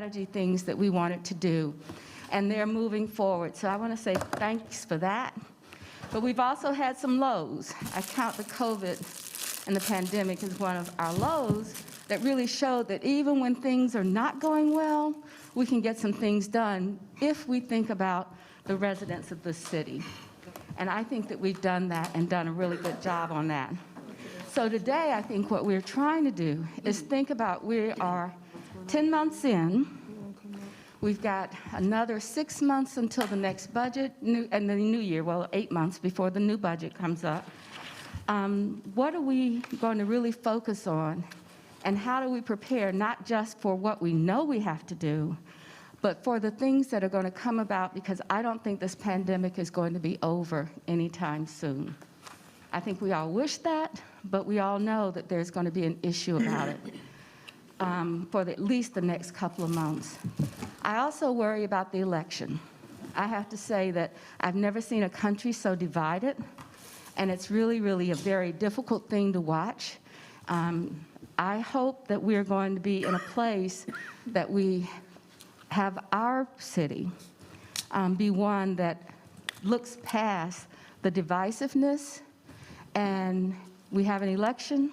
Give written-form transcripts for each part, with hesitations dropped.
strategy things that we wanted to do, and they're moving forward. So I want to say thanks for that. But we've also had some lows. I count the COVID and the pandemic as one of our lows that really showed that even when things are not going well, we can get some things done if we think about the residents of the city. And I think that we've done that and done a really good job on that. So today, I think what we're trying to do is think about, we are 10 months in. We've got another 6 months until the next budget, and the new year, well, 8 months before the new budget comes up. What are we going to really focus on, and how do we prepare not just for what we know we have to do, but for the things that are going to come about, because I don't think this pandemic is going to be over anytime soon. I think we all wish that, but we all know that there's going to be an issue about it for at least the next couple of months. I also worry about the election. I have to say that I've never seen a country so divided, and it's really, really a very difficult thing to watch. I hope that we're going to be in a place that we have our city be one that looks past the divisiveness, and we have an election,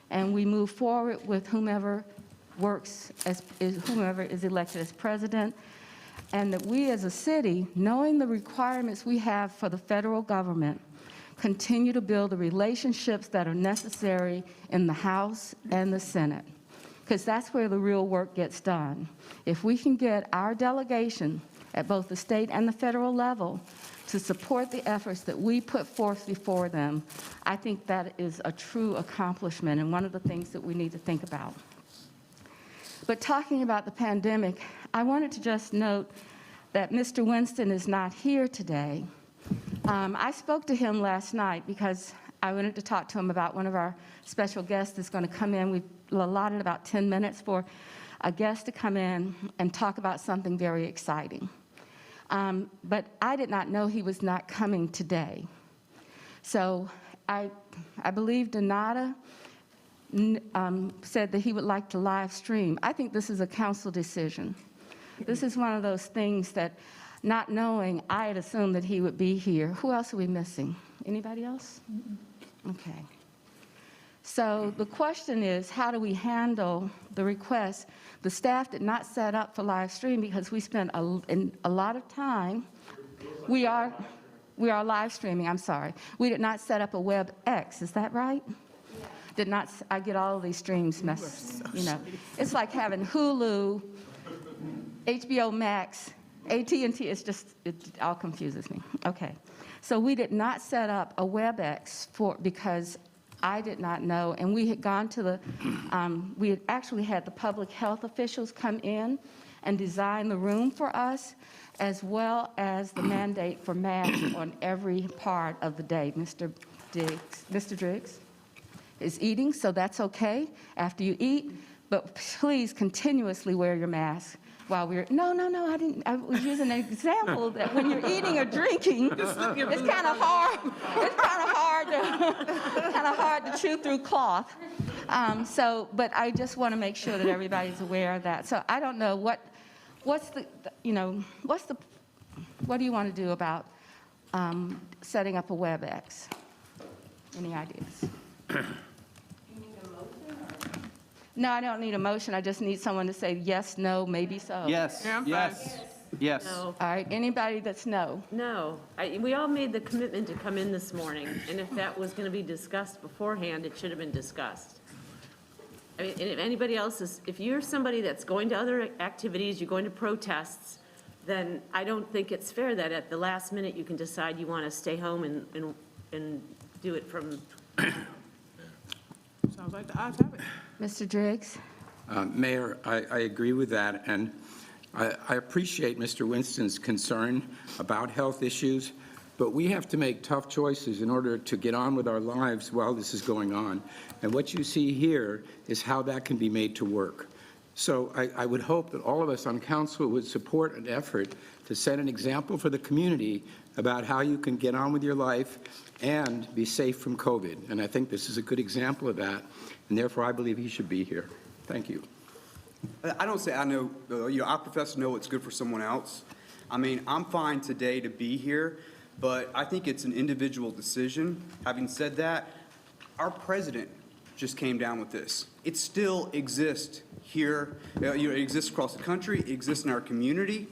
and we move forward with whomever whomever is elected as president, and that we as a city, knowing the requirements we have for the federal government, continue to build the relationships that are necessary in the House and the Senate, because that's where the real work gets done. If we can get our delegation at both the state and the federal level to support the efforts that we put forth before them, I think that is a true accomplishment and one of the things that we need to think about. But talking about the pandemic, I wanted to just note that Mr. Winston is not here today. I spoke to him last night because I wanted to talk to him about one of our special guests that's going to come in. We've allotted about 10 minutes for a guest to come in and talk about something very exciting. But I did not know he was not coming today. So I believe Donata said that he would like to live stream. I think this is a council decision. This is one of those things that, not knowing, I had assumed that he would be here. Who else are we missing? Anybody else? Okay. So the question is, how do we handle the request? The staff did not set up for live stream because we spent a lot of time. We are live streaming, I'm sorry. We did not set up a WebEx, is that right? Did not, I get all of these streams messed, you know. It's like having Hulu, HBO Max, AT&T, it's just, it all confuses me. Okay. So we did not set up a WebEx because I did not know, and we had gone to the, we had actually had the public health officials come in and design the room for us, as well as the mandate for masks on every part of the day. Mr. Driggs is eating, so that's okay after you eat, but please continuously wear your mask while we're, no, I didn't, I was using an example that when you're eating or drinking, it's kind of hard to chew through cloth. But I just want to make sure that everybody's aware of that. So I don't know what do you want to do about setting up a WebEx? Any ideas? No, I don't need a motion. I just need someone to say yes, no, maybe so. Yes, yes. No. All right, anybody that's no? No. We all made the commitment to come in this morning, and if that was going to be discussed beforehand, it should have been discussed. I mean, and if anybody else is, if you're somebody that's going to other activities, you're going to protests, then I don't think it's fair that at the last minute you can decide you want to stay home and do it from. Sounds like the odds have it. Mr. Driggs? Mayor, I agree with that, and I appreciate Mr. Winston's concern about health issues, but we have to make tough choices in order to get on with our lives while this is going on. And what you see here is how that can be made to work. So I would hope that all of us on council would support an effort to set an example for the community about how you can get on with your life and be safe from COVID. And I think this is a good example of that, and therefore I believe he should be here. Thank you. I don't say I know, I profess to know what's good for someone else. I mean, I'm fine today to be here, but I think it's an individual decision. Having said that, our president just came down with this. It still exists here, it exists across the country, it exists in our community.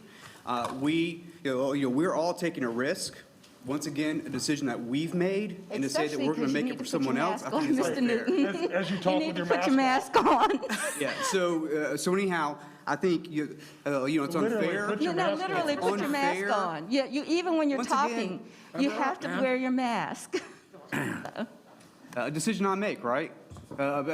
We're all taking a risk. Once again, a decision that we've made, and to say that we're going to make it for someone else, I think it's unfair. As you talk with your mask Put your mask on. Yeah, so anyhow, I think, it's unfair. put your mask on. Literally put your mask Unfair. on. Yeah, even when you're Once talking, again, you have to wear your mask. A decision I make, right?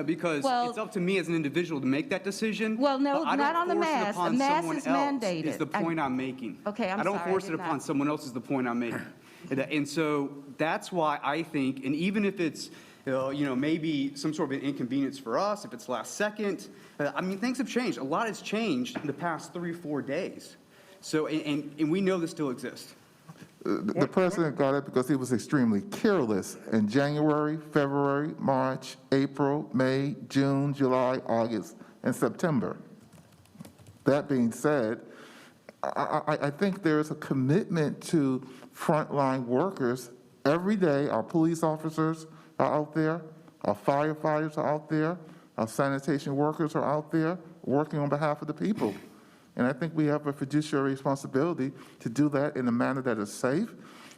Because Well- it's up to me as an individual to make that decision. Well, no, but I not don't on the force it mask. upon The mask someone is else, mandated. Is the point I'm making. Okay, I'm I don't sorry, I force it did upon not. someone else is the point I'm making. And so that's why I think, and even if it's, maybe some sort of an inconvenience for us, if it's last second, I mean, things have changed. A lot has changed in the past 3-4 days. So, and we know this still exists. The president got it because he was extremely careless in January, February, March, April, May, June, July, August, and September. That being said, I think there's a commitment to frontline workers. Every day, our police officers are out there, our firefighters are out there, our sanitation workers are out there working on behalf of the people. And I think we have a fiduciary responsibility to do that in a manner that is safe,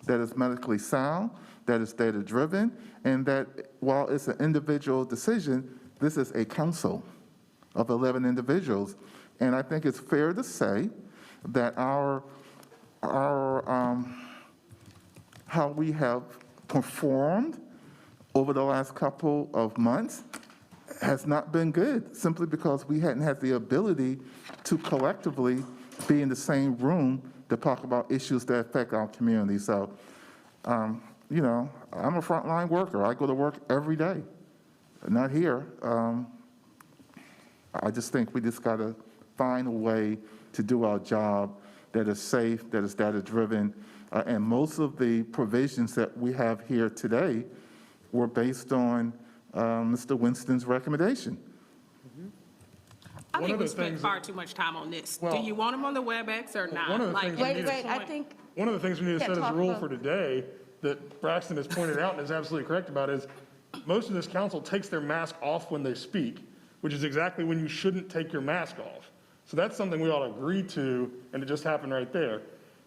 that is medically sound, that is data-driven, and that while it's an individual decision, this is a council of 11 individuals. And I think it's fair to say that how we have performed over the last couple of months has not been good, simply because we hadn't had the ability to collectively be in the same room to talk about issues that affect our community. So, I'm a frontline worker. I go to work every day. Not here. I just think we just got to find a way to do our job that is safe, that is data-driven, and most of the provisions that we have here today were based on Mr. Winston's recommendation. I One think of we the spent things far too much time on this. Do Well- you want them on the WebEx or not? One of the Like, things at we this need to- I point- think, One of the things we need to Can't set as a talk rule about- for today that Braxton has pointed out and is absolutely correct about is most of this council takes their mask off when they speak, which is exactly when you shouldn't take your mask off. So that's something we ought to agree to, and it just happened right there.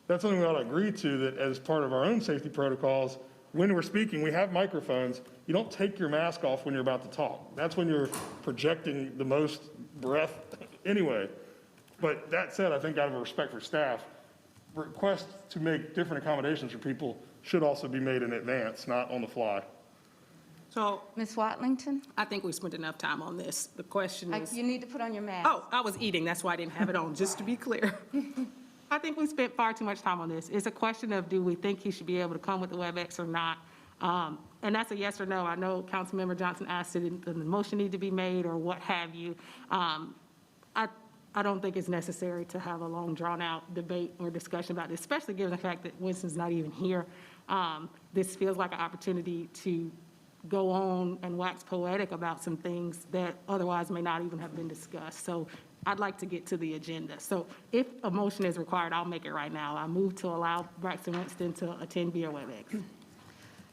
That's something we ought to agree to, that as part of our own safety protocols, when we're speaking, we have microphones. You don't take your mask off when you're about to talk. That's when you're projecting the most breath anyway. But that said, I think out of respect for staff, requests to make different accommodations for people should also be made in advance, not on the fly. So Ms. Watlington, I think we spent enough time on this. The question is, you need to put on your mask. oh, I was eating, that's why I didn't have it on, just to be clear. I think we spent far too much time on this. It's a question of, do we think he should be able to come with the WebEx or not? And that's a yes or no. I know Councilmember Johnson asked it, the motion need to be made or what have you. I don't think it's necessary to have a long, drawn-out debate or discussion about this, especially given the fact that Winston's not even here. This feels like an opportunity to go on and wax poetic about some things that otherwise may not even have been discussed. So I'd like to get to the agenda. So if a motion is required, I'll make it right now. I move to allow Braxton Winston to attend via WebEx.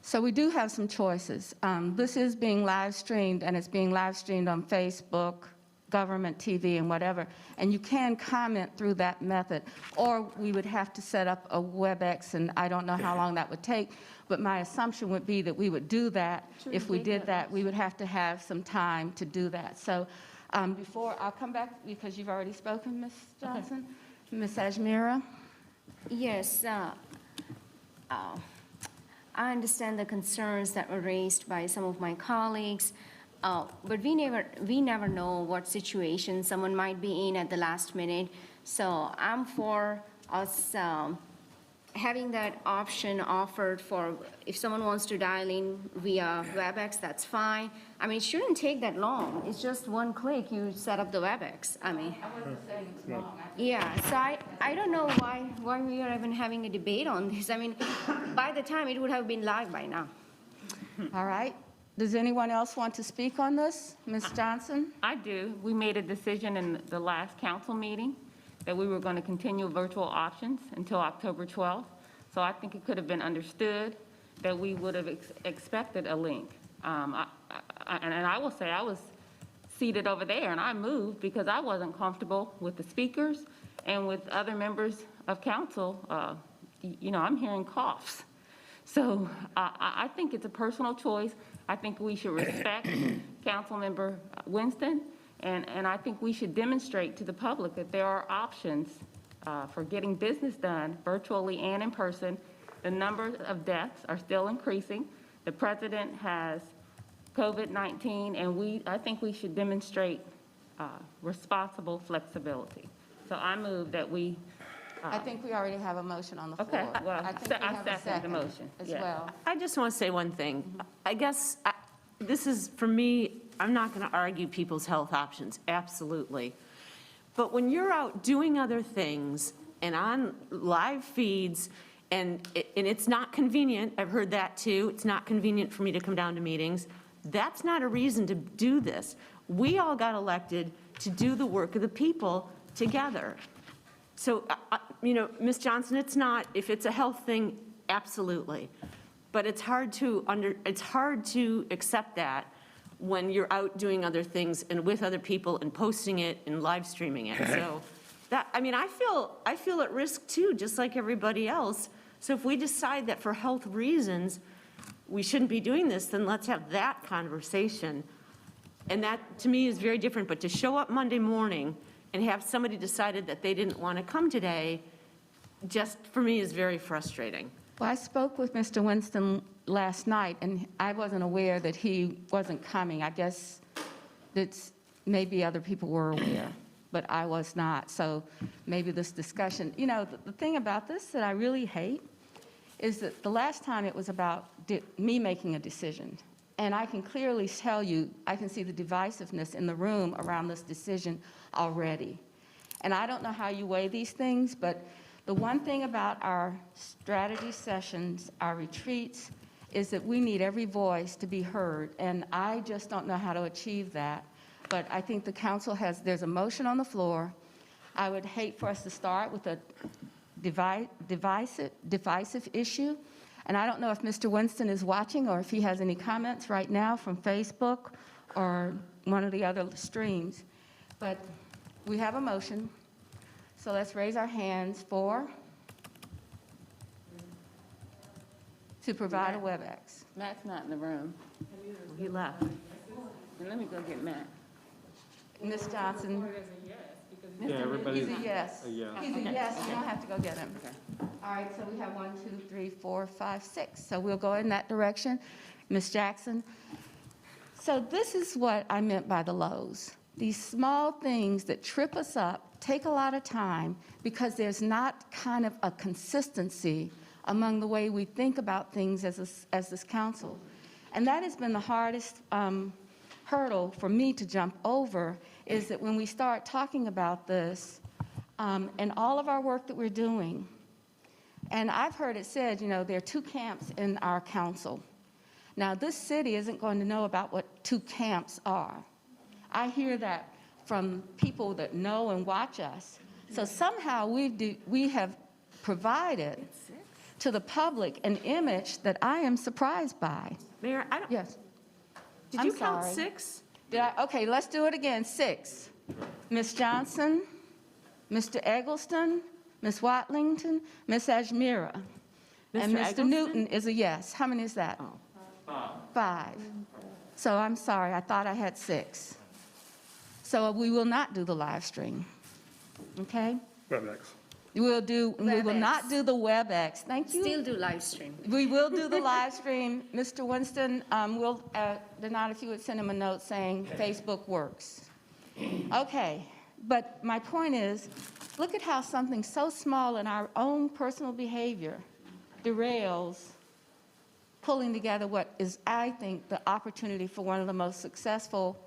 So we do have some choices. This is being live streamed, and it's being live streamed on Facebook, government TV, and whatever. And you can comment through that method, or we would have to set up a WebEx, and I don't know how long that would take. But my assumption would be that we would do that. If we did that, we would have to have some time to do that. So before, I'll come back because you've already spoken, Ms. Johnson. Ms. Ajmira? Yes, I understand the concerns that were raised by some of my colleagues, but we never know what situation someone might be in at the last minute. So I'm for us having that option offered for if someone wants to dial in via WebEx, that's fine. I mean, it shouldn't take that long. It's just one click, you set up the WebEx. I mean. I wasn't saying it's long. Yeah, so I don't know why we are even having a debate on this. I mean, by the time it would have been live by now. All right. Does anyone else want to speak on this? Ms. Johnson? I do. We made a decision in the last council meeting that we were going to continue virtual options until October 12th. So I think it could have been understood that we would have expected a link. And I will say I was seated over there and I moved because I wasn't comfortable with the speakers and with other members of council. I'm hearing coughs. So I think it's a personal choice. I think we should respect Councilmember Winston, and I think we should demonstrate to the public that there are options for getting business done virtually and in person. The number of deaths are still increasing. The president has COVID-19, and I think we should demonstrate responsible flexibility. So I move that we. I think we already have a motion on the floor. Okay, well, I think we I have a second the motion, as yeah. well. I just want to say one thing. I guess this is, for me, I'm not going to argue people's health options, absolutely. But when you're out doing other things and on live feeds, and it's not convenient, I've heard that too, it's not convenient for me to come down to meetings, that's not a reason to do this. We all got elected to do the work of the people together. So, Ms. Johnson, it's not, if it's a health thing, absolutely. But it's hard to accept that when you're out doing other things and with other people and posting it and live streaming it. So I feel at risk too, just like everybody else. So if we decide that for health reasons, we shouldn't be doing this, then let's have that conversation. And that, to me, is very different. But to show up Monday morning and have somebody decided that they didn't want to come today, just for me is very frustrating. Well, I spoke with Mr. Winston last night, and I wasn't aware that he wasn't coming. I guess maybe other people were aware, but I was not. So maybe this discussion, the thing about this that I really hate is that the last time it was about me making a decision. And I can clearly tell you, I can see the divisiveness in the room around this decision already. And I don't know how you weigh these things, but the one thing about our strategy sessions, our retreats, is that we need every voice to be heard. And I just don't know how to achieve that. But I think the council there's a motion on the floor. I would hate for us to start with a divisive issue. And I don't know if Mr. Winston is watching or if he has any comments right now from Facebook or one of the other streams. But we have a motion. So let's raise our hands to provide a WebEx. Matt's not in the room. He left. And let me go get Matt. Ms. Johnson? Yeah, everybody. He's a yes. Yeah. He's a yes, you don't have to go get him. All right, so we have 1, 2, 3, 4, 5, 6. So we'll go in that direction. Ms. Jackson? So this is what I meant by the lows. These small things that trip us up, take a lot of time, because there's not kind of a consistency among the way we think about things as this council. And that has been the hardest hurdle for me to jump over, is that when we start talking about this and all of our work that we're doing, and I've heard it said, there are 2 camps in our council. Now, this city isn't going to know about what 2 camps are. I hear that from people that know and watch us. So somehow we have provided to the public an image that I am surprised by. Mayor, Yes. did I'm you count sorry. 6? Okay, let's do it again. 6. Ms. Johnson, Mr. Eggleston, Ms. Watlington, Ms. Ajmira. And Mr. Mr. Eggleston? Newton is a yes. How many is that? 5. So I'm sorry, I thought I had 6. So we will not do the live stream, okay? WebEx. We will not do the WebEx. Thank you. Still do live stream. We will do the live stream. Mr. Winston, Denata, if you would send him a note saying Facebook works. Okay, but my point is, look at how something so small in our own personal behavior derails pulling together what is, I think, the opportunity for one of the most successful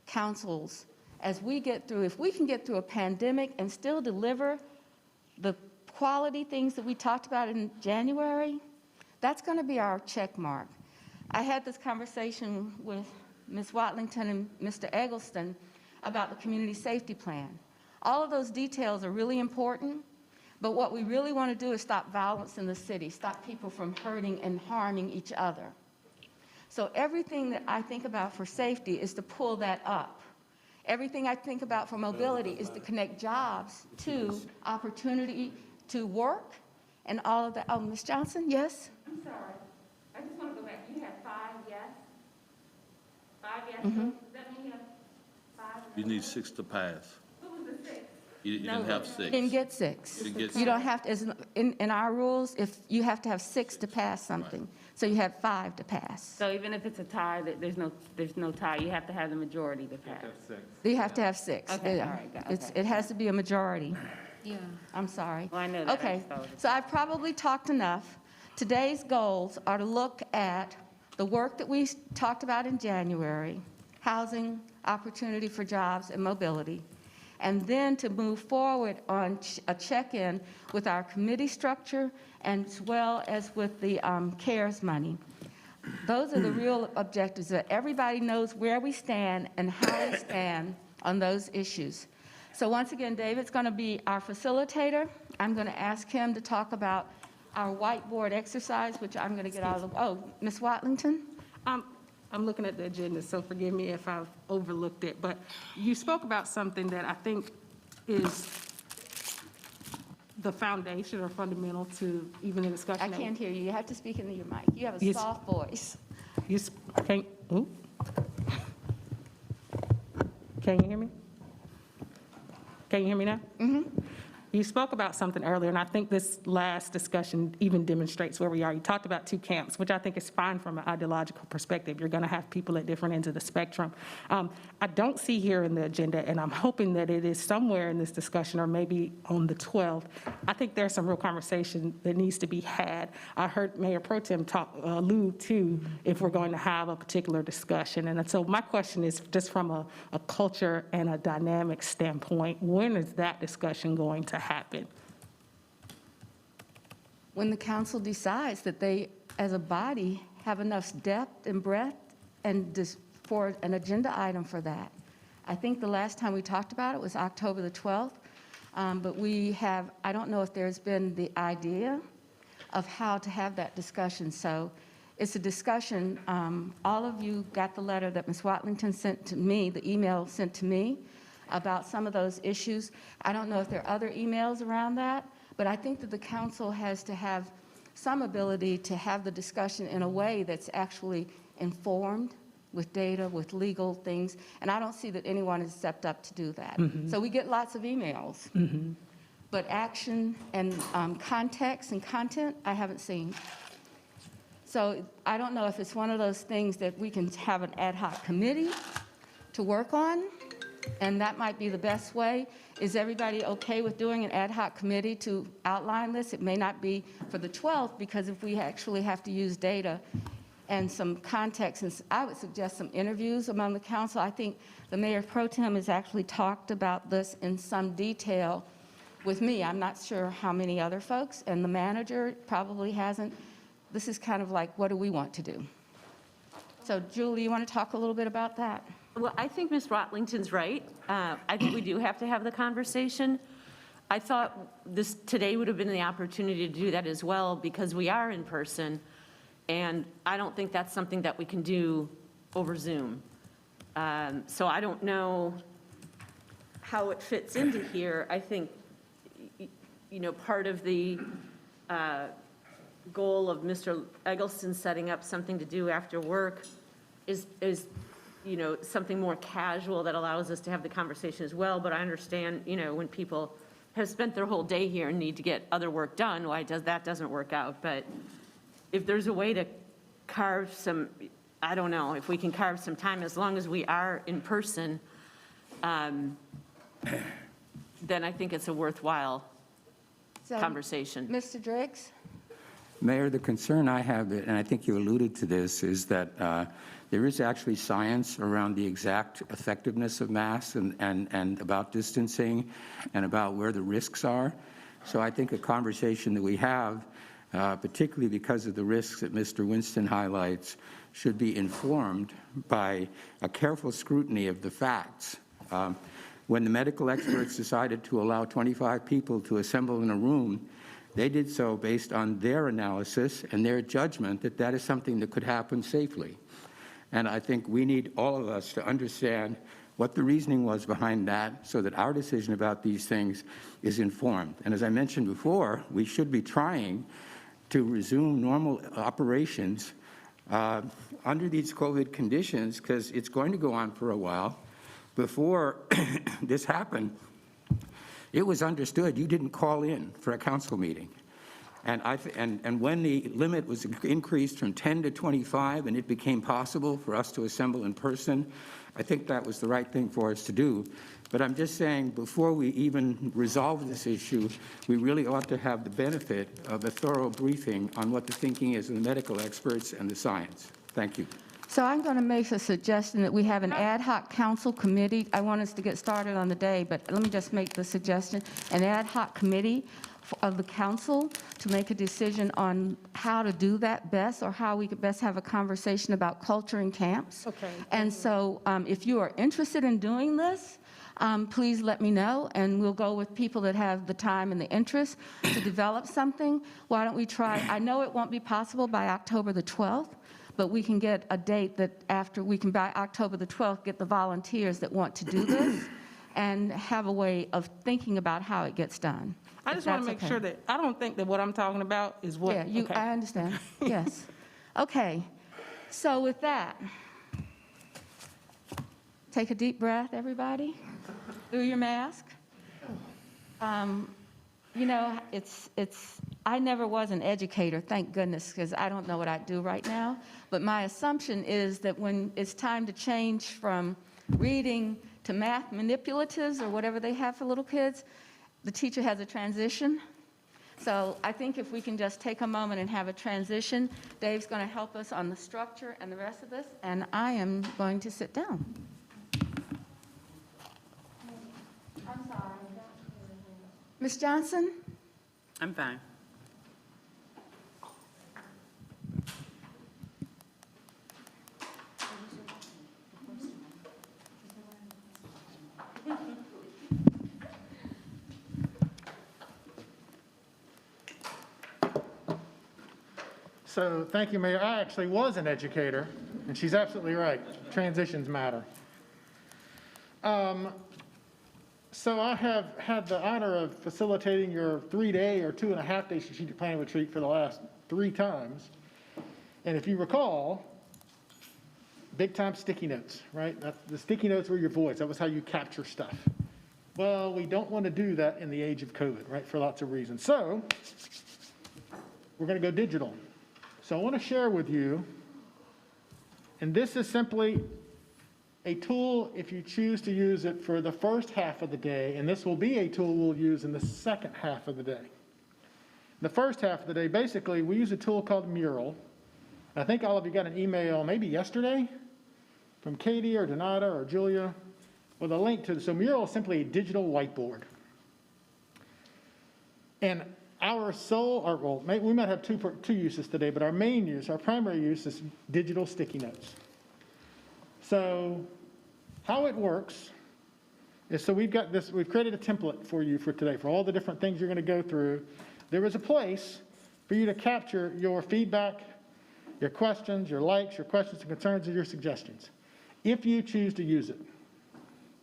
councils as we get through. If we can get through a pandemic and still deliver the quality things that we talked about in January, that's going to be our check mark. I had this conversation with Ms. Watlington and Mr. Eggleston about the community safety plan. All of those details are really important, but what we really want to do is stop violence in the city, stop people from hurting and harming each other. So everything that I think about for safety is to pull that up. Everything I think about for mobility is to connect jobs to opportunity to work and all of that. Oh, Ms. Johnson, yes? I'm sorry. I just want to go back. You have 5 yes? 5 yes? Mm-hmm. Does that mean you have 5? You need 6 to pass. What was the 6? You didn't have 6. Didn't get 6. You didn't get You don't have to, in our rules, if you have to have 6 to pass something. So you had 5 to pass. So even if it's a tie, there's no tie, you have to have the majority to pass? You have to have 6. Okay, Yeah. all right, got it, okay. It has to be a majority. Yeah. I'm sorry. Well, I know that, I Okay, just thought it- so I've probably talked enough. Today's goals are to look at the work that we talked about in January, housing, opportunity for jobs, and mobility, and then to move forward on a check-in with our committee structure as well as with the CARES money. Those are the real objectives, that everybody knows where we stand and how we stand on those issues. So once again, David's going to be our facilitator. I'm going to ask him to talk about our whiteboard exercise, which I'm going to get out of the, oh, Ms. Watlington? I'm looking at the agenda, so forgive me if I've overlooked it, but you spoke about something that I think is the foundation or fundamental to even the discussion. I that can't hear you. You have to speak into your mic. You have a Yes. soft voice. You can you hear me? Can you hear me now? Mm-hmm. You spoke about something earlier, and I think this last discussion even demonstrates where we are. You talked about 2 camps, which I think is fine from an ideological perspective. You're going to have people at different ends of the spectrum. I don't see here in the agenda, and I'm hoping that it is somewhere in this discussion or maybe on the 12th. I think there's some real conversation that needs to be had. I heard Mayor Pro Tem allude to if we're going to have a particular discussion. And so my question is just from a culture and a dynamic standpoint, when is that discussion going to happen? When the council decides that they, as a body, have enough depth and breadth and for an agenda item for that. I think the last time we talked about it was October the 12th, but I don't know if there's been the idea of how to have that discussion. So it's a discussion. All of you got the letter that Ms. Watlington sent to me, the email sent to me about some of those issues. I don't know if there are other emails around that, but I think that the council has to have some ability to have the discussion in a way that's actually informed with data, with legal things, and I don't see that anyone has stepped up to do that. So we get lots of emails, but action and context and content, I haven't seen. So I don't know if it's one of those things that we can have an ad hoc committee to work on, and that might be the best way. Is everybody okay with doing an ad hoc committee to outline this? It may not be for the 12th, because if we actually have to use data and some context, and I would suggest some interviews among the council. I think the Mayor Pro Tem has actually talked about this in some detail with me. I'm not sure how many other folks, and the manager probably hasn't. This is kind of like, what do we want to do? So Julie, you want to talk a little bit about that? Well, I think Ms. Rotlington's right. I think we do have to have the conversation. I thought today would have been the opportunity to do that as well, because we are in person, and I don't think that's something that we can do over Zoom. So I don't know how it fits into here. I think, part of the goal of Mr. Eggleston setting up something to do after work is something more casual that allows us to have the conversation as well. But I understand, when people have spent their whole day here and need to get other work done, why that doesn't work out. But if there's a way to carve some, I don't know, if we can carve some time, as long as we are in person, then I think it's a worthwhile So, conversation. Mr. Driggs? Mayor, the concern I have, and I think you alluded to this, is that there is actually science around the exact effectiveness of masks and about distancing and about where the risks are. So I think a conversation that we have, particularly because of the risks that Mr. Winston highlights, should be informed by a careful scrutiny of the facts. When the medical experts decided to allow 25 people to assemble in a room, they did so based on their analysis and their judgment that that is something that could happen safely. And I think we need all of us to understand what the reasoning was behind that so that our decision about these things is informed. And as I mentioned before, we should be trying to resume normal operations under these COVID conditions, because it's going to go on for a while. Before this happened, it was understood you didn't call in for a council meeting. And when the limit was increased from 10 to 25 and it became possible for us to assemble in person, I think that was the right thing for us to do. But I'm just saying, before we even resolve this issue, we really ought to have the benefit of a thorough briefing on what the thinking is of the medical experts and the science. Thank you. So I'm going to make a suggestion that we have an ad hoc council committee. I want us to get started on the day, but let me just make the suggestion, an ad hoc committee of the council to make a decision on how to do that best, or how we could best have a conversation about culture in camps. Okay. And so if you are interested in doing this, please let me know, and we'll go with people that have the time and the interest to develop something. Why don't we try? I know it won't be possible by October the 12th, but we can get a date that after we can, by October the 12th, get the volunteers that want to do this and have a way of thinking about how it gets done. I just want to make sure that, I don't think that what I'm talking about is what. Yeah, okay. I understand. Yes. Okay. So with that, take a deep breath, everybody, through your mask. You know, I never was an educator, thank goodness, because I don't know what I'd do right now. But my assumption is that when it's time to change from reading to math manipulatives or whatever they have for little kids, the teacher has a transition. So I think if we can just take a moment and have a transition, Dave's going to help us on the structure and the rest of this, and I am going to sit down. I'm sorry. Ms. Johnson? I'm fine. So, thank you, Mayor. I actually was an educator, and she's absolutely right. Transitions matter. So I have had the honor of facilitating your 3-day or 2.5-day strategic planning retreat for the last 3 times. And if you recall, big time sticky notes, right? The sticky notes were your voice. That was how you capture stuff. Well, we don't want to do that in the age of COVID, right? For lots of reasons. So we're going to go digital. So I want to share with you, and this is simply a tool if you choose to use it for the first half of the day, and this will be a tool we'll use in the second half of the day. The first half of the day, basically, we use a tool called Mural. I think all of you got an email maybe yesterday from Katie or Donata or Julia with a link to it. So Mural is simply a digital whiteboard. And our we might have two uses today, but our main use, our primary use is digital sticky notes. So how it works is, so we've created a template for you for today, for all the different things you're going to go through. There is a place for you to capture your feedback, your questions, your likes, your questions and concerns, and your suggestions, if you choose to use it,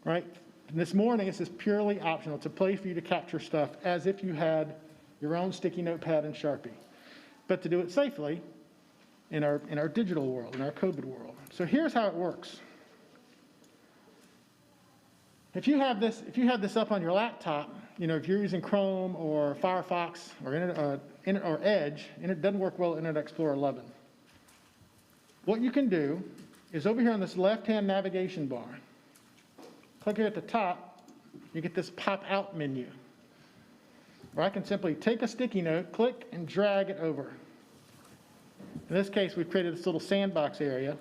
right? And this morning, it's just purely optional. It's a place for you to capture stuff as if you had your own sticky notepad and Sharpie, but to do it safely in our digital world, in our COVID world. So here's how it works. If you have this up on your laptop, you know, if you're using Chrome or Firefox or Edge, and it doesn't work well with Internet Explorer 11. What you can do is over here on this left-hand navigation bar, click here at the top, you get this pop-out menu, where I can simply take a sticky note, click, and drag it over. In this case, we've created this little sandbox area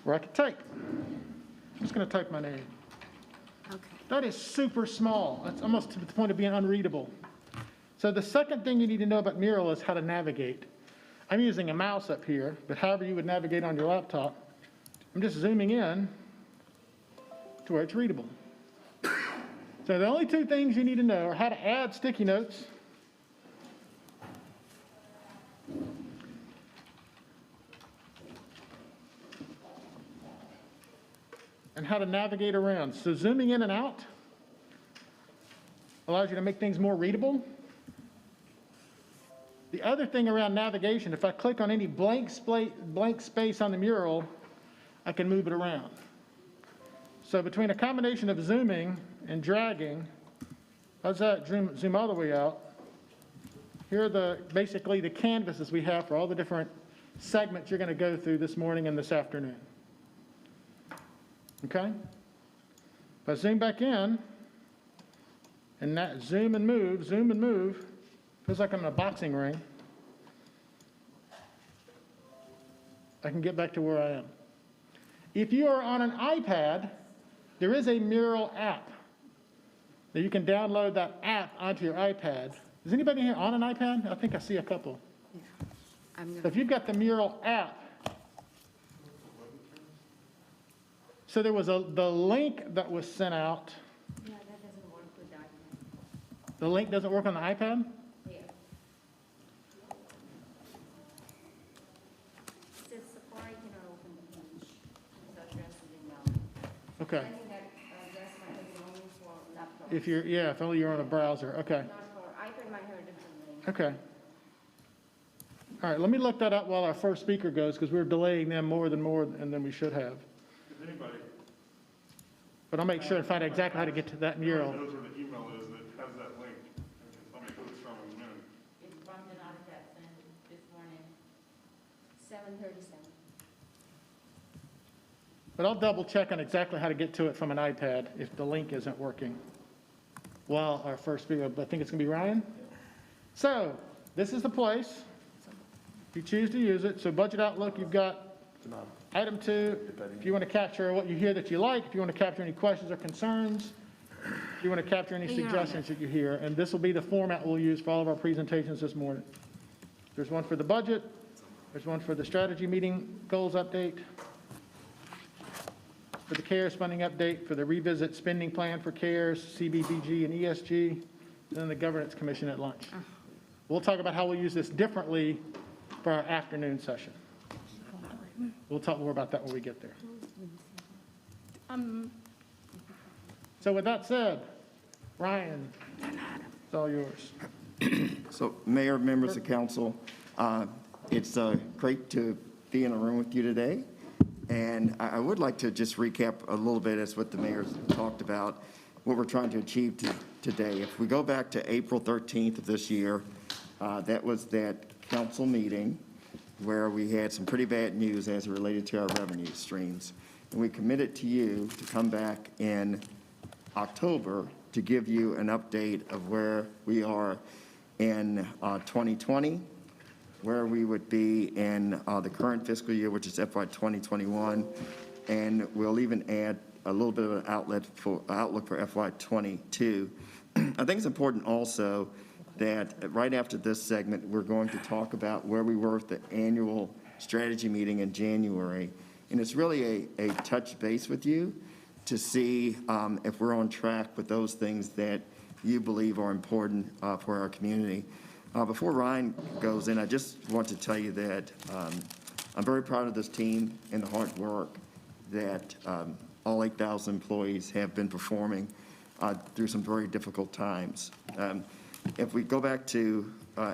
where I can type. I'm just going to type my name. Okay. That is super small. That's almost to the point of being unreadable. So the second thing you need to know about Mural is how to navigate. I'm using a mouse up here, but however you would navigate on your laptop, I'm just zooming in to where it's readable. So the only two things you need to know are how to add sticky notes and how to navigate around. So zooming in and out allows you to make things more readable. The other thing around navigation, if I click on any blank space on the mural, I can move it around. So between a combination of zooming and dragging, how's that? Zoom all the way out. Here are basically the canvases we have for all the different segments you're going to go through this morning and this afternoon. Okay? If I zoom back in, and that zoom and move, feels like I'm in a boxing ring. I can get back to where I am. If you are on an iPad, there is a mural app that you can download that app onto your iPad. Is anybody here on an iPad? I think I see a couple. So if you've got the mural app, so there was the link that was sent out. Yeah, that doesn't work with the iPad. The link doesn't work on the iPad? Yeah. It says Safari cannot open the page. The address is invalid. Okay. I think that address might be only for laptop. If only you're on a browser. Okay. Not for iPad, might have a different link. Okay. All right, let me look that up while our first speaker goes, because we're delaying them more than we should have. If anybody But I'll make sure and find out exactly how to get to that mural. knows where the email is that has that link, and can tell me who it's from and when. It's from the Autodesk Center this morning. 7:37. But I'll double check on exactly how to get to it from an iPad if the link isn't working. While our first speaker, I think it's going to be Ryan. So this is the place. If you choose to use it, so Budget Outlook, you've got item 2. If you want to capture what you hear that you like, if you want to capture any questions or concerns, if you want to capture any suggestions that you hear, and this will be the format we'll use for all of our presentations this morning. There's one for the budget. There's one for the strategy meeting goals update, for the CARES funding update, for the revisit spending plan for CARES, CBBG, and ESG, and then the Governance Commission at lunch. We'll talk about how we'll use this differently for our afternoon session. We'll talk more about that when we get there. So with that said, Ryan, it's all yours. So Mayor, members of council, it's great to be in a room with you today. And I would like to just recap a little bit as what the mayor's talked about, what we're trying to achieve today. If we go back to April 13th of this year, that was that council meeting where we had some pretty bad news as it related to our revenue streams. And we committed to you to come back in October to give you an update of where we are in 2020, where we would be in the current fiscal year, which is FY 2021, and we'll even add a little bit of an outlook for FY 22. I think it's important also that right after this segment, we're going to talk about where we were at the annual strategy meeting in January. And it's really a touch base with you to see if we're on track with those things that you believe are important for our community. Before Ryan goes in, I just want to tell you that I'm very proud of this team and the hard work that all 8,000 employees have been performing through some very difficult times. If we go back to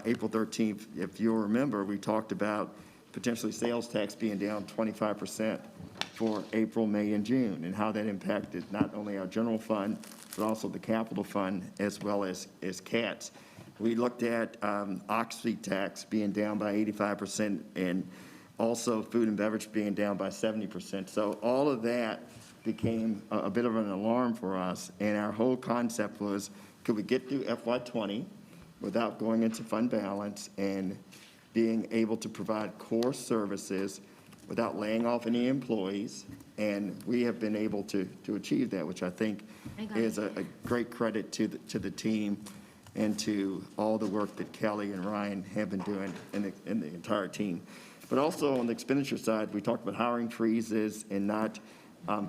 April 13th, if you'll remember, we talked about potentially sales tax being down 25% for April, May, and June, and how that impacted not only our general fund, but also the capital fund, as well as CATS. We looked at occupancy tax being down by 85%, and also food and beverage being down by 70%. So all of that became a bit of an alarm for us, and our whole concept was, could we get through FY 20 without going into fund balance and being able to provide core services without laying off any employees? And we have been able to achieve that, which I think is a great credit to the team. and to all the work that Kelly and Ryan have been doing and the entire team. But also on the expenditure side, we talked about hiring freezes and not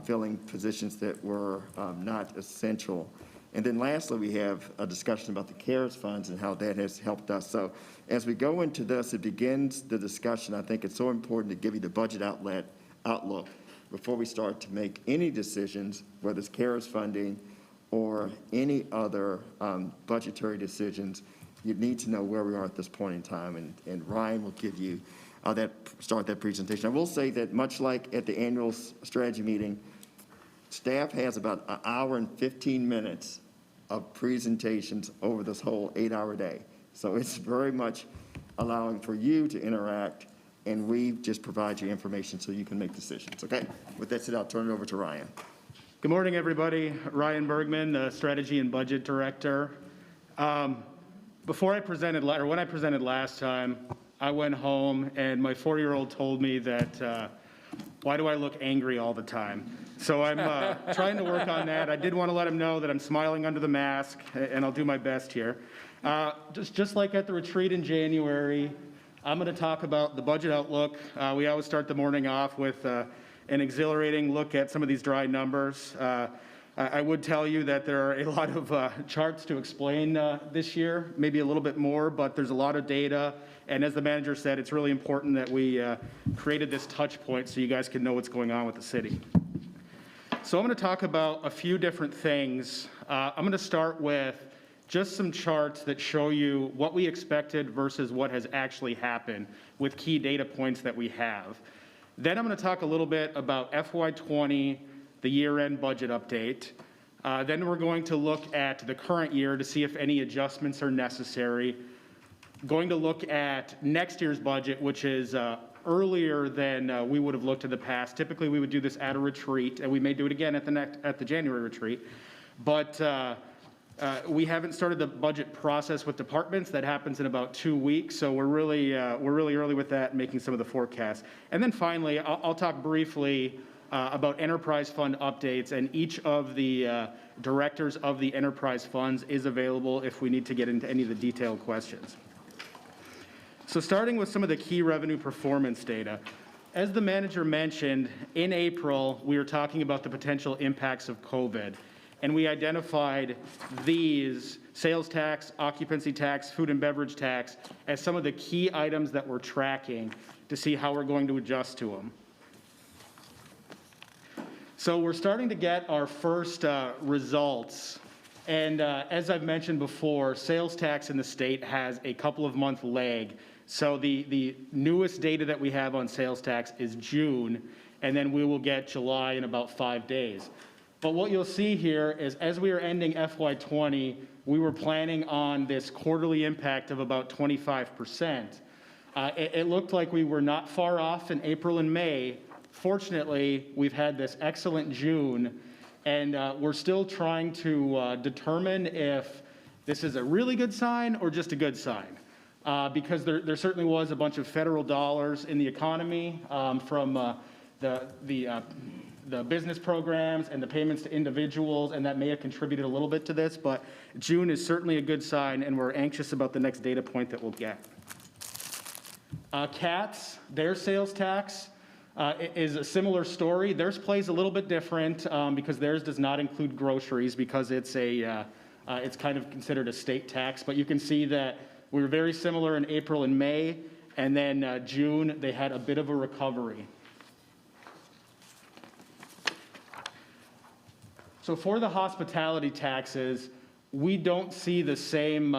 filling positions that were not essential. And then lastly, we have a discussion about the CARES funds and how that has helped us. So as we go into this, it begins the discussion. I think it's so important to give you the budget outlook before we start to make any decisions, whether it's CARES funding or any other budgetary decisions. You need to know where we are at this point in time, and Ryan will give you start that presentation. I will say that much like at the annual strategy meeting, staff has about an hour and 15 minutes of presentations over this whole 8-hour day. So it's very much allowing for you to interact, and we just provide you information so you can make decisions, okay? With that said, I'll turn it over to Ryan. Good morning, everybody. Ryan Bergman, the Strategy and Budget Director. When I presented last time, I went home and my 4-year-old told me that, why do I look angry all the time? So I'm trying to work on that. I did want to let him know that I'm smiling under the mask, and I'll do my best here. Just like at the retreat in January, I'm going to talk about the budget outlook. We always start the morning off with an exhilarating look at some of these dry numbers. I would tell you that there are a lot of charts to explain this year, maybe a little bit more, but there's a lot of data. And as the manager said, it's really important that we created this touch point so you guys can know what's going on with the city. So I'm going to talk about a few different things. I'm going to start with just some charts that show you what we expected versus what has actually happened with key data points that we have. Then I'm going to talk a little bit about FY20, the year-end budget update. Then we're going to look at the current year to see if any adjustments are necessary. Going to look at next year's budget, which is earlier than we would have looked in the past. Typically, we would do this at a retreat, and we may do it again at the January retreat. But we haven't started the budget process with departments. That happens in about 2 weeks, so we're really early with that, making some of the forecasts. And then finally, I'll talk briefly about enterprise fund updates, and each of the directors of the enterprise funds is available if we need to get into any of the detailed questions. So starting with some of the key revenue performance data. As the manager mentioned, in April, we were talking about the potential impacts of COVID, and we identified these sales tax, occupancy tax, food and beverage tax as some of the key items that we're tracking to see how we're going to adjust to them. So we're starting to get our first results. And as I've mentioned before, sales tax in the state has a couple of month lag. So the newest data that we have on sales tax is June, and then we will get July in about 5 days. But what you'll see here is as we are ending FY20, we were planning on this quarterly impact of about 25%. It looked like we were not far off in April and May. Fortunately, we've had this excellent June, and we're still trying to determine if this is a really good sign or just a good sign. Because there certainly was a bunch of federal dollars in the economy from the business programs and the payments to individuals, and that may have contributed a little bit to this, but June is certainly a good sign, and we're anxious about the next data point that we'll get. CATS, their sales tax is a similar story. Theirs plays a little bit different because theirs does not include groceries because it's kind of considered a state tax, but you can see that we were very similar in April and May, and then June, they had a bit of a recovery. So for the hospitality taxes, we don't see the same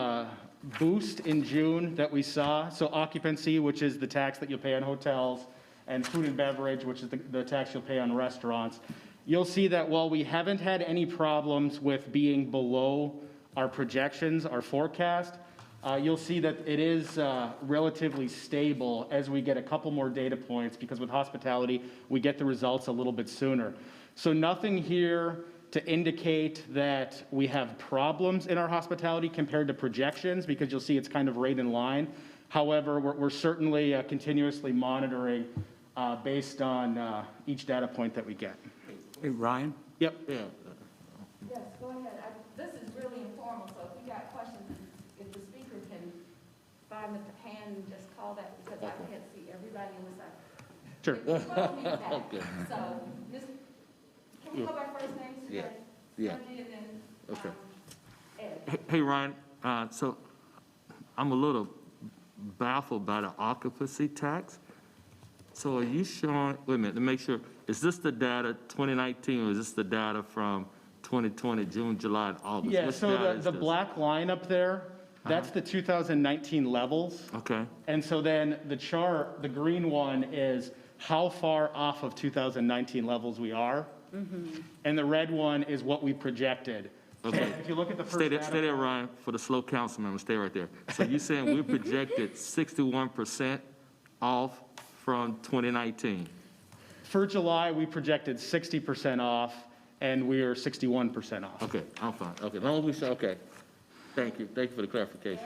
boost in June that we saw. So occupancy, which is the tax that you'll pay on hotels, and food and beverage, which is the tax you'll pay on restaurants. You'll see that while we haven't had any problems with being below our projections, our forecast, you'll see that it is relatively stable as we get a couple more data points, because with hospitality, we get the results a little bit sooner. So nothing here to indicate that we have problems in our hospitality compared to projections, because you'll see it's kind of right in line. However, we're certainly continuously monitoring based on each data point that we get. Hey, Ryan? Yep. Yes, go ahead. This is really informal, so if you got questions, by Mr. Hand, just call that because I can't see everybody in the side. Sure. Okay. So, can we go by first names? Yeah. Yeah. Sunday and then, Okay. Ed. Hey, Ryan, so I'm a little baffled by the occupancy tax. So are you showing, wait a minute, to make sure, is this the data 2019 or is this the data from 2020, June, July, and August? Yeah, Which so data the is this? black line up there, that's the 2019 levels. Okay, And so then the chart, the green one is how far off of 2019 levels we are. And the red one is what we projected. okay. If you look at the first Stay there, data stay there, Ryan, for the slow council member, stay right there. So you're saying we projected 61% off from 2019? For July, we projected 60% off, and we are 61% off. Okay, I'm fine, okay, as long as we say, okay. Thank you for the clarification.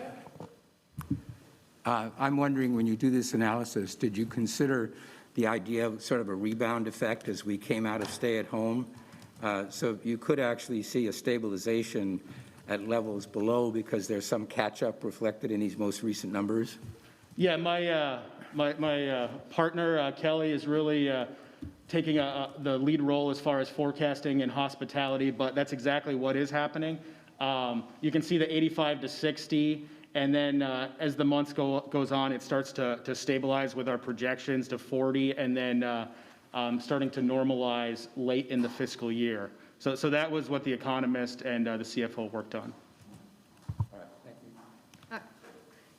I'm wondering, when you do this analysis, did you consider the idea of sort of a rebound effect as we came out of stay-at-home? So you could actually see a stabilization at levels below because there's some catch-up reflected in these most recent numbers? Yeah, my partner, Kelly, is really taking the lead role as far as forecasting and hospitality, but that's exactly what is happening. You can see the 85 to 60, and then as the months goes on, it starts to stabilize with our projections to 40, and then starting to normalize late in the fiscal year. So that was what the economist and the CFO worked on.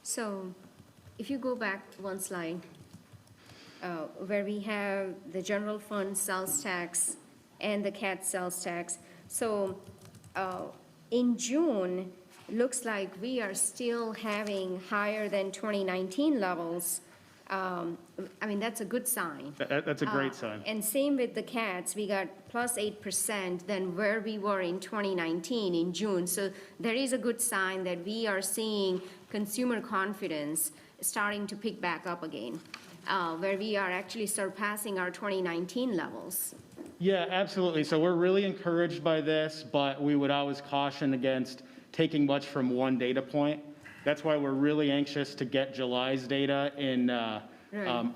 So if you go back one slide, where we have the general fund sales tax and the CAT sales tax. So in June, looks like we are still having higher than 2019 levels. I mean, that's a good sign. That's a great sign. And same with the CATs, we got plus 8% than where we were in 2019 in June. So there is a good sign that we are seeing consumer confidence starting to pick back up again, where we are actually surpassing our 2019 levels. Yeah, absolutely. So we're really encouraged by this, but we would always caution against taking much from one data point. That's why we're really anxious to get July's data in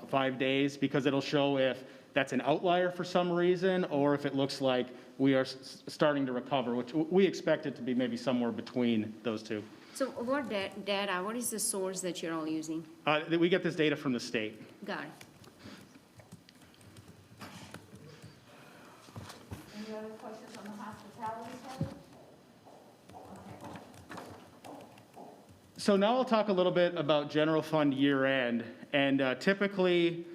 5 days, because it'll show if that's an outlier for some reason, or if it looks like we are starting to recover, which we expect it to be maybe somewhere between those two. So what data, what is the source that you're all using? We get this data from the state. Got it. Any other questions on the hospitality side? So now I'll talk a little bit about general fund year end. And typically,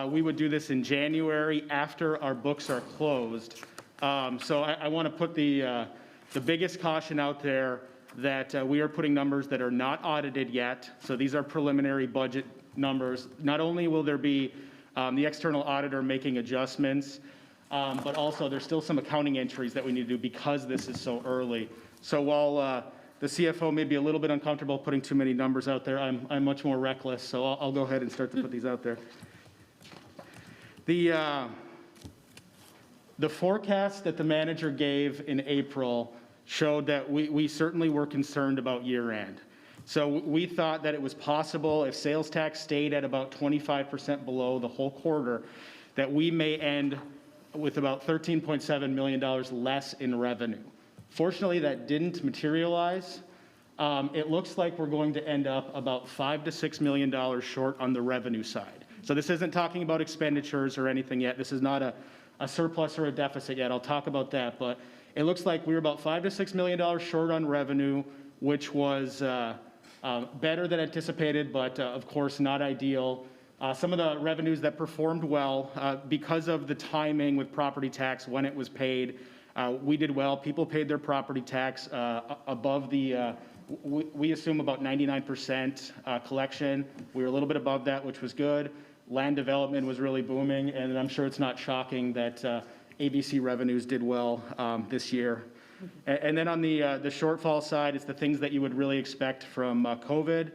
we would do this in January after our books are closed. So I want to put the biggest caution out there that we are putting numbers that are not audited yet. So these are preliminary budget numbers. Not only will there be the external auditor making adjustments, but also there's still some accounting entries that we need to do because this is so early. So while the CFO may be a little bit uncomfortable putting too many numbers out there, I'm much more reckless, so I'll go ahead and start to put these out there. The forecast that the manager gave in April showed that we certainly were concerned about year end. So we thought that it was possible, if sales tax stayed at about 25% below the whole quarter, that we may end with about $13.7 million less in revenue. Fortunately, that didn't materialize. It looks like we're going to end up about $5 to $6 million short on the revenue side. So this isn't talking about expenditures or anything yet. This is not a surplus or a deficit yet. I'll talk about that. But it looks like we were about $5 to $6 million short on revenue, which was better than anticipated, but of course not ideal. Some of the revenues that performed well, because of the timing with property tax when it was paid, we did well. People paid their property tax above the, we assume about 99% collection. We were a little bit above that, which was good. Land development was really booming, and I'm sure it's not shocking that ABC revenues did well this year. And then on the shortfall side, it's the things that you would really expect from COVID.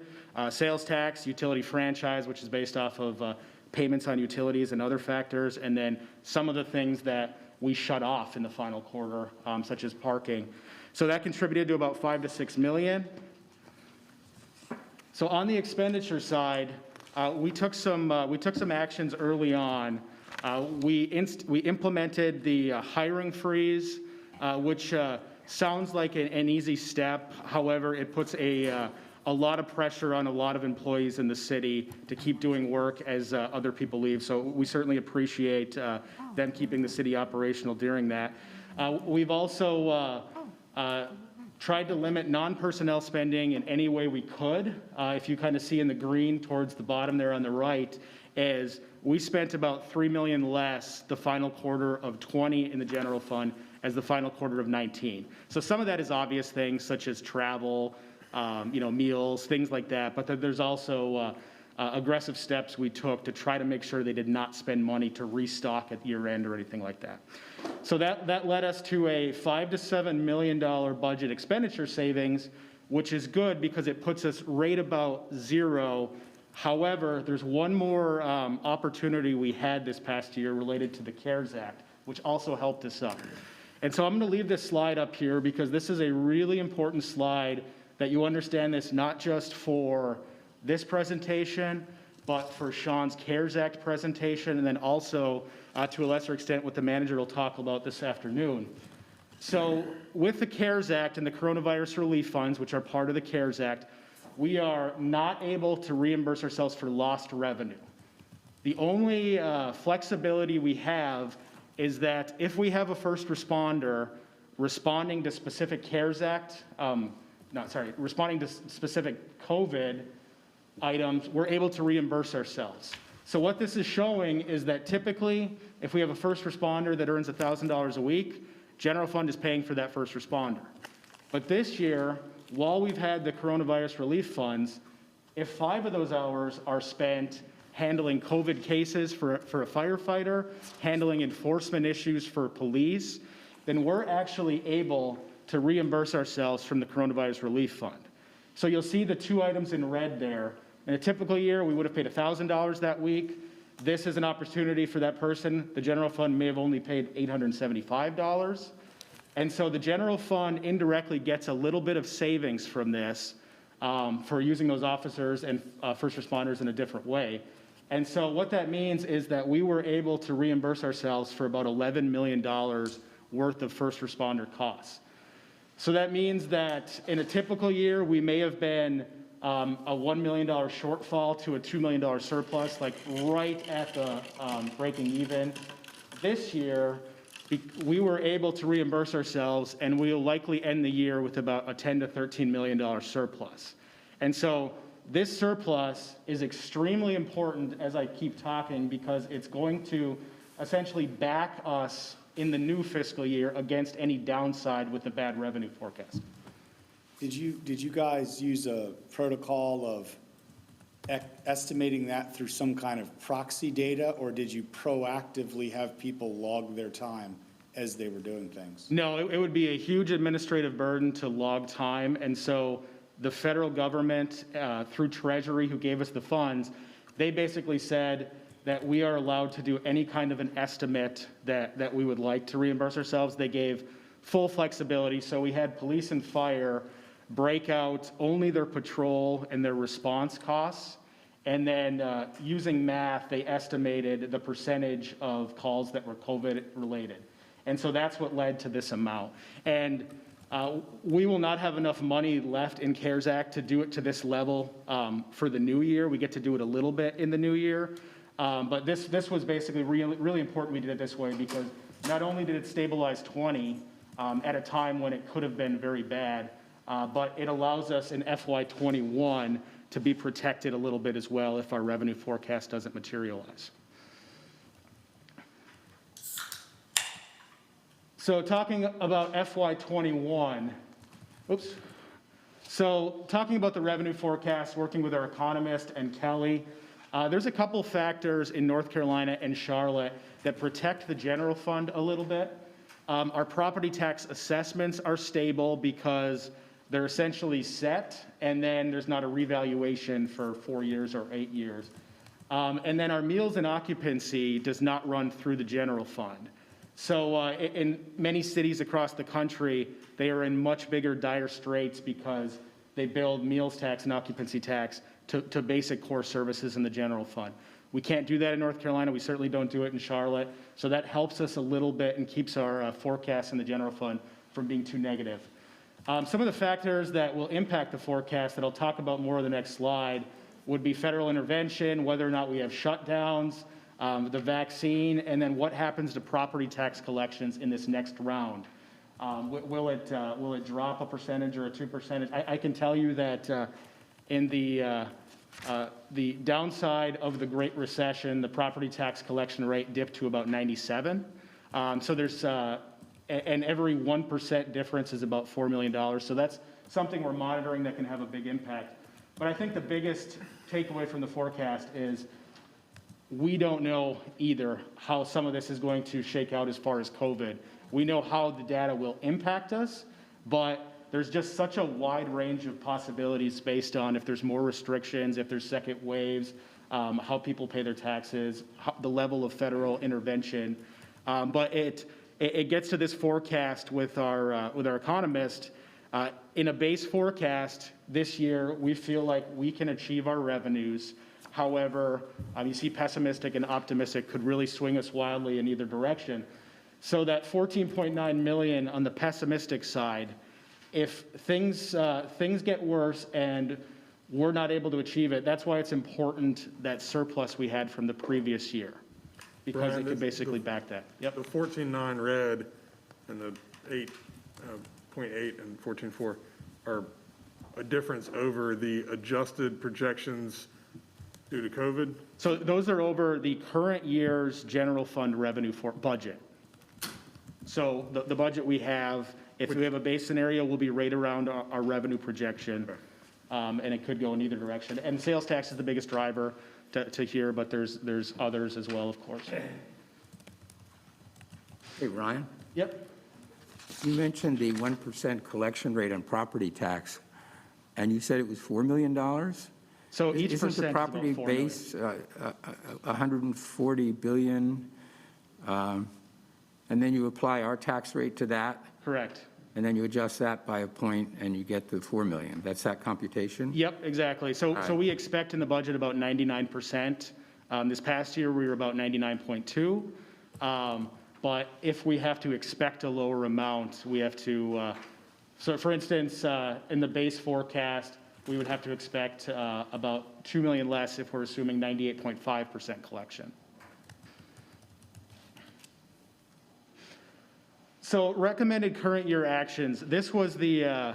Sales tax, utility franchise, which is based off of payments on utilities and other factors, and then some of the things that we shut off in the final quarter, such as parking. So that contributed to about $5 to $6 million. So on the expenditure side, we took some actions early on. We implemented the hiring freeze, which sounds like an easy step. However, it puts a lot of pressure on a lot of employees in the city to keep doing work as other people leave. So we certainly appreciate them keeping the city operational during that. We've also tried to limit non-personnel spending in any way we could. If you kind of see in the green towards the bottom there on the right, is we spent about $3 million less the final quarter of 20 in the general fund as the final quarter of 19. So some of that is obvious things such as travel, meals, things like that. But there's also aggressive steps we took to try to make sure they did not spend money to restock at year end or anything like that. So that led us to a $5 to $7 million budget expenditure savings, which is good because it puts us right about zero. However, there's one more opportunity we had this past year related to the CARES Act, which also helped us up. And so I'm going to leave this slide up here because this is a really important slide that you understand this not just for this presentation, but for Sean's CARES Act presentation, and then also to a lesser extent what the manager will talk about this afternoon. So with the CARES Act and the coronavirus relief funds, which are part of the CARES Act, we are not able to reimburse ourselves for lost revenue. The only flexibility we have is that if we have a first responder responding to specific CARES Act, responding to specific COVID items, we're able to reimburse ourselves. So what this is showing is that typically, if we have a first responder that earns $1,000 a week, general fund is paying for that first responder. But this year, while we've had the coronavirus relief funds, if 5 of those hours are spent handling COVID cases for a firefighter, handling enforcement issues for police, then we're actually able to reimburse ourselves from the coronavirus relief fund. So you'll see the 2 items in red there. In a typical year, we would have paid $1,000 that week. This is an opportunity for that person. The general fund may have only paid $875. And so the general fund indirectly gets a little bit of savings from this for using those officers and first responders in a different way. And so what that means is that we were able to reimburse ourselves for about $11 million worth of first responder costs. So that means that in a typical year, we may have been a $1 million shortfall to a $2 million surplus, like right at the breaking even. This year, we were able to reimburse ourselves, and we'll likely end the year with about a $10 to $13 million surplus. And so this surplus is extremely important, as I keep talking, because it's going to essentially back us in the new fiscal year against any downside with the bad revenue forecast. Did you guys use a protocol of estimating that through some kind of proxy data, or did you proactively have people log their time as they were doing things? No, it would be a huge administrative burden to log time, and so the federal government, through Treasury, who gave us the funds, they basically said that we are allowed to do any kind of an estimate that we would like to reimburse ourselves. They gave full flexibility, so we had police and fire break out only their patrol and their response costs, and then using math, they estimated the percentage of calls that were COVID related. And so that's what led to this amount. And we will not have enough money left in CARES Act to do it to this level for the new year. We get to do it a little bit in the new year. But this was basically really important we did it this way, because not only did it stabilize 20 at a time when it could have been very bad, but it allows us in FY21 to be protected a little bit as well if our revenue forecast doesn't materialize. So talking about FY21, So talking about the revenue forecast, working with our economist and Kelly, there's a couple factors in North Carolina and Charlotte that protect the general fund a little bit. Our property tax assessments are stable because they're essentially set, and then there's not a revaluation for 4 years or 8 years. And then our meals and occupancy does not run through the general fund. So in many cities across the country, they are in much bigger, dire straits because they build meals tax and occupancy tax to basic core services in the general fund. We can't do that in North Carolina. We certainly don't do it in Charlotte. So that helps us a little bit and keeps our forecast in the general fund from being too negative. Some of the factors that will impact the forecast that I'll talk about more in the next slide would be federal intervention, whether or not we have shutdowns, the vaccine, and then what happens to property tax collections in this next round. Will it drop a percentage or a 2%? I can tell you that in the downside of the Great Recession, the property tax collection rate dipped to about 97. So there's, and every 1% difference is about $4 million. So that's something we're monitoring that can have a big impact. But I think the biggest takeaway from the forecast is we don't know either how some of this is going to shake out as far as COVID. We know how the data will impact us, but there's just such a wide range of possibilities based on if there's more restrictions, if there's second waves, how people pay their taxes, the level of federal intervention. But it gets to this forecast with our economist. In a base forecast this year, we feel like we can achieve our revenues. However, you see pessimistic and optimistic could really swing us wildly in either direction. So that 14.9 million on the pessimistic side, if things get worse and we're not able to achieve it, that's why it's important that surplus we had from the previous year, because Brian, it could basically back that. Yep. The 14.9 red and the 8.8 and 14.4 are a difference over the adjusted projections due to COVID? So those are over the current year's general fund revenue for budget. So the budget we have, if we have a base scenario, will be right around our revenue projection. And it could go in either direction. And sales tax is the biggest driver to here, but there's others as well, of course. Hey, Ryan, Yep. you mentioned the 1% collection rate on property tax, and you said it was $4 million? So each Isn't percent the is property about $4 million. base 140 billion? And then you apply our tax rate to that, Correct. and then you adjust that by a point, and you get the 4 million. That's that computation? Yep, exactly. So right. we expect in the budget about 99%. This past year, we were about 99.2. But if we have to expect a lower amount, we have to, so for instance, in the base forecast, we would have to expect about 2 million less if we're assuming 98.5% collection. So recommended current year actions. This was the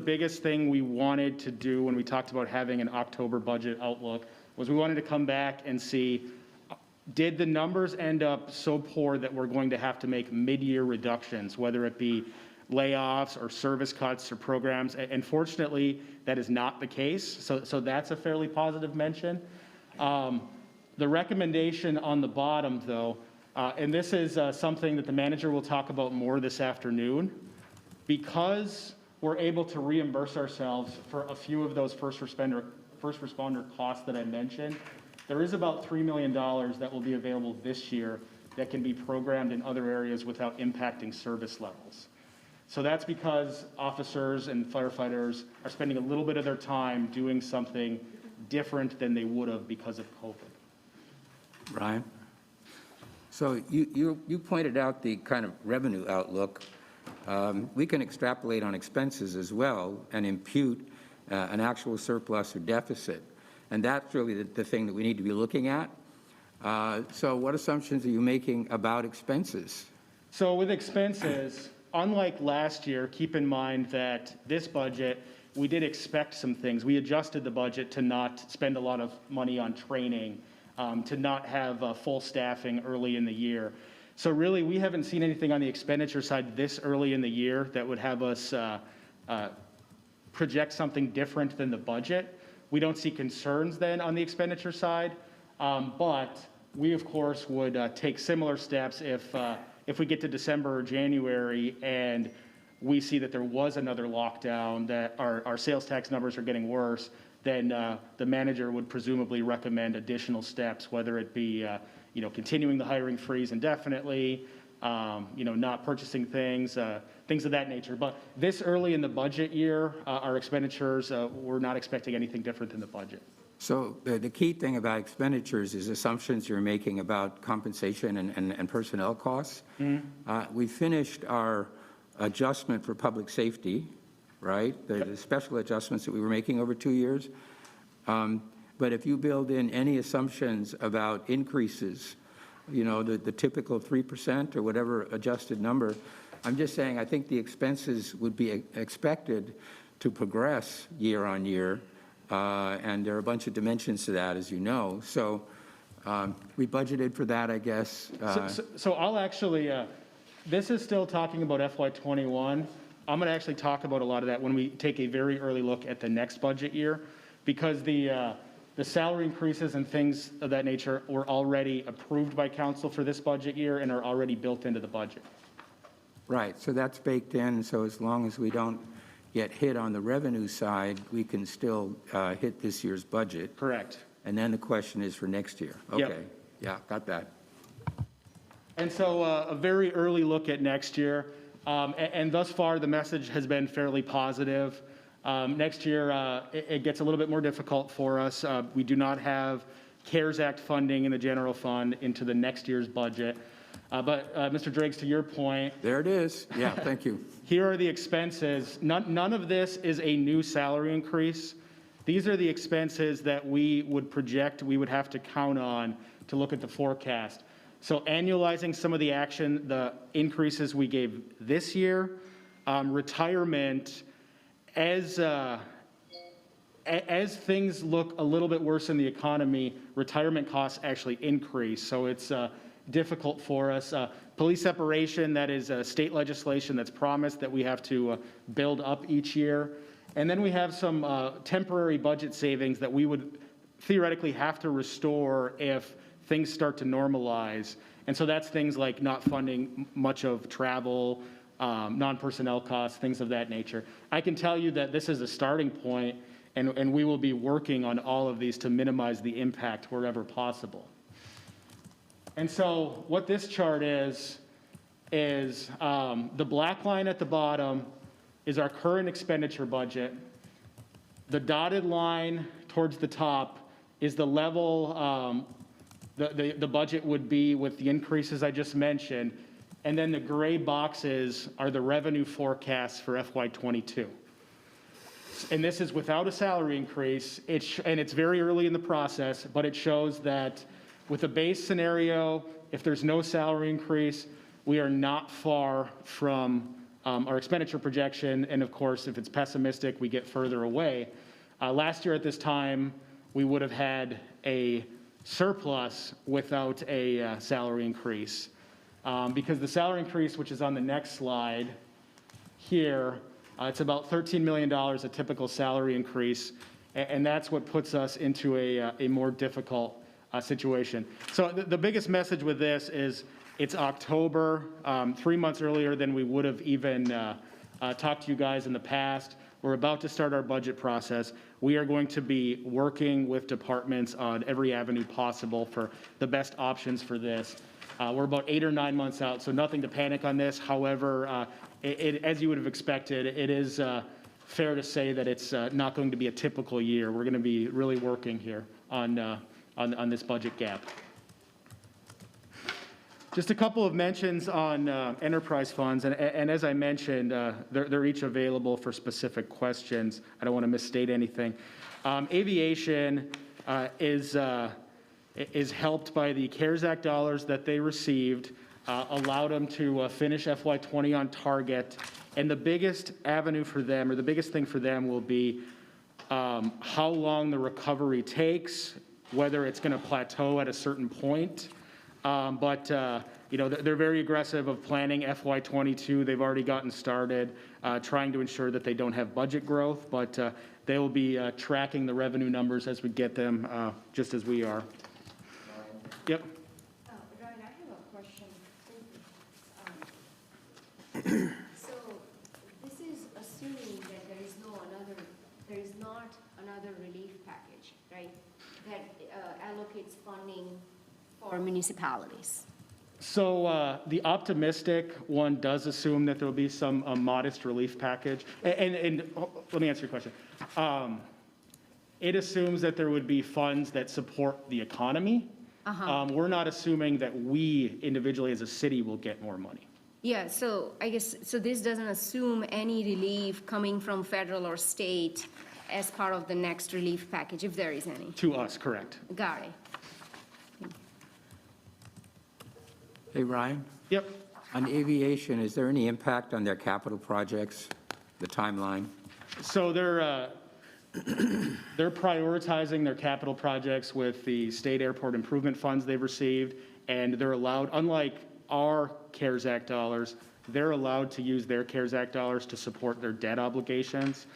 biggest thing we wanted to do when we talked about having an October budget outlook, was we wanted to come back and see, did the numbers end up so poor that we're going to have to make mid-year reductions, whether it be layoffs or service cuts or programs? And fortunately, that is not the case. So that's a fairly positive mention. The recommendation on the bottom, though, and this is something that the manager will talk about more this afternoon, because we're able to reimburse ourselves for a few of those first responder costs that I mentioned. There is about $3 million that will be available this year that can be programmed in other areas without impacting service levels. So that's because officers and firefighters are spending a little bit of their time doing something different than they would have because of COVID. Ryan? So you pointed out the kind of revenue outlook. We can extrapolate on expenses as well and impute an actual surplus or deficit. And that's really the thing that we need to be looking at. So what assumptions are you making about expenses? So with expenses, unlike last year, keep in mind that this budget, we did expect some things. We adjusted the budget to not spend a lot of money on training, to not have full staffing early in the year. So really, we haven't seen anything on the expenditure side this early in the year that would have us project something different than the budget. We don't see concerns then on the expenditure side, but we, of course, would take similar steps if we get to December or January and we see that there was another lockdown, that our sales tax numbers are getting worse, then the manager would presumably recommend additional steps, whether it be continuing the hiring freeze indefinitely, not purchasing things, things of that nature. But this early in the budget year, our expenditures, we're not expecting anything different than the budget. So the key thing about expenditures is assumptions you're making about compensation and personnel costs. We finished our adjustment for public safety, right? The special adjustments that we were making over 2 years. But if you build in any assumptions about increases, you know, the typical 3% or whatever adjusted number, I'm just saying I think the expenses would be expected to progress year on year. And there are a bunch of dimensions to that, as you know. So we budgeted for that, I guess. So I'll actually, this is still talking about FY21. I'm going to actually talk about a lot of that when we take a very early look at the next budget year, because the salary increases and things of that nature were already approved by council for this budget year and are already built into the budget. Right, so that's baked in, so as long as we don't get hit on the revenue side, we can still hit this year's budget. Correct. And then the question is for next year. Yep. Okay, yeah, got that. And so a very early look at next year, and thus far, the message has been fairly positive. Next year, it gets a little bit more difficult for us. We do not have CARES Act funding in the general fund into the next year's budget. But Mr. Driggs, to your point. There it is. Yeah, thank you. Here are the expenses. None of this is a new salary increase. These are the expenses that we would project we would have to count on to look at the forecast. So annualizing some of the increases we gave this year, retirement, as things look a little bit worse in the economy, retirement costs actually increase. So it's difficult for us. Police separation, that is state legislation that's promised that we have to build up each year. And then we have some temporary budget savings that we would theoretically have to restore if things start to normalize. And so that's things like not funding much of travel, non-personnel costs, things of that nature. I can tell you that this is a starting point, and we will be working on all of these to minimize the impact wherever possible. And so what this chart is the black line at the bottom is our current expenditure budget. The dotted line towards the top is the level the budget would be with the increases I just mentioned. And then the gray boxes are the revenue forecasts for FY22. And this is without a salary increase. And it's very early in the process, but it shows that with a base scenario, if there's no salary increase, we are not far from our expenditure projection. And of course, if it's pessimistic, we get further away. Last year at this time, we would have had a surplus without a salary increase. Because the salary increase, which is on the next slide here, it's about $13 million, a typical salary increase. And that's what puts us into a more difficult situation. So the biggest message with this is it's October, 3 months earlier than we would have even talked to you guys in the past. We're about to start our budget process. We are going to be working with departments on every avenue possible for the best options for this. We're about 8 or 9 months out, so nothing to panic on this. However, as you would have expected, it is fair to say that it's not going to be a typical year. We're going to be really working here on this budget gap. Just a couple of mentions on enterprise funds, and as I mentioned, they're each available for specific questions. I don't want to misstate anything. Aviation is helped by the CARES Act dollars that they received, allowed them to finish FY20 on target, and the biggest avenue for them, or the biggest thing for them, will be how long the recovery takes, whether it's going to plateau at a certain point. But they're very aggressive of planning FY22. They've already gotten started trying to ensure that they don't have budget growth, but they will be tracking the revenue numbers as we get them, just as we are. Yep. Ryan, I have a question. So this is assuming that there is not another relief package, right? That allocates funding for municipalities. So the optimistic one does assume that there will be some modest relief package. And let me answer your question. It assumes that there would be funds that support the economy. We're not assuming that we individually as a city will get more money. Yeah, so I guess, so this doesn't assume any relief coming from federal or state as part of the next relief package, if there is any. To us, correct. Got it. Hey, Ryan, Yep. on aviation, is there any impact on their capital projects, the timeline? So they're prioritizing their capital projects with the state airport improvement funds they've received, and they're allowed, unlike our CARES Act dollars, they're allowed to use their CARES Act dollars to support their debt obligations.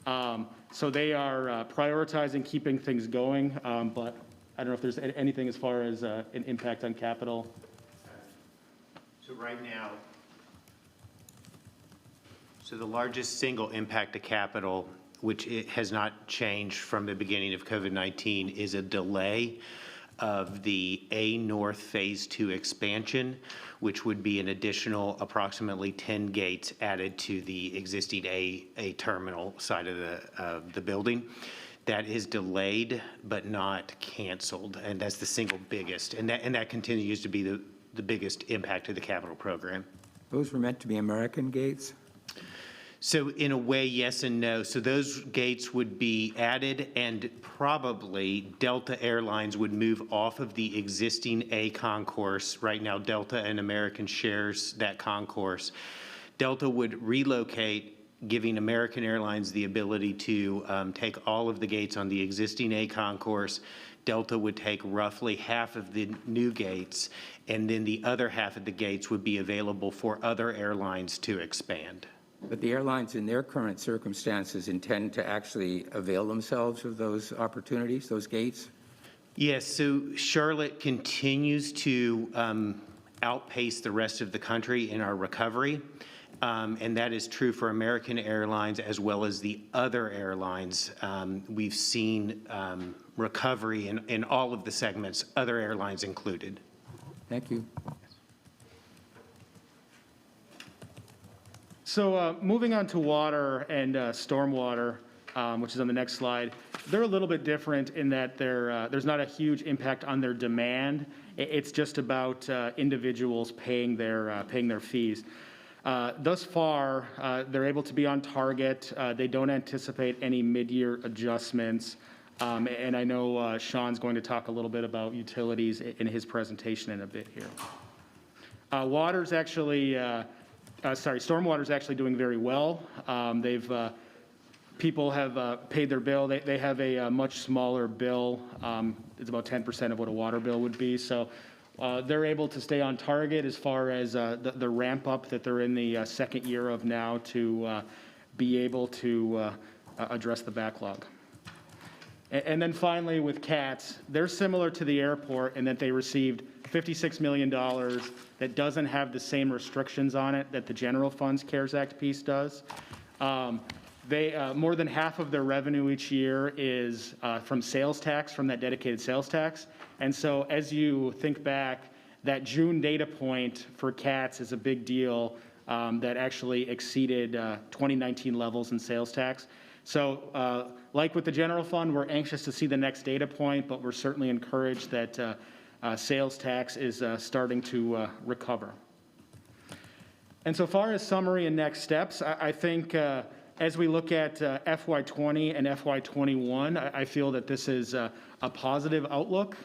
So they are prioritizing keeping things going, but I don't know if there's anything as far as an impact on capital. So right now, so the largest single impact to capital, which it has not changed from the beginning of COVID-19, is a delay of the A North Phase 2 expansion, which would be an additional approximately 10 gates added to the existing A terminal side of the building. That is delayed but not canceled, and that's the single biggest, and that continues to be the biggest impact to the capital program. Those were meant to be American gates? So in a way, yes and no. So those gates would be added, and probably Delta Airlines would move off of the existing A concourse. Right now, Delta and American shares that concourse. Delta would relocate, giving American Airlines the ability to take all of the gates on the existing A concourse. Delta would take roughly half of the new gates, and then the other half of the gates would be available for other airlines to expand. But the airlines in their current circumstances intend to actually avail themselves of those opportunities, those gates? Yes, so Charlotte continues to outpace the rest of the country in our recovery. And that is true for American Airlines as well as the other airlines. We've seen recovery in all of the segments, other airlines included. Thank you. So moving on to water and stormwater, which is on the next slide, they're a little bit different in that there's not a huge impact on their demand. It's just about individuals paying their fees. Thus far, they're able to be on target. They don't anticipate any mid-year adjustments. And I know Sean's going to talk a little bit about utilities in his presentation in a bit here. Stormwater is actually doing very well. People have paid their bill. They have a much smaller bill. It's about 10% of what a water bill would be. So they're able to stay on target as far as the ramp up that they're in the second year of now to be able to address the backlog. And then finally with CATS, they're similar to the airport in that they received $56 million that doesn't have the same restrictions on it that the general funds CARES Act piece does. More than half of their revenue each year is from sales tax, from that dedicated sales tax. And so as you think back, that June data point for CATS is a big deal that actually exceeded 2019 levels in sales tax. So like with the general fund, we're anxious to see the next data point, but we're certainly encouraged that sales tax is starting to recover. And so far as summary and next steps, I think as we look at FY20 and FY21, I feel that this is a positive outlook.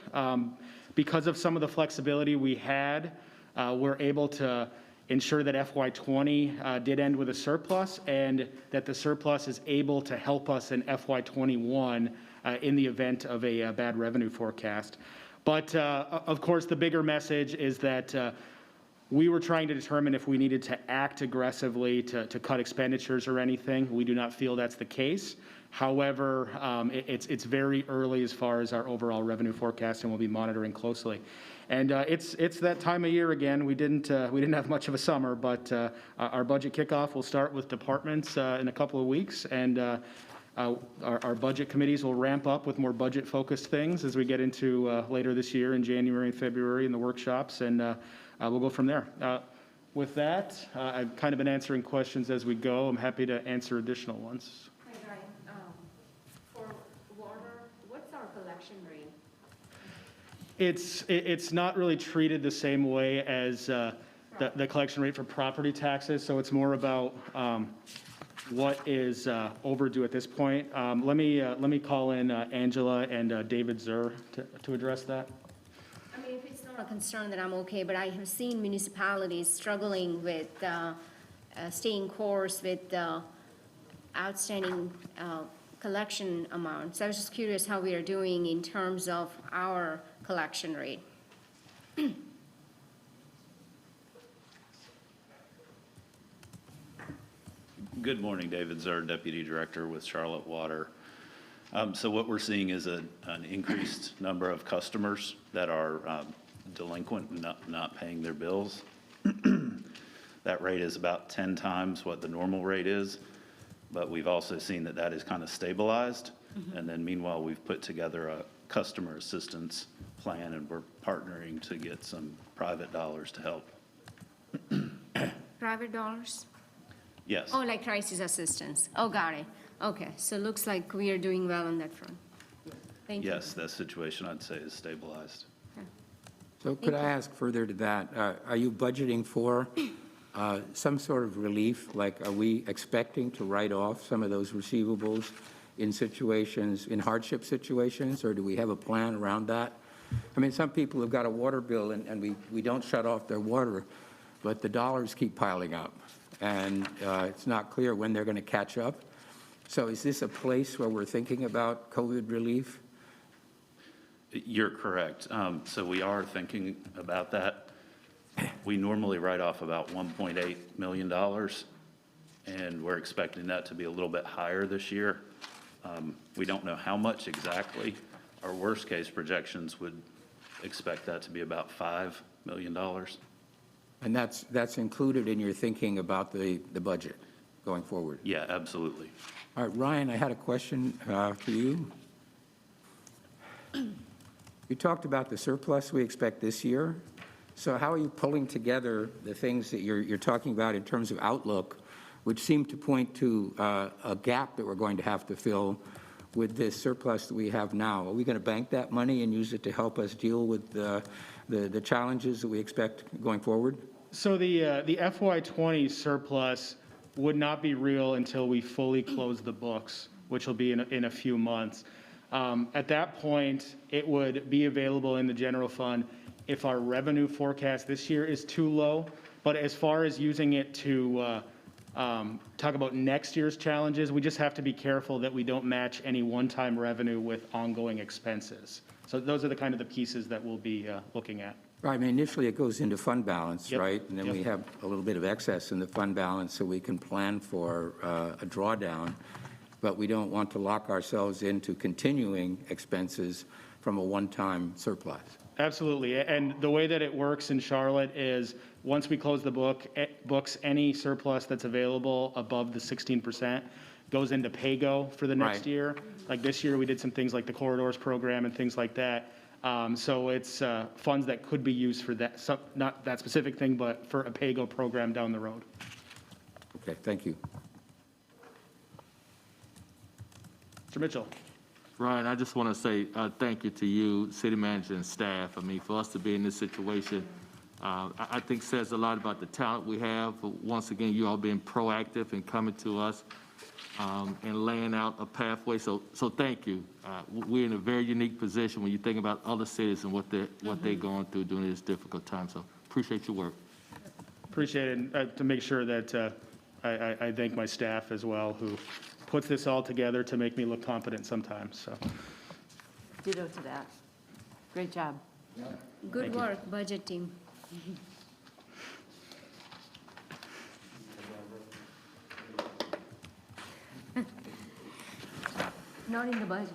Because of some of the flexibility we had, we're able to ensure that FY20 did end with a surplus, and that the surplus is able to help us in FY21 in the event of a bad revenue forecast. But of course, the bigger message is that we were trying to determine if we needed to act aggressively to cut expenditures or anything. We do not feel that's the case. However, it's very early as far as our overall revenue forecast, and we'll be monitoring closely. And it's that time of year again. We didn't have much of a summer, but our budget kickoff will start with departments in a couple of weeks, and our budget committees will ramp up with more budget-focused things as we get into later this year in January and February in the workshops. And we'll go from there. With that, I've kind of been answering questions as we go. I'm happy to answer additional ones. For water, what's our collection rate? It's not really treated the same way as the collection rate for property taxes, so it's more about what is overdue at this point. Let me call in Angela and David Zur to address that. I mean, if it's not a concern, then I'm okay, but I have seen municipalities struggling with staying course with outstanding collection amounts. I was just curious how we are doing in terms of our collection rate. Good morning, David Zur, Deputy Director with Charlotte Water. So what we're seeing is an increased number of customers that are delinquent and not paying their bills. That rate is about 10 times what the normal rate is, but we've also seen that that is kind of stabilized. And then meanwhile, we've put together a customer assistance plan, and we're partnering to get some private dollars to help. Private dollars? Yes. Oh, like crisis assistance. Oh, got it. Okay, so looks like we are doing well on that front. Thank you. Yes, that situation, I'd say, is stabilized. So could I ask further to that, are you budgeting for some sort of relief? Like, are we expecting to write off some of those receivables in situations, in hardship situations, or do we have a plan around that? I mean, some people have got a water bill and we don't shut off their water, but the dollars keep piling up, and it's not clear when they're going to catch up. So is this a place where we're thinking about COVID relief? You're correct. So we are thinking about that. We normally write off about $1.8 million, and we're expecting that to be a little bit higher this year. We don't know how much exactly. Our worst-case projections would expect that to be about $5 million. And that's included in your thinking about the budget going forward? Yeah, absolutely. All right, Ryan, I had a question for you. You talked about the surplus we expect this year. So how are you pulling together the things that you're talking about in terms of outlook, which seem to point to a gap that we're going to have to fill with this surplus that we have now? Are we going to bank that money and use it to help us deal with the challenges that we expect going forward? So the FY20 surplus would not be real until we fully close the books, which will be in a few months. At that point, it would be available in the general fund if our revenue forecast this year is too low. But as far as using it to talk about next year's challenges, we just have to be careful that we don't match any one-time revenue with ongoing expenses. So those are the kind of the pieces that we'll be looking at. Right, I mean, initially it goes into fund balance, Yep. right? And then we have a little bit of excess in the fund balance so we can plan for a drawdown. But we don't want to lock ourselves into continuing expenses from a one-time surplus. Absolutely. And the way that it works in Charlotte is once we close the books, any surplus that's available above the 16% goes into PAYGO for the next Right. year. Like this year, we did some things like the corridors program and things like that. So it's funds that could be used for that, not that specific thing, but for a PAYGO program down the road. Okay, thank you. Mr. Mitchell. Ryan, I just want to say thank you to you, city manager and staff. I mean, for us to be in this situation, I think says a lot about the talent we have. But once again, you all being proactive and coming to us and laying out a pathway. So thank you. We're in a very unique position when you think about other cities and what they're going through during this difficult time. So appreciate your work. Appreciate it. To make sure that I thank my staff as well, who puts this all together to make me look competent sometimes, so. Ditto to that. Great job. Good work, budget team. Not in the budget.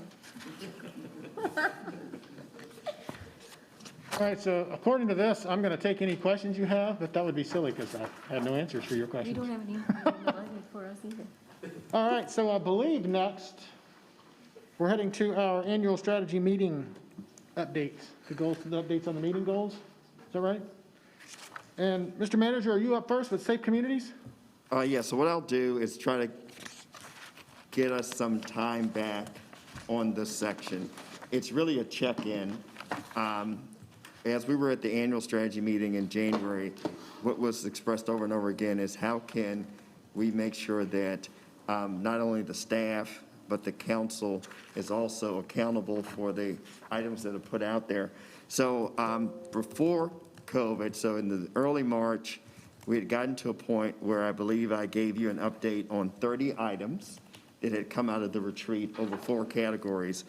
All right, so according to this, I'm going to take any questions you have, but that would be silly because I had no answers for your We questions. don't have any in the budget for us either. All right, so I believe next, we're heading to our annual strategy meeting updates, the goals, the updates on the meeting goals. Is that right? And Mr. Manager, are you up first with Safe Communities? Yeah, so what I'll do is try to get us some time back on this section. It's really a check-in. As we were at the annual strategy meeting in January, what was expressed over and over again is how can we make sure that not only the staff, but the council is also accountable for the items that are put out there. So before COVID, so in the early March, we had gotten to a point where I believe I gave you an update on 30 items that had come out of the retreat over 4 categories.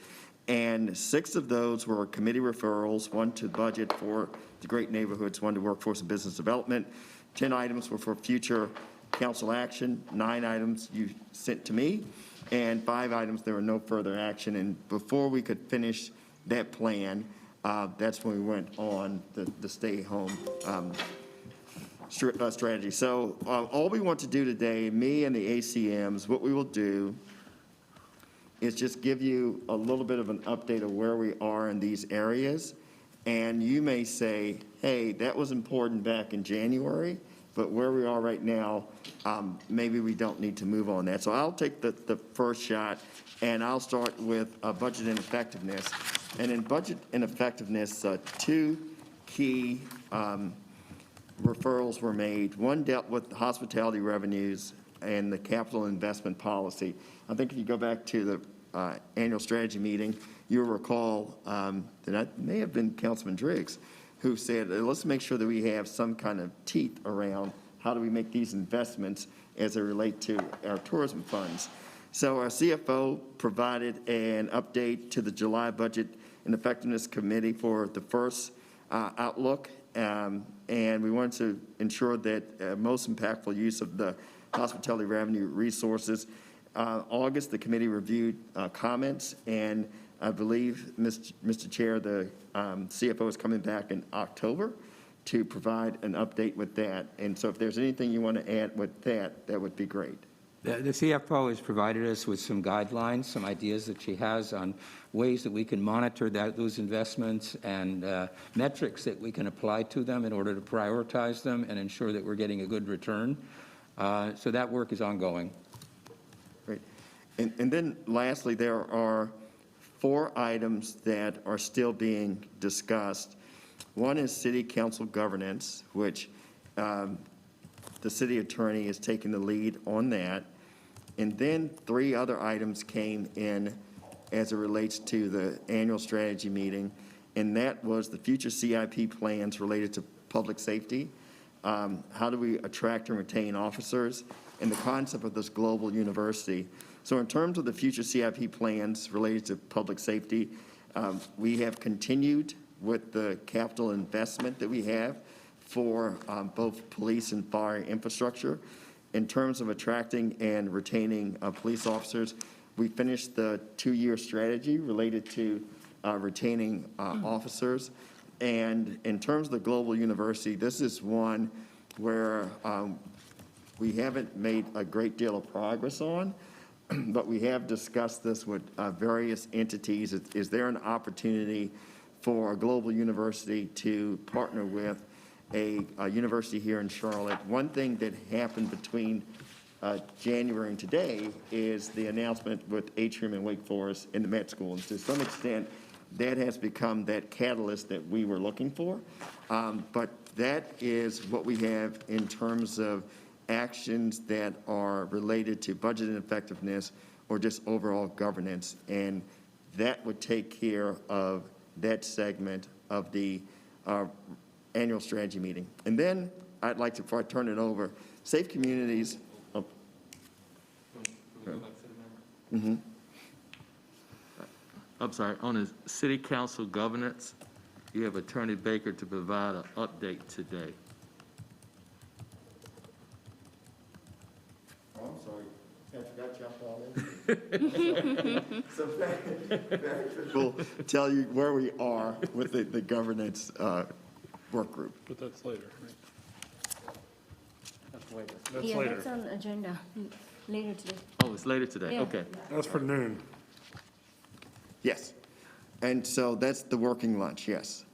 And 6 of those were committee referrals, 1 to budget for the great neighborhoods, 1 to workforce and business development. 10 items were for future council action, 9 items you sent to me, and 5 items there were no further action. And before we could finish that plan, that's when we went on the stay-home strategy. So all we want to do today, me and the ACMs, what we will do is just give you a little bit of an update of where we are in these areas. And you may say, hey, that was important back in January, but where we are right now, maybe we don't need to move on that. So I'll take the first shot, and I'll start with budget and effectiveness. And in budget and effectiveness, 2 key referrals were made. One dealt with hospitality revenues and the capital investment policy. I think if you go back to the annual strategy meeting, you'll recall that may have been Councilman Driggs, who said, let's make sure that we have some kind of teeth around how do we make these investments as they relate to our tourism funds. So our CFO provided an update to the July Budget and Effectiveness Committee for the first outlook, and we wanted to ensure that most impactful use of the hospitality revenue resources. August, the committee reviewed comments, and I believe, Mr. Chair, the CFO is coming back in October to provide an update with that. And so if there's anything you want to add with that, that would be great. The CFO has provided us with some guidelines, some ideas that she has on ways that we can monitor those investments and metrics that we can apply to them in order to prioritize them and ensure that we're getting a good return. So that work is ongoing. Great. And then lastly, there are 4 items that are still being discussed. One is city council governance, which the city attorney is taking the lead on that. And then 3 other items came in as it relates to the annual strategy meeting, and that was the future CIP plans related to public safety. How do we attract and retain officers, and the concept of this global university. So in terms of the future CIP plans related to public safety, we have continued with the capital investment that we have for both police and fire infrastructure. In terms of attracting and retaining police officers, we finished the 2-year strategy related to retaining officers. And in terms of the global university, this is one where we haven't made a great deal of progress on, but we have discussed this with various entities. Is there an opportunity for a global university to partner with a university here in Charlotte? One thing that happened between January and today is the announcement with Atrium and Wake Forest in the med school. And to some extent, that has become that catalyst that we were looking for. But that is what we have in terms of actions that are related to budget and effectiveness or just overall governance. And that would take care of that segment of the annual strategy meeting. And then I'd like to, before I turn it over, Safe Communities. I'm sorry, on the city council governance, you have Attorney Baker to provide an update today. Oh, I'm sorry, I forgot y'all all. So Patrick will tell you where we are with the governance work group. But that's later, right? That's Yeah, later. that's on agenda later today. Oh, it's later today, Yeah. okay. That's for noon. Yes. And so that's the working lunch, yes.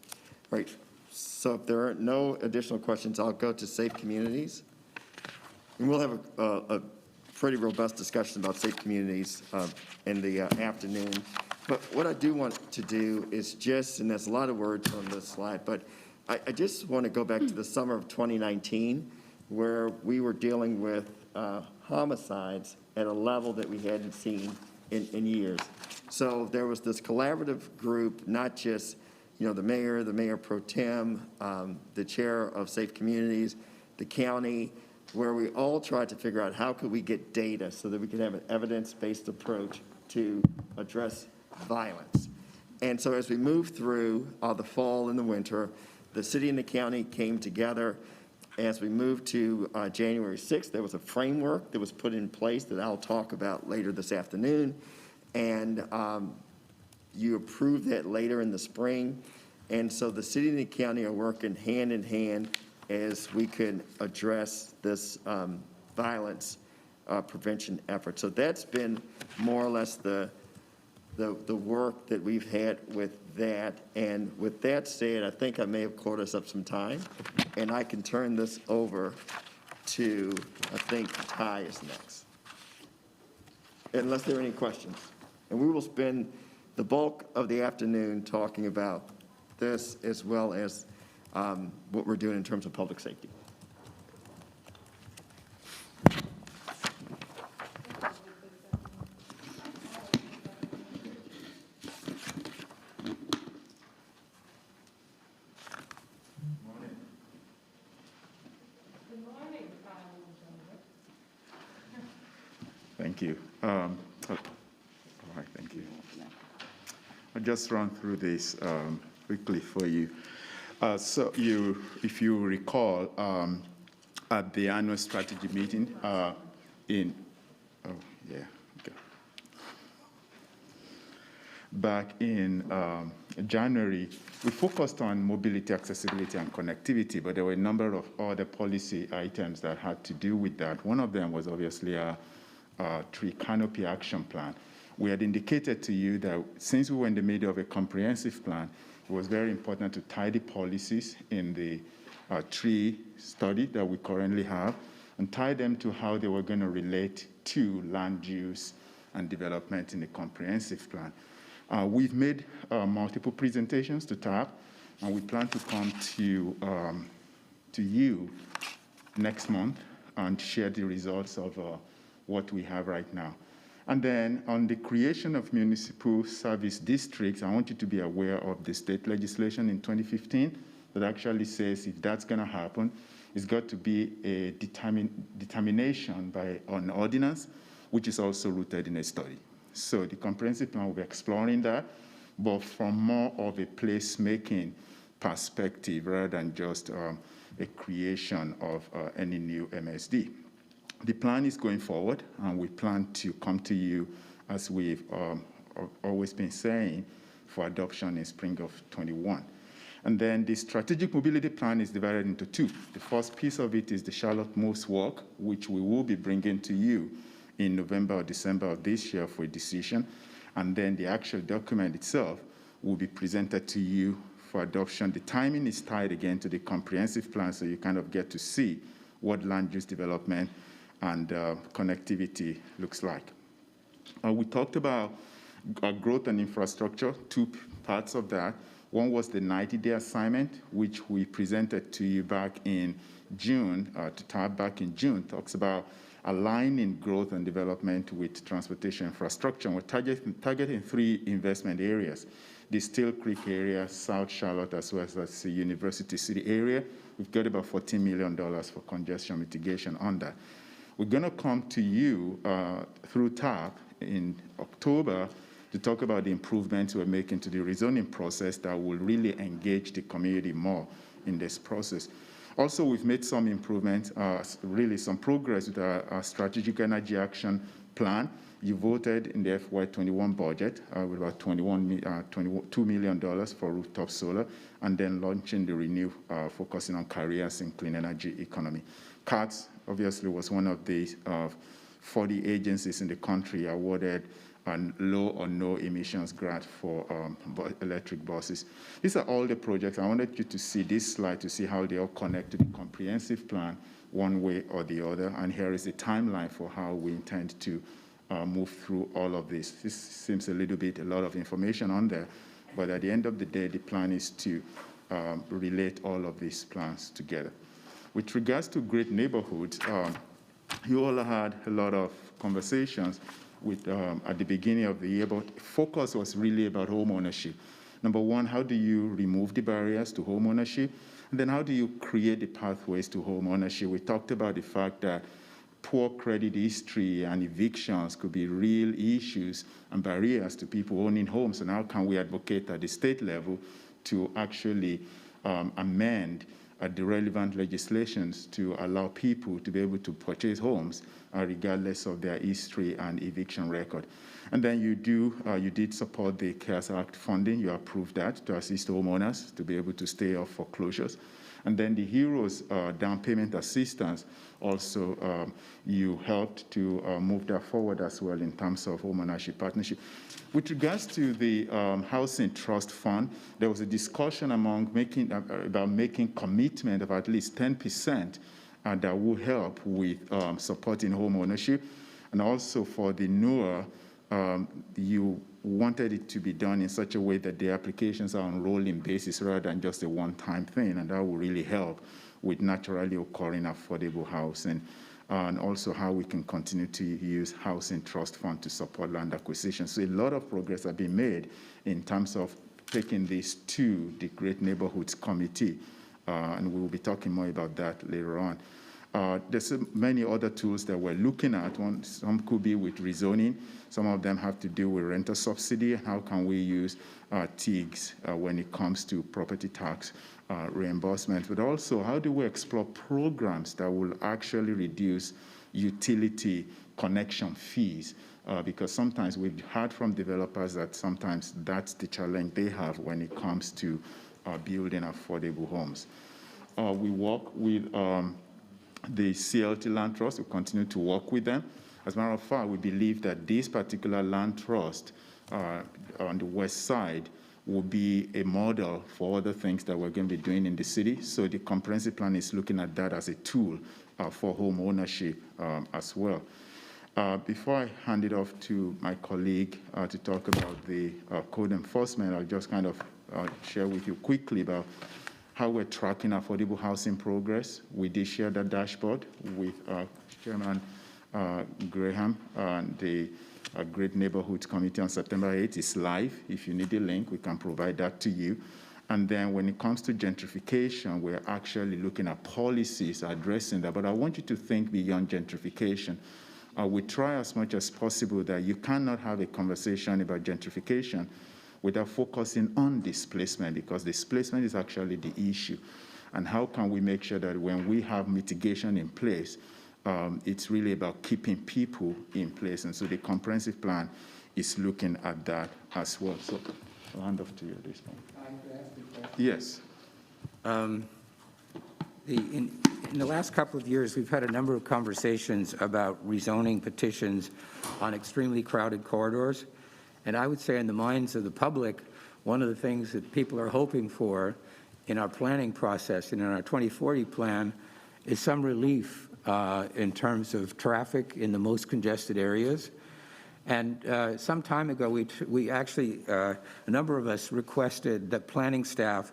Right. So if there are no additional questions, I'll go to Safe Communities. And we'll have a pretty robust discussion about safe communities in the afternoon. But what I do want to do is just, and there's a lot of words on this slide, but I just want to go back to the summer of 2019, where we were dealing with homicides at a level that we hadn't seen in years. So there was this collaborative group, not just, the mayor pro tem, the chair of Safe Communities, the county, where we all tried to figure out how could we get data so that we could have an evidence-based approach to address violence. And so as we moved through the fall and the winter, the city and the county came together. As we moved to January 6th, there was a framework that was put in place that I'll talk about later this afternoon. And you approved that later in the spring. And so the city and the county are working hand in hand as we can address this violence prevention effort. So that's been more or less the work that we've had with that. And with that said, I think I may have caught us up some time, and I can turn this over to, I think Ty is next, unless there are any questions. And we will spend the bulk of the afternoon talking about this as well as what we're doing in terms of public safety. Thank you. All right, thank you. I'll just run through this quickly for you. So if you recall, at the annual strategy meeting back in January, we focused on mobility, accessibility, and connectivity, but there were a number of other policy items that had to do with that. One of them was obviously a tree canopy action plan. We had indicated to you that since we were in the middle of a comprehensive plan, it was very important to tie the policies in the tree study that we currently have and tie them to how they were going to relate to land use and development in the comprehensive plan. We've made multiple presentations to TAP, and we plan to come to you next month and share the results of what we have right now. And then on the creation of municipal service districts, I want you to be aware of the state legislation in 2015 that actually says if that's going to happen, it's got to be a determination by an ordinance, which is also rooted in a study. So the comprehensive plan will be exploring that, but from more of a placemaking perspective rather than just a creation of any new MSD. The plan is going forward, and we plan to come to you, as we've always been saying, for adoption in spring of 21. And then the strategic mobility plan is divided into two. The first piece of it is the Charlotte Moves Walk, which we will be bringing to you in November or December of this year for a decision. And then the actual document itself will be presented to you for adoption. The timing is tied again to the comprehensive plan, so you kind of get to see what land use development and connectivity looks like. We talked about growth and infrastructure, two parts of that. One was the 90-day assignment, which we presented to you back in June, to TAP back in June, talks about aligning growth and development with transportation infrastructure. We're targeting three investment areas: the Steel Creek area, South Charlotte, as well as the University City area. We've got about $14 million for congestion mitigation on that. We're going to come to you through TAP in October to talk about the improvements we're making to the rezoning process that will really engage the community more in this process. Also, we've made some improvements, really some progress with our strategic energy action plan. You voted in the FY21 budget with about $22 million for rooftop solar, and then launching the Renew, focusing on careers in clean energy economy. CATS obviously was one of the 40 agencies in the country awarded low or no emissions grant for electric buses. These are all the projects. I wanted you to see this slide to see how they all connect to the comprehensive plan one way or the other. And here is a timeline for how we intend to move through all of this. This seems a lot of information on there, but at the end of the day, the plan is to relate all of these plans together. With regards to great neighborhoods, you all had a lot of conversations at the beginning of the year, but focus was really about home ownership. Number one, how do you remove the barriers to home ownership? And then how do you create the pathways to home ownership? We talked about the fact that poor credit history and evictions could be real issues and barriers to people owning homes. And how can we advocate at the state level to actually amend the relevant legislations to allow people to be able to purchase homes regardless of their history and eviction record. And then you did support the CARES Act funding. You approved that to assist homeowners to be able to stay off foreclosures. And then the HEROES down payment assistance, also you helped to move that forward as well in terms of homeownership partnership. With regards to the Housing Trust Fund, there was a discussion about making commitment of at least 10% that will help with supporting home ownership. And also for the newer, you wanted it to be done in such a way that the applications are on a rolling basis rather than just a one-time thing, and that will really help with naturally occurring affordable housing, and also how we can continue to use Housing Trust Fund to support land acquisition. So a lot of progress has been made in terms of taking this to the Great Neighborhoods Committee, and we will be talking more about that later on. There's many other tools that we're looking at. Some could be with rezoning. Some of them have to do with renter subsidy. How can we use TIGs when it comes to property tax reimbursement? But also, how do we explore programs that will actually reduce utility connection fees? Because sometimes we've heard from developers that sometimes that's the challenge they have when it comes to building affordable homes. We work with the CLT Land Trust. We continue to work with them. As a matter of fact, we believe that this particular land trust on the west side will be a model for other things that we're going to be doing in the city. So the comprehensive plan is looking at that as a tool for home ownership as well. Before I hand it off to my colleague to talk about the code enforcement, I'll just kind of share with you quickly about how we're tracking affordable housing progress. We did share that dashboard with Chairman Graham and the Great Neighborhoods Committee on September 8th. It's live. If you need a link, we can provide that to you. And then when it comes to gentrification, we're actually looking at policies addressing that. But I want you to think beyond gentrification. We try as much as possible that you cannot have a conversation about gentrification without focusing on displacement, because displacement is actually the issue. And how can we make sure that when we have mitigation in place, it's really about keeping people in place. And so the comprehensive plan is looking at that as well. So I'll hand off to you at this point. Yes. In the last couple of years, we've had a number of conversations about rezoning petitions on extremely crowded corridors. And I would say in the minds of the public, one of the things that people are hoping for in our planning process and in our 2040 plan is some relief in terms of traffic in the most congested areas. And some time ago, we actually, a number of us requested that planning staff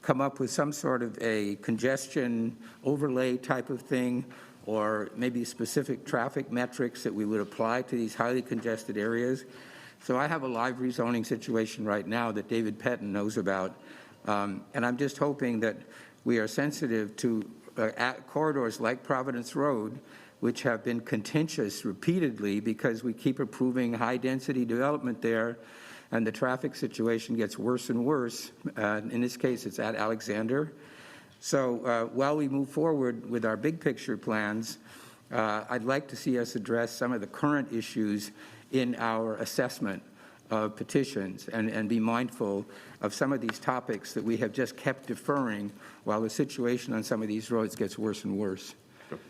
come up with some sort of a congestion overlay type of thing, or maybe specific traffic metrics that we would apply to these highly congested areas. So I have a live rezoning situation right now that David Pettin knows about, and I'm just hoping that we are sensitive to corridors like Providence Road, which have been contentious repeatedly because we keep approving high-density development there, and the traffic situation gets worse and worse. In this case, it's at Alexander. So while we move forward with our big picture plans, I'd like to see us address some of the current issues in our assessment of petitions and be mindful of some of these topics that we have just kept deferring while the situation on some of these roads gets worse and worse.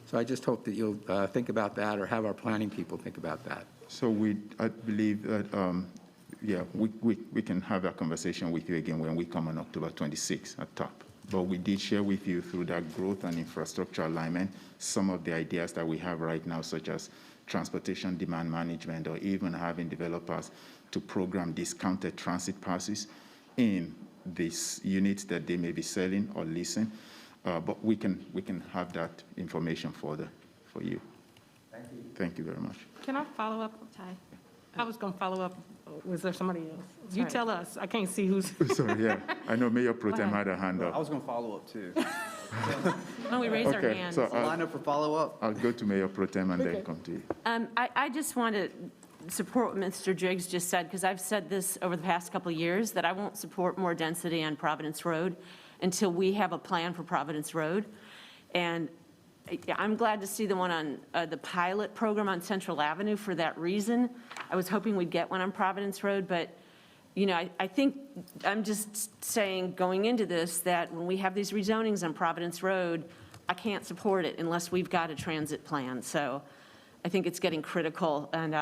So I just hope that you'll think about that or have our planning people think about that. So I believe that, yeah, we can have that conversation with you again when we come on October 26th at top. But we did share with you through that growth and infrastructure alignment some of the ideas that we have right now, such as transportation demand management, or even having developers to program discounted transit passes in these units that they may be selling or leasing. But we can have that information for you. Thank you. Thank you very much. Can I follow up? I was going to follow up. Was there somebody else? You tell us. I can't see who's. Sorry, yeah. I know Mayor Pro Tem had a hand I up. was going to follow up too. Oh, we raise our Okay, hands. so Line up for follow-up. I'll go to Mayor Pro Tem and then come to you. I just want to support what Mr. Driggs just said, because I've said this over the past couple of years, that I won't support more density on Providence Road until we have a plan for Providence Road. And I'm glad to see the one on the pilot program on Central Avenue for that reason. I was hoping we'd get one on Providence Road, but, you know, I think, I'm just saying, going into this, that when we have these rezonings on Providence Road, I can't support it unless we've got a transit plan. So I think it's getting critical, and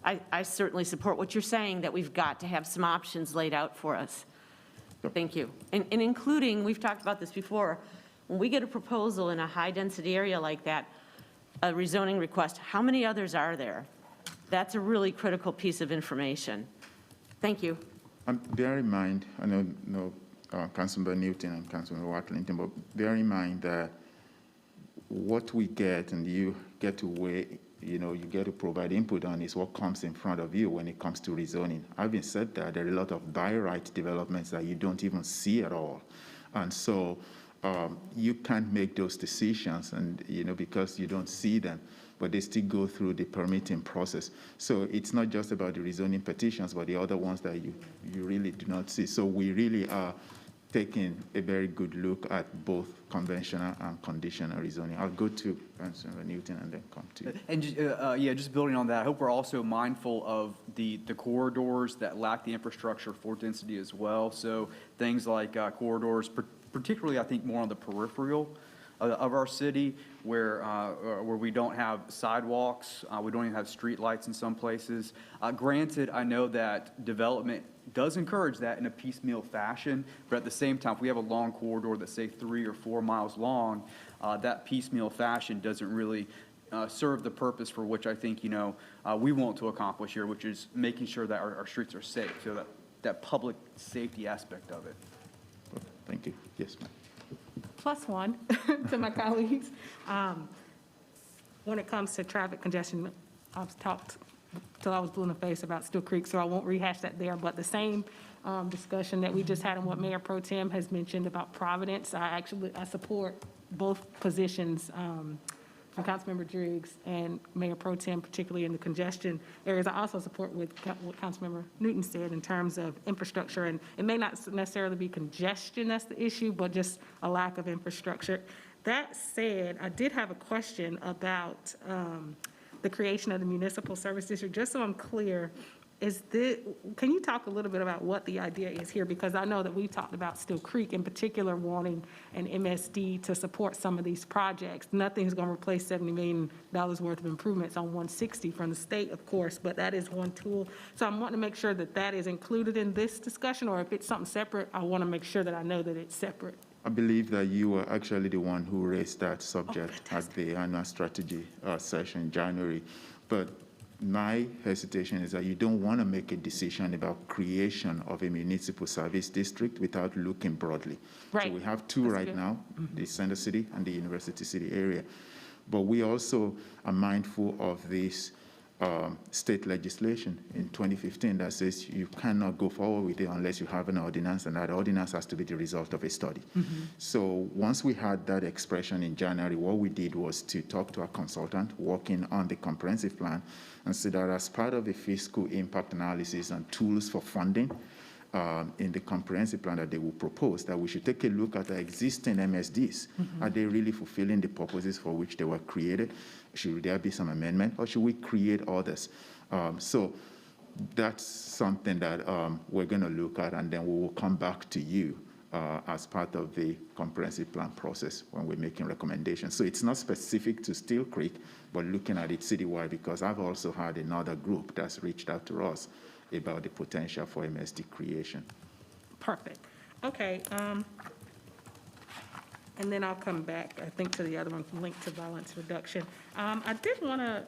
I certainly support what you're saying, that we've got to have some options laid out for us. Thank you. And including, we've talked about this before, when we get a proposal in a high-density area like that, a rezoning request, how many others are there? That's a really critical piece of information. Thank you. Bear in mind, I know Councilmember Newton and Councilmember Watlington, but bear in mind that what we get and you get to weigh, you get to provide input on is what comes in front of you when it comes to rezoning. Having said that, there are a lot of by right developments that you don't even see at all. And so you can't make those decisions, and because you don't see them, but they still go through the permitting process. So it's not just about the rezoning petitions, but the other ones that you really do not see. So we really are taking a very good look at both conventional and conditional rezoning. I'll go to Councilmember Newton and then come to you. And just building on that, I hope we're also mindful of the corridors that lack the infrastructure for density as well. So things like corridors, particularly I think more on the peripheral of our city, where we don't have sidewalks, we don't even have street lights in some places. Granted, I know that development does encourage that in a piecemeal fashion, but at the same time, if we have a long corridor that's say 3 or 4 miles long, that piecemeal fashion doesn't really serve the purpose for which I think we want to accomplish here, which is making sure that our streets are safe. So that public safety aspect of it. Thank you. Yes, ma'am. +1 to my colleagues. When it comes to traffic congestion, I've talked till I was blue in the face about Still Creek, so I won't rehash that there. But the same discussion that we just had on what Mayor Pro Tem has mentioned about Providence, I support both positions from Councilmember Driggs and Mayor Pro Tem, particularly in the congestion areas. I also support what Councilmember Newton said in terms of infrastructure, and it may not necessarily be congestion that's the issue, but just a lack of infrastructure. That said, I did have a question about the creation of the municipal service district. Just so I'm clear, can you talk a little bit about what the idea is here? Because I know that we've talked about Still Creek in particular wanting an MSD to support some of these projects. Nothing's going to replace $70 million worth of improvements on 160 from the state, of course, but that is one tool. So I'm wanting to make sure that that is included in this discussion, or if it's something separate, I want to make sure that I know that it's separate. I believe that you were actually the one who raised that subject at the annual strategy session in January. But my hesitation is that you don't want to make a decision about creation of a municipal service district without looking broadly. Right. So we have two right now, the Center City and the University City area. But we also are mindful of this state legislation in 2015 that says you cannot go forward with it unless you have an ordinance, and that ordinance has to be the result of a study. So once we had that expression in January, what we did was to talk to a consultant working on the comprehensive plan and say that as part of the fiscal impact analysis and tools for funding in the comprehensive plan that they will propose, that we should take a look at the existing MSDs. Are they really fulfilling the purposes for which they were created? Should there be some amendment, or should we create others? So that's something that we're going to look at, and then we will come back to you as part of the comprehensive plan process when we're making recommendations. So it's not specific to Steel Creek, but looking at it citywide, because I've also had another group that's reached out to us about the potential for MSD creation. Perfect. Okay, and then I'll come back, I think, to the other one linked to violence reduction. I did want to,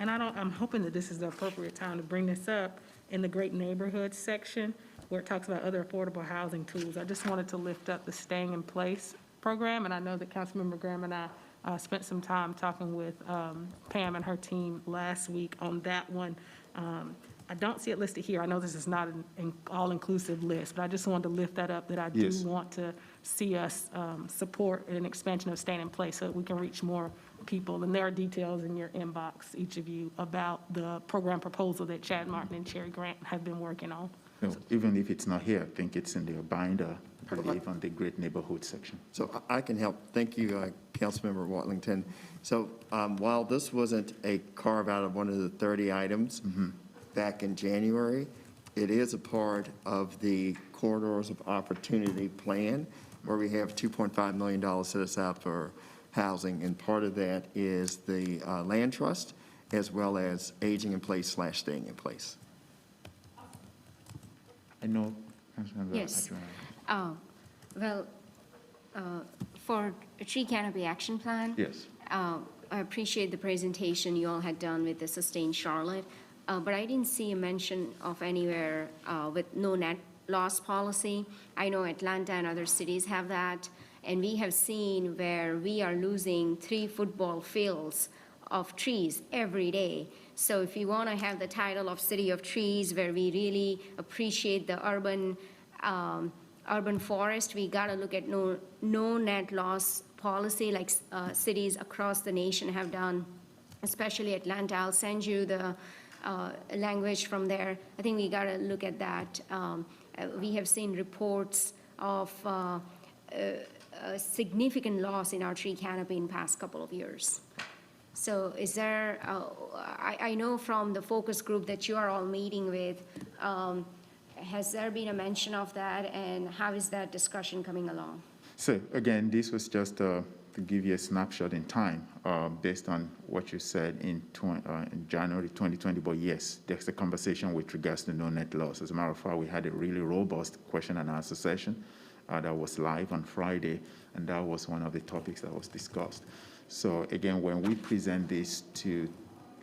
and I'm hoping that this is the appropriate time to bring this up in the Great Neighborhoods section, where it talks about other affordable housing tools. I just wanted to lift up the Staying in Place program, and I know that Councilmember Graham and I spent some time talking with Pam and her team last week on that one. I don't see it listed here. I know this is not an all-inclusive list, but I just wanted to lift that up, that I do Yes. want to see us support an expansion of Staying in Place so that we can reach more people. And there are details in your inbox, each of you, about the program proposal that Chad Martin and Cherry Grant have been working on. No, even if it's not here, I think it's in the binder, I believe, on the Great Neighborhood section. So I can help. Thank you, Councilmember Watlington. So while this wasn't a carve-out of one of the 30 items back in January, it is a part of the Corridors of Opportunity Plan, where we have $2.5 million set aside for housing, and part of that is the land trust, as well as aging in place / staying in place. I know, Councilmember Yes. Adriana. Well, for a tree canopy action plan, Yes. I appreciate the presentation you all had done with the Sustain Charlotte, but I didn't see a mention of anywhere with no net loss policy. I know Atlanta and other cities have that, and we have seen where we are losing 3 football fields of trees every day. So if you want to have the title of City of Trees, where we really appreciate the urban forest, we got to look at no net loss policy like cities across the nation have done, especially Atlanta. I'll send you the language from there. I think we got to look at that. We have seen reports of significant loss in our tree canopy in the past couple of years. So is there, I know from the focus group that you are all meeting with, has there been a mention of that, and how is that discussion coming along? So again, this was just to give you a snapshot in time based on what you said in January 2020. But yes, there's a conversation with regards to no net loss. As a matter of fact, we had a really robust question and answer session that was live on Friday, and that was one of the topics that was discussed. So again, when we present this to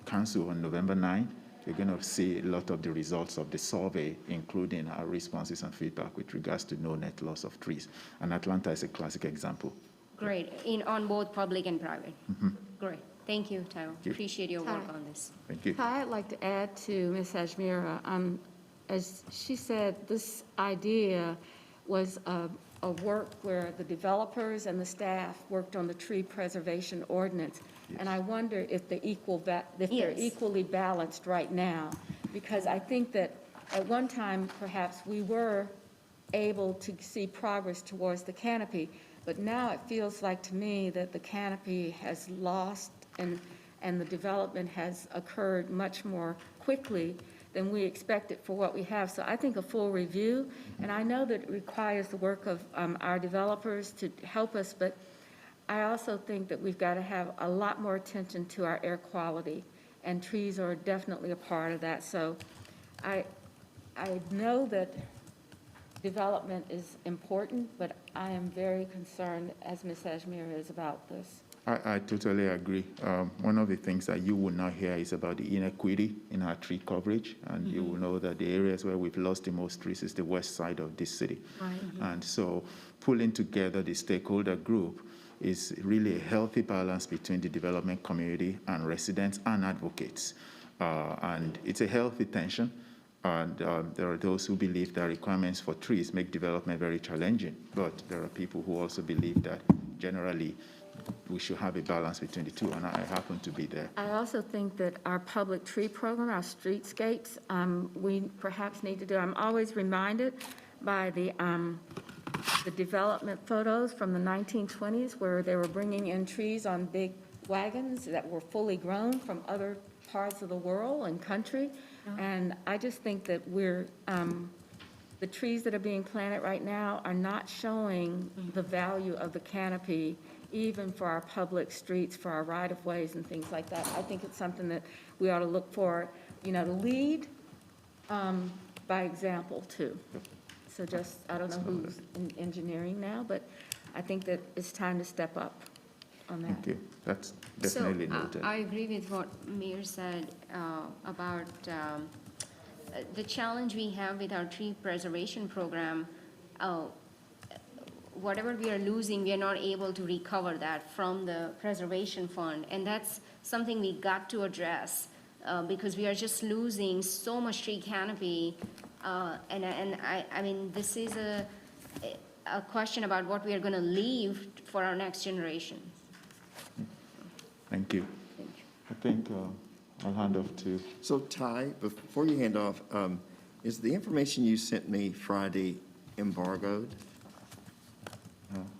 Council on November 9th, you're going to see a lot of the results of the survey, including our responses and feedback with regards to no net loss of trees. And Atlanta is a classic example. Great, on both public and private. Great, thank you, Tyrell. Appreciate your work on this. Thank you. I'd like to add to Ms. Ajmira. As she said, this idea was a work where the developers and the staff worked on the tree preservation ordinance. Yes. And I wonder if they're equally balanced right now, because I think that at one time, perhaps we were able to see progress towards the canopy, but now it feels like to me that the canopy has lost and the development has occurred much more quickly than we expected for what we have. So I think a full review, and I know that it requires the work of our developers to help us, but I also think that we've got to have a lot more attention to our air quality, and trees are definitely a part of that. So I know that development is important, but I am very concerned, as Ms. Ajmira is, about this. I totally agree. One of the things that you will not hear is about the inequity in our tree coverage, and you will know that the areas where we've lost the most trees is the west side of this city. And so pulling together the stakeholder group is really a healthy balance between the development community and residents and advocates. And it's a healthy tension. And there are those who believe that requirements for trees make development very challenging, but there are people who also believe that generally we should have a balance between the two, and I happen to be there. I also think that our public tree program, our streetscapes, we perhaps need to do. I'm always reminded by the development photos from the 1920s where they were bringing in trees on big wagons that were fully grown from other parts of the world and country. And I just think that the trees that are being planted right now are not showing the value of the canopy, even for our public streets, for our right-of-ways and things like that. I think it's something that we ought to look for, to lead by example, too. So just, I don't know who's in engineering now, but I think that it's time to step up on that. Okay, that's definitely So noted. I agree with what Mayor said about the challenge we have with our tree preservation program. Whatever we are losing, we are not able to recover that from the preservation fund. And that's something we got to address because we are just losing so much tree canopy. And I mean, this is a question about what we are going to leave for our next generation. Thank you. I think I'll hand off to. So Ty, before you hand off, is the information you sent me Friday embargoed?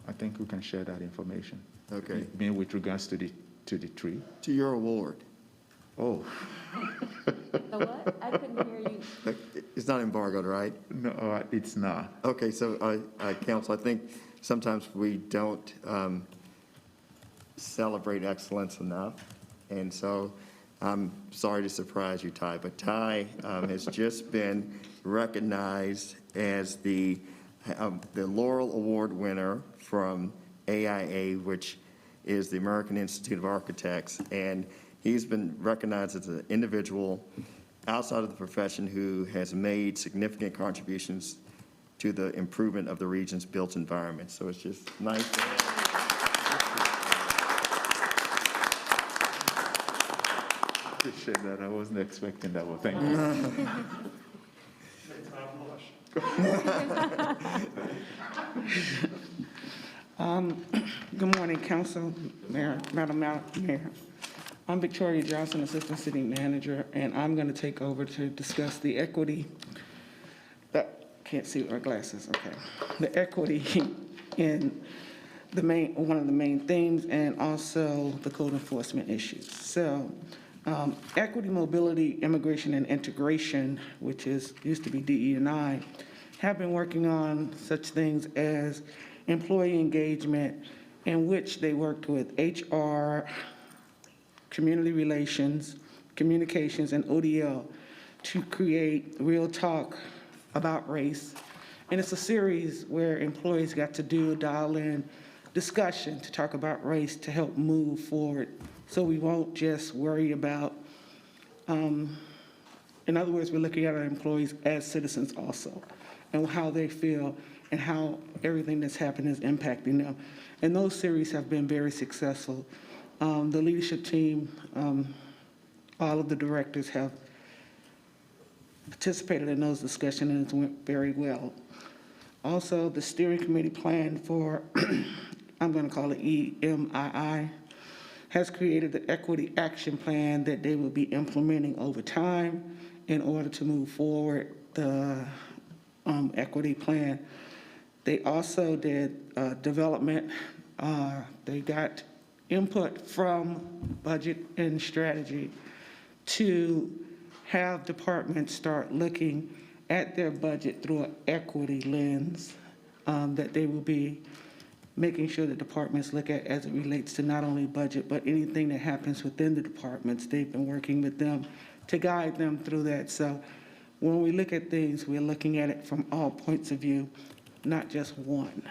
I think we can share that information. Okay. You mean with regards to the tree? To your award. Oh. The what? I couldn't hear you. It's not embargoed, right? No, it's not. Okay, so Council, I think sometimes we don't celebrate excellence enough. And so I'm sorry to surprise you, Ty, but Ty has just been recognized as the Laurel Award winner from AIA, which is the American Institute of Architects. And he's been recognized as an individual outside of the profession who has made significant contributions to the improvement of the region's built environment. So it's just nice. Appreciate that. I wasn't expecting that. Well, thank you. Good morning, Council, Mayor, Madam Mayor. I'm Victoria Johnson, Assistant City Manager, and I'm going to take over to discuss the equity. Can't see with my glasses. Okay, the equity in one of the main themes, and also the code enforcement issues. So, equity, mobility, immigration, and integration, which used to be DE&I, have been working on such things as employee engagement, in which they worked with HR, community relations, communications, and ODL to create real talk about race. And it's a series where employees got to do a dial-in discussion to talk about race to help move forward. So we won't just worry about, in other words, we're looking at our employees as citizens also, and how they feel and how everything that's happened is impacting them. And those series have been very successful. The leadership team, all of the directors have participated in those discussions, and it's went very well. Also, the steering committee plan for, I'm going to call it EMII, has created the equity action plan that they will be implementing over time in order to move forward the equity plan. They also did development. They got input from budget and strategy to have departments start looking at their budget through an equity lens that they will be making sure that departments look at as it relates to not only budget, but anything that happens within the departments. They've been working with them to guide them through that. So when we look at things, we're looking at it from all points of view, not just one.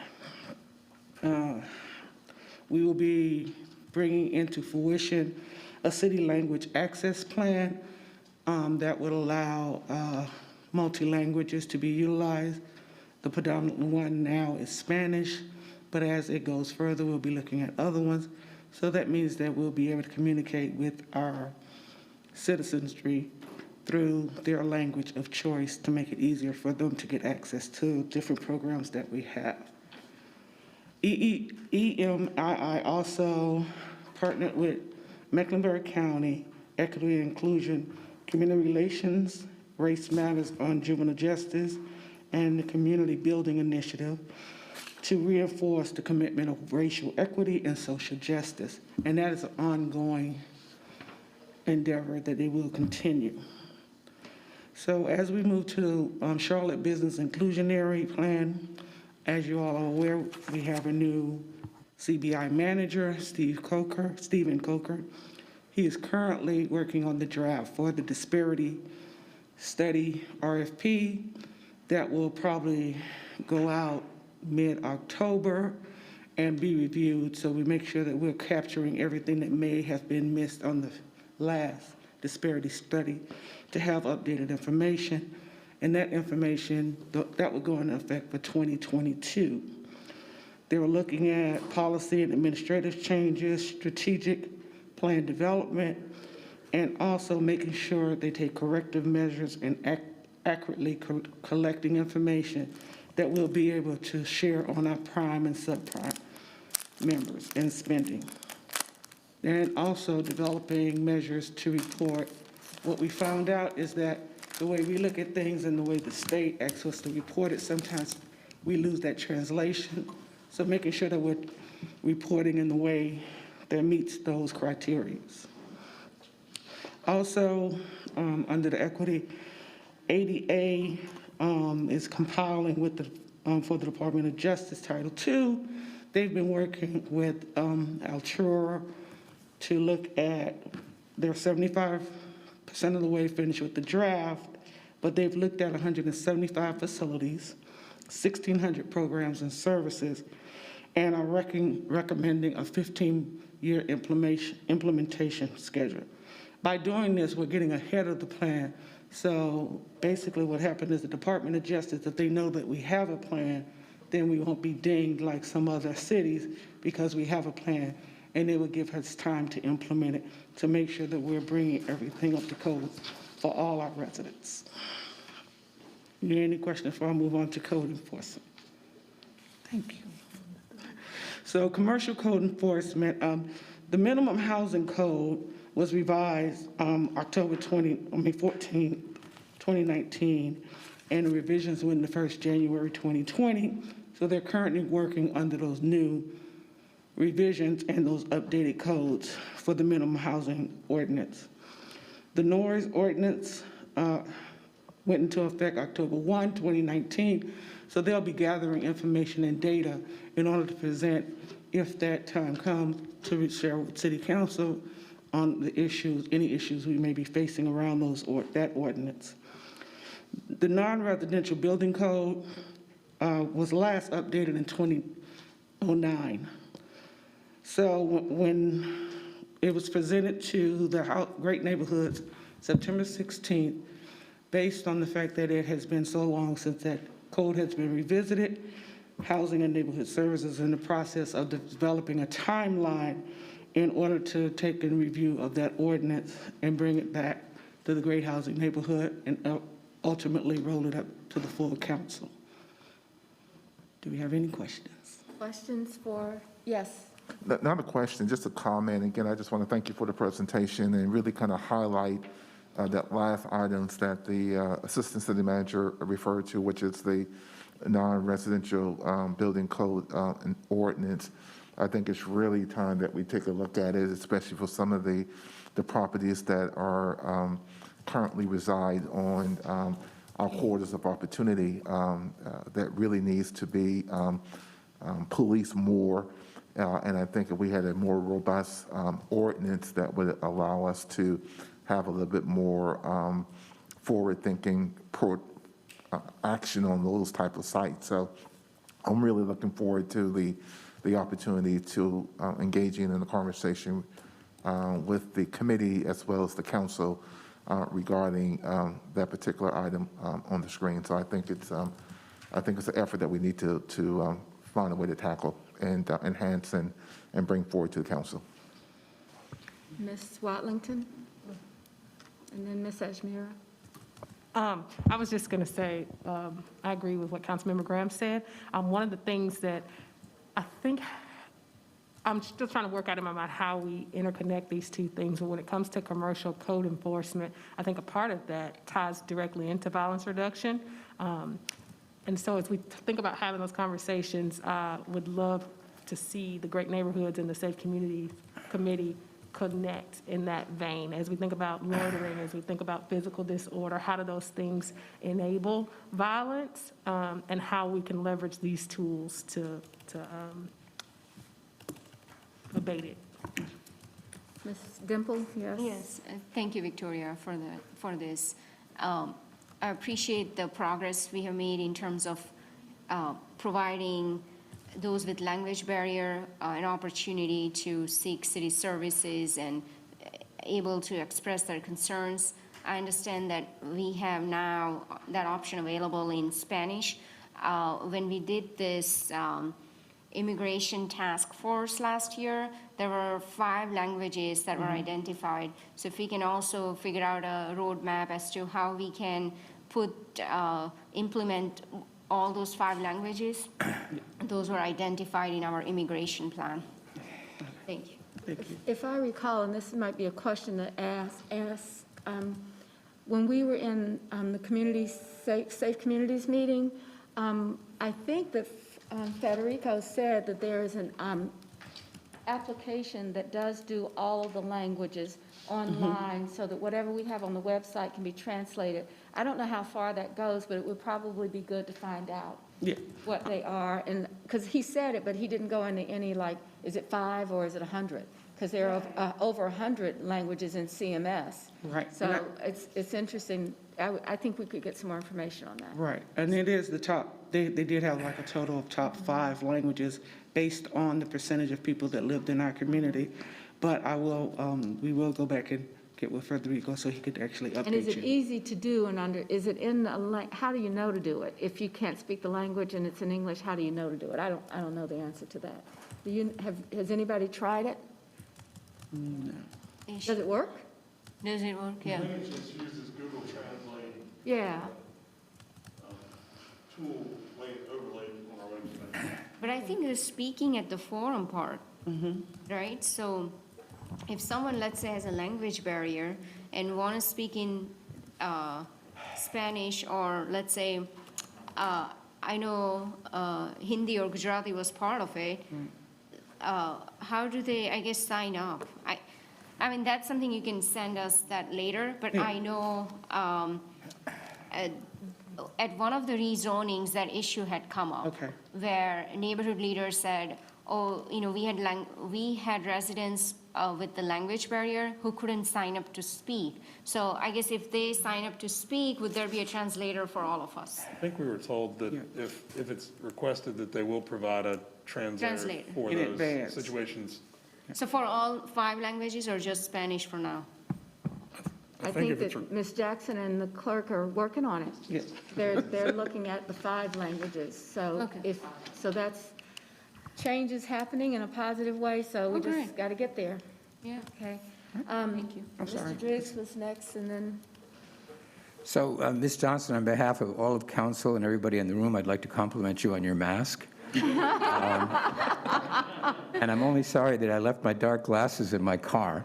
We will be bringing into fruition a city language access plan that would allow multi-languages to be utilized. The predominant one now is Spanish, but as it goes further, we'll be looking at other ones. So that means that we'll be able to communicate with our citizenry through their language of choice to make it easier for them to get access to different programs that we have. EMII also partnered with Mecklenburg County, Equity and Inclusion, Community Relations, Race Matters on Juvenile Justice, and the Community Building Initiative to reinforce the commitment of racial equity and social justice. And that is an ongoing endeavor that they will continue. So as we move to Charlotte Business Inclusionary Plan, as you all are aware, we have a new CBI manager, Stephen Coker. He is currently working on the draft for the disparity study RFP that will probably go out mid-October and be reviewed, so we make sure that we're capturing everything that may have been missed on the last disparity study to have updated information. And that information, that will go into effect for 2022. They were looking at policy and administrative changes, strategic plan development, and also making sure they take corrective measures and accurately collecting information that we'll be able to share on our prime and subprime members and spending. And also developing measures to report. What we found out is that the way we look at things and the way the state asks us to report it, sometimes we lose that translation. So making sure that we're reporting in the way that meets those criteria. Also, under the equity, ADA is compiling with for the Department of Justice Title II. They've been working with Altura to look at, they're 75% of the way finished with the draft, but they've looked at 175 facilities, 1,600 programs and services, and are recommending a 15-year implementation schedule. By doing this, we're getting ahead of the plan. So basically what happened is the Department of Justice, if they know that we have a plan, then we won't be dinged like some other cities because we have a plan, and it will give us time to implement it to make sure that we're bringing everything up to code for all our residents. Any questions before I move on to code enforcement? Thank you. So commercial code enforcement, the minimum housing code was revised October 14, 2019, and the revisions went into first January 2020. So they're currently working under those new revisions and those updated codes for the minimum housing ordinance. The noise ordinance went into effect October 1, 2019. So they'll be gathering information and data in order to present, if that time comes, to share with City Council on the issues, any issues we may be facing around that ordinance. The non-residential building code was last updated in 2009. So when it was presented to the Great Neighborhoods September 16th, based on the fact that it has been so long since that code has been revisited, Housing and Neighborhood Services is in the process of developing a timeline in order to take a review of that ordinance and bring it back to the Great Housing Neighborhood and ultimately roll it up to the full council. Do we have any questions? Questions for, yes. Not a question, just a comment. Again, I just want to thank you for the presentation and really kind of highlight that last items that the Assistant City Manager referred to, which is the non-residential building code and ordinance. I think it's really time that we take a look at it, especially for some of the properties that are currently reside on our corridors of opportunity that really needs to be policed more. And I think if we had a more robust ordinance that would allow us to have a little bit more forward-thinking action on those type of sites. So I'm really looking forward to the opportunity to engaging in a conversation with the committee as well as the council regarding that particular item on the screen. So I think it's an effort that we need to find a way to tackle and enhance and bring forward to the council. Ms. Watlington? And then Ms. Ajmira? I was just going to say, I agree with what Councilmember Graham said. One of the things that I think I'm still trying to work out in my mind how we interconnect these two things. But when it comes to commercial code enforcement, I think a part of that ties directly into violence reduction. And so as we think about having those conversations, would love to see the Great Neighborhoods and the Safe Communities Committee connect in that vein. As we think about loitering, as we think about physical disorder, how do those things enable violence, and how we can leverage these tools to abate it. Ms. Dimple, yes? Yes, thank you, Victoria, for this. I appreciate the progress we have made in terms of providing those with language barrier an opportunity to seek city services and able to express their concerns. I understand that we have now that option available in Spanish. When we did this immigration task force last year, there were 5 languages that were identified. So if we can also figure out a roadmap as to how we can implement all those 5 languages, those were identified in our immigration plan. Thank you. If I recall, and this might be a question to ask, when we were in the Safe Communities meeting, I think that Federico said that there is an application that does do all of the languages online so that whatever we have on the website can be translated. I don't know how far that goes, but it would probably be good to find out what they are. And because he said it, but he didn't go into any, like, is it 5 or is it 100? Because there are over 100 languages in CMS. Right. So it's interesting. I think we could get some more information on that. Right, and it is the top, they did have like a total of top 5 languages based on the percentage of people that lived in our community. But we will go back and get with Federico so he could actually update you. And is it easy to do is it in how do you know to do it? If you can't speak the language and it's in English, how do you know to do it? I don't know the answer to that. Has anybody tried it? No. Does it work? Does it work? Yeah. It just uses Google Translate Yeah. tool overlaid on our website. But I think the speaking at the forum part, right? So if someone, let's say, has a language barrier and want to speak in Spanish, or let's say, I know Hindi or Gujarati was part of it, how do they, I guess, sign up? I mean, that's something you can send us that later, but I know at one of the rezonings, that issue had come up. Okay. Where neighborhood leaders said, oh, we had residents with the language barrier who couldn't sign up to speak. So I guess if they sign up to speak, would there be a translator for all of us? I think we were told that if it's requested, that they will provide a translator for In those advance. situations. So for all 5 languages or just Spanish for now? I think that Ms. Jackson and the clerk are working on it. Yes. They're looking at the 5 languages. So Okay. that's change is happening in a positive way, so we Okay. just got to get there. Yeah. Okay. Thank you. I'm sorry. Mr. Driggs was next, and then So, Ms. Johnson, on behalf of all of council and everybody in the room, I'd like to compliment you on your mask. And I'm only sorry that I left my dark glasses in my car.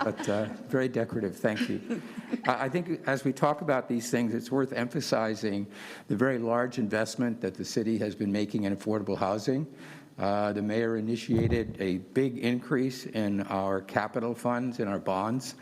But very decorative, thank you. I think as we talk about these things, it's worth emphasizing the very large investment that the city has been making in affordable housing. The mayor initiated a big increase in our capital funds and our bonds,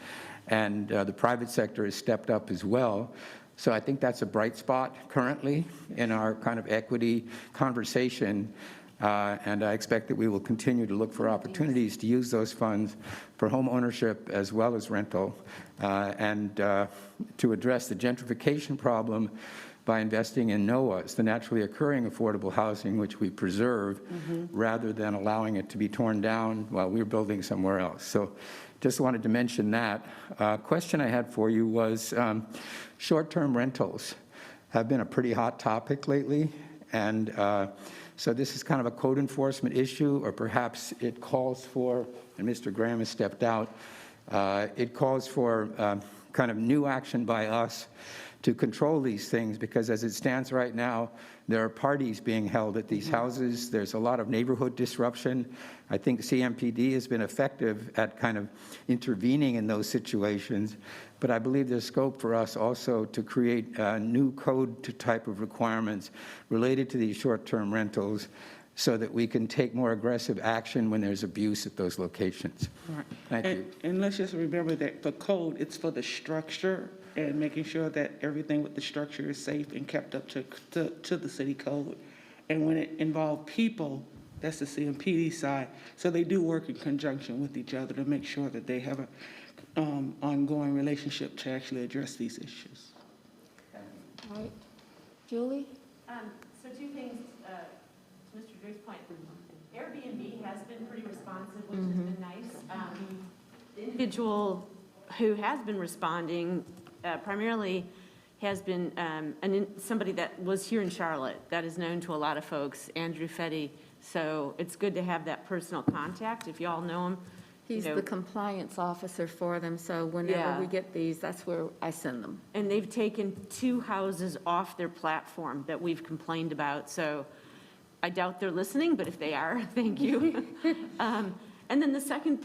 and the private sector has stepped up as well. So I think that's a bright spot currently in our kind of equity conversation. And I expect that we will continue to look for opportunities to use those funds for home ownership as well as rental, and to address the gentrification problem by investing in NOAHs, the naturally occurring affordable housing, which we preserve, rather than allowing it to be torn down while we're building somewhere else. So just wanted to mention that. Question I had for you was short-term rentals have been a pretty hot topic lately, and so this is kind of a code enforcement issue, or perhaps it calls for, and Mr. Graham has stepped out, it calls for kind of new action by us to control these things, because as it stands right now, there are parties being held at these houses. There's a lot of neighborhood disruption. I think CMPD has been effective at kind of intervening in those situations, but I believe there's scope for us also to create new code type of requirements related to these short-term rentals so that we can take more aggressive action when there's abuse at those locations. Right. Thank you. And let's just remember that the code, it's for the structure and making sure that everything with the structure is safe and kept up to the city code. And when it involves people, that's the CMPD side. So they do work in conjunction with each other to make sure that they have an ongoing relationship to actually address these issues. All right. Julie? So two things, to Mr. Drew's point. Airbnb has been pretty responsive, which has been nice. The individual who has been responding primarily has been somebody that was here in Charlotte that is known to a lot of folks, Andrew Fetty. So it's good to have that personal contact, if you all know him. He's the compliance officer for them, so whenever Yeah. we get these, that's where I send them. And they've taken 2 houses off their platform that we've complained about, so I doubt they're listening, but if they are, thank you. And then the second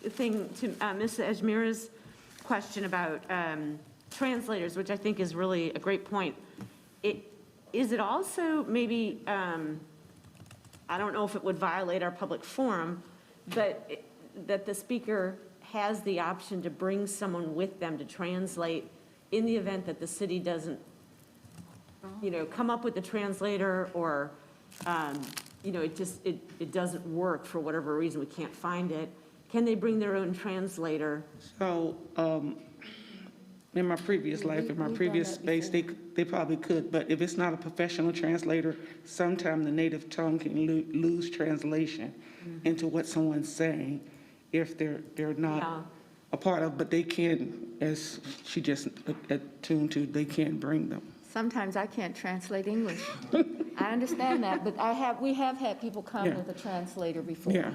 thing to Ms. Ajmira's question about translators, which I think is really a great point. Is it also maybe, I don't know if it would violate our public forum, but that the speaker has the option to bring someone with them to translate in the event that the city doesn't, come up with the translator, or, it doesn't work for whatever reason, we can't find it. Can they bring their own translator? So, in my previous life, in my previous space, they probably could, but if it's not a professional translator, sometimes the native tongue can lose translation into what someone's saying if they're not a part of, but they can, as she just attuned to, they can bring them. Sometimes I can't translate English. I understand that, but we have had people come with a translator before. Yeah.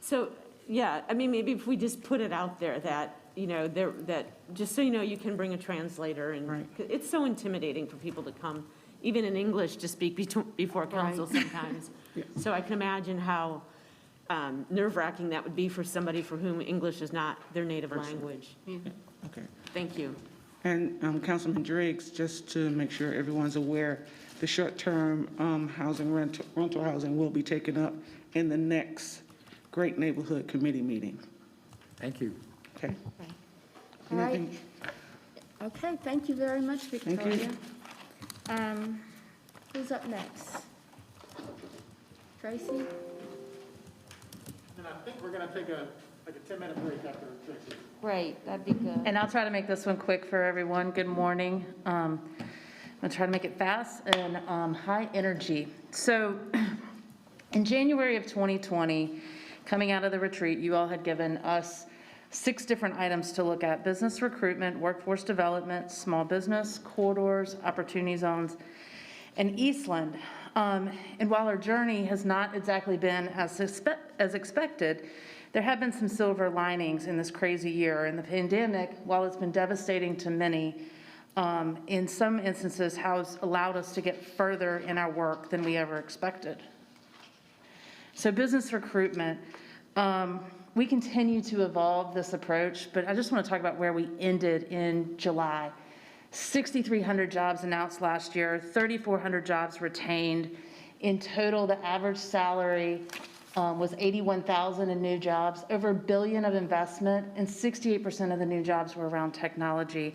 So, maybe if we just put it out there that, that, just so you know, you can bring a translator, and it's so intimidating for people to come, even in English, to speak before council sometimes. So I can imagine how nerve-wracking that would be for somebody for whom English is not their native language. Okay. Thank you. And Councilman Driggs, just to make sure everyone's aware, the short-term housing, rental housing will be taken up in the next Great Neighborhood Committee meeting. Thank you. Okay. All right. Okay, thank you very much, Victoria. you. Who's up next? Tracy? And I think we're going to take a 10-minute break after Tracy. Great, that'd be good. And I'll try to make this one quick for everyone. Good morning. I'm going to try to make it fast and high energy. So in January of 2020, coming out of the retreat, you all had given us 6 different items to look at: business recruitment, workforce development, small business, corridors, opportunity zones, and Eastland. And while our journey has not exactly been as expected, there have been some silver linings in this crazy year. And the pandemic, while it's been devastating to many, in some instances has allowed us to get further in our work than we ever expected. So business recruitment, we continue to evolve this approach, but I just want to talk about where we ended in July. 6,300 jobs announced last year, 3,400 jobs retained. In total, the average salary was $81,000 in new jobs, over $1 billion of investment, and 68% of the new jobs were around technology.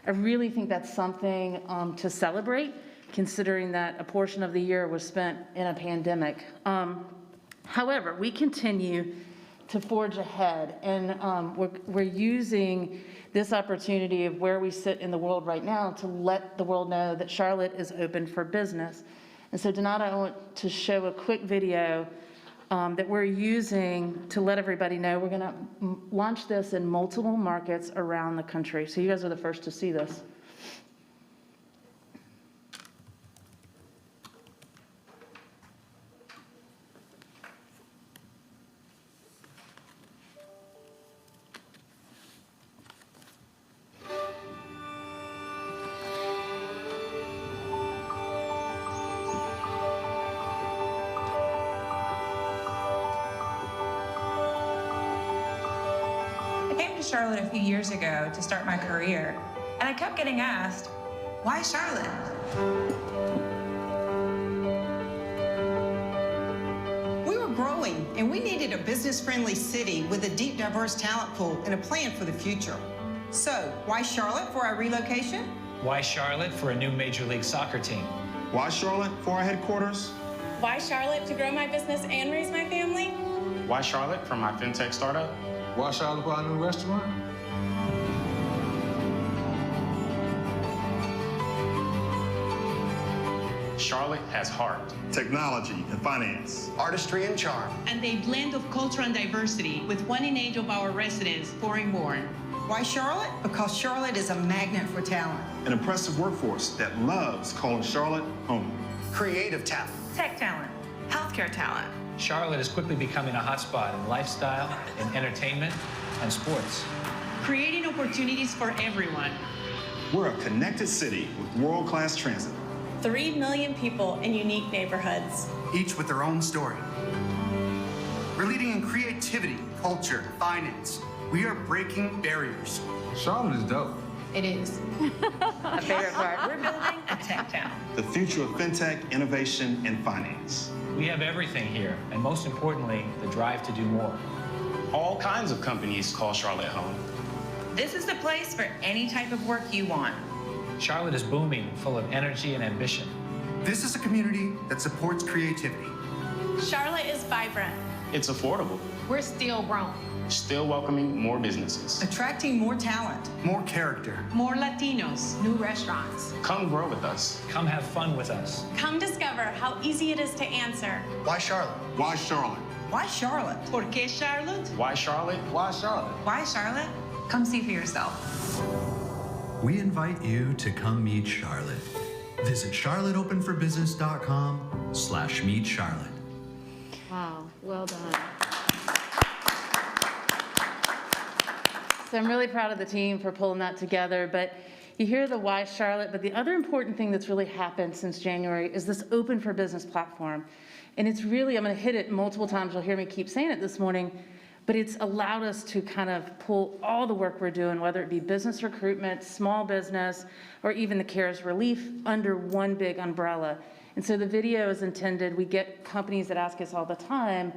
I really think that's something to celebrate, considering that a portion of the year was spent in a pandemic. However, we continue to forge ahead, and we're using this opportunity of where we sit in the world right now to let the world know that Charlotte is open for business. And so, Donata, I want to show a quick video that we're using to let everybody know we're going to launch this in multiple markets around the country. So you guys are the first to see this. Charlotte a few years ago to start my career, and I kept getting asked, why Charlotte? growing, and we needed a business-friendly city with a deep, diverse talent pool and a plan for the future. So, why Charlotte for our relocation? Why Charlotte for a new Major League Soccer team? Why Charlotte for our headquarters? Why Charlotte to grow my business and raise my family? Why Charlotte for my fintech startup? Why Charlotte for our new restaurant? Charlotte has heart, technology, and finance, artistry and charm. And a blend of culture and diversity with 1 in 8 of our residents foreign-born. Why Charlotte? Because Charlotte is a magnet for talent. An impressive workforce that loves calling Charlotte home. Creative talent. Tech talent, healthcare talent. Charlotte is quickly becoming a hotspot in lifestyle, in entertainment, and sports. Creating opportunities for everyone. We're a connected city with world-class transit. 3 million people in unique neighborhoods. Each with their own story. We're leading in creativity, culture, finance. We are breaking barriers. Charlotte is dope. It is. A favorite part. We're building a tech town. The future of fintech, innovation, and finance. We have everything here, and most importantly, the drive to do more. All kinds of companies call Charlotte home. This is the place for any type of work you want. Charlotte is booming, full of energy and ambition. This is a community that supports creativity. Charlotte is vibrant. It's affordable, We're still grown. still welcoming more businesses. Attracting more talent. More character. More Latinos. New restaurants. Come grow with us. Come have fun with us. Come discover how easy it is to answer. Why Charlotte? Why Charlotte? Why Charlotte? ¿Por qué Charlotte? Why Charlotte? Why Charlotte? Why Charlotte? Come see for yourself. We invite you to come meet Charlotte. Visit charlotteopenforbusiness.com/meet Charlotte. Wow, well done. So I'm really proud of the team for pulling that together, but you hear the Why Charlotte, but the other important thing that's really happened since January is this Open for Business platform. And it's really, I'm gonna hit it multiple times, you'll hear me keep saying it this morning, but it's allowed us to kind of pull all the work we're doing, whether it be business recruitment, small business, or even the CARES relief, under one big umbrella. And so the video is intended, we get companies that ask us all the time,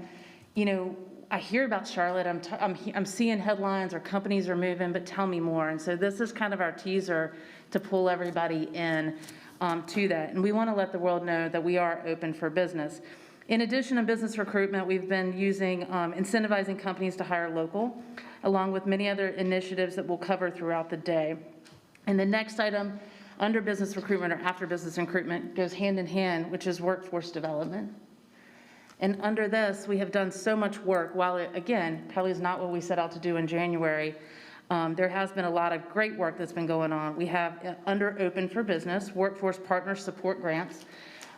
you know, I hear about Charlotte, I'm seeing headlines or companies are moving, but tell me more. And so this is kind of our teaser to pull everybody in to that. And we want to let the world know that we are open for business. In addition to business recruitment, we've been using incentivizing companies to hire local, along with many other initiatives that we'll cover throughout the day. And the next item under business recruitment or after business recruitment goes hand in hand, which is workforce development. And under this, we have done so much work. While it, again, probably is not what we set out to do in January, there has been a lot of great work that's been going on. We have under Open for Business, Workforce Partner Support Grants.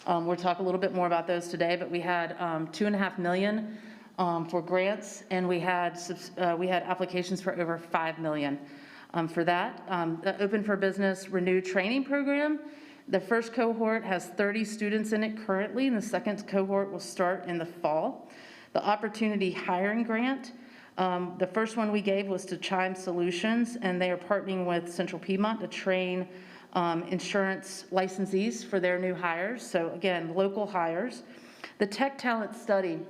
We'll talk a little bit more about those today, but we had $2.5 million for grants, and we had applications for over $5 million for that. The Open for Business Renewed Training Program, the first cohort has 30 students in it currently, and the second cohort will start in the fall. The Opportunity Hiring Grant, the first one we gave was to Chime Solutions, and they are partnering with Central Piedmont to train insurance licensees for their new hires. So again, local hires. The Tech Talent Study,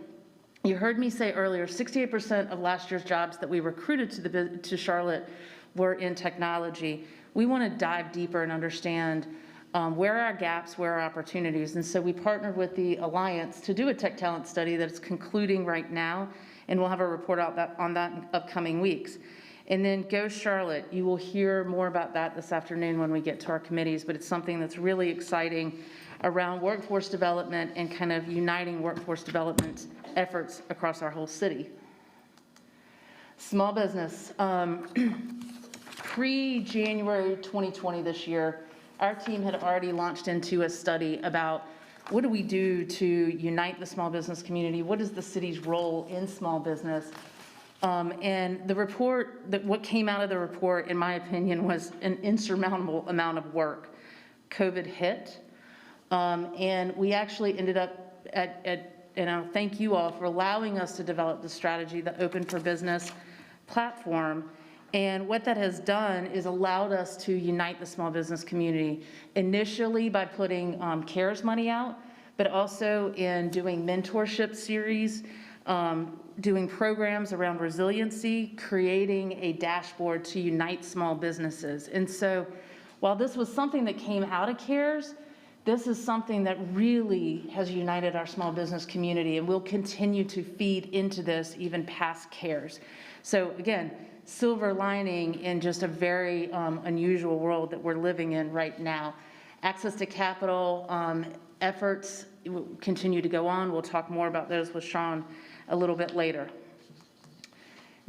you heard me say earlier, 68% of last year's jobs that we recruited to Charlotte were in technology. We want to dive deeper and understand where are our gaps, where are our opportunities. And so we partnered with the Alliance to do a Tech Talent Study that's concluding right now, and we'll have a report out on that in upcoming weeks. And then Go Charlotte, you will hear more about that this afternoon when we get to our committees, but it's something that's really exciting around workforce development and kind of uniting workforce development efforts across our whole city. Small business. Pre-January 2020 this year, our team had already launched into a study about what do we do to unite the small business community? What is the city's role in small business? And the report, what came out of the report, in my opinion, was an insurmountable amount of work. COVID hit, and we actually ended up and I thank you all for allowing us to develop the strategy, the Open for Business platform. And what that has done is allowed us to unite the small business community, initially by putting CARES money out, but also in doing mentorship series, doing programs around resiliency, creating a dashboard to unite small businesses. And so while this was something that came out of CARES, this is something that really has united our small business community and will continue to feed into this even past CARES. So again, silver lining in just a very unusual world that we're living in right now. Access to capital efforts will continue to go on. We'll talk more about those with Sean a little bit later.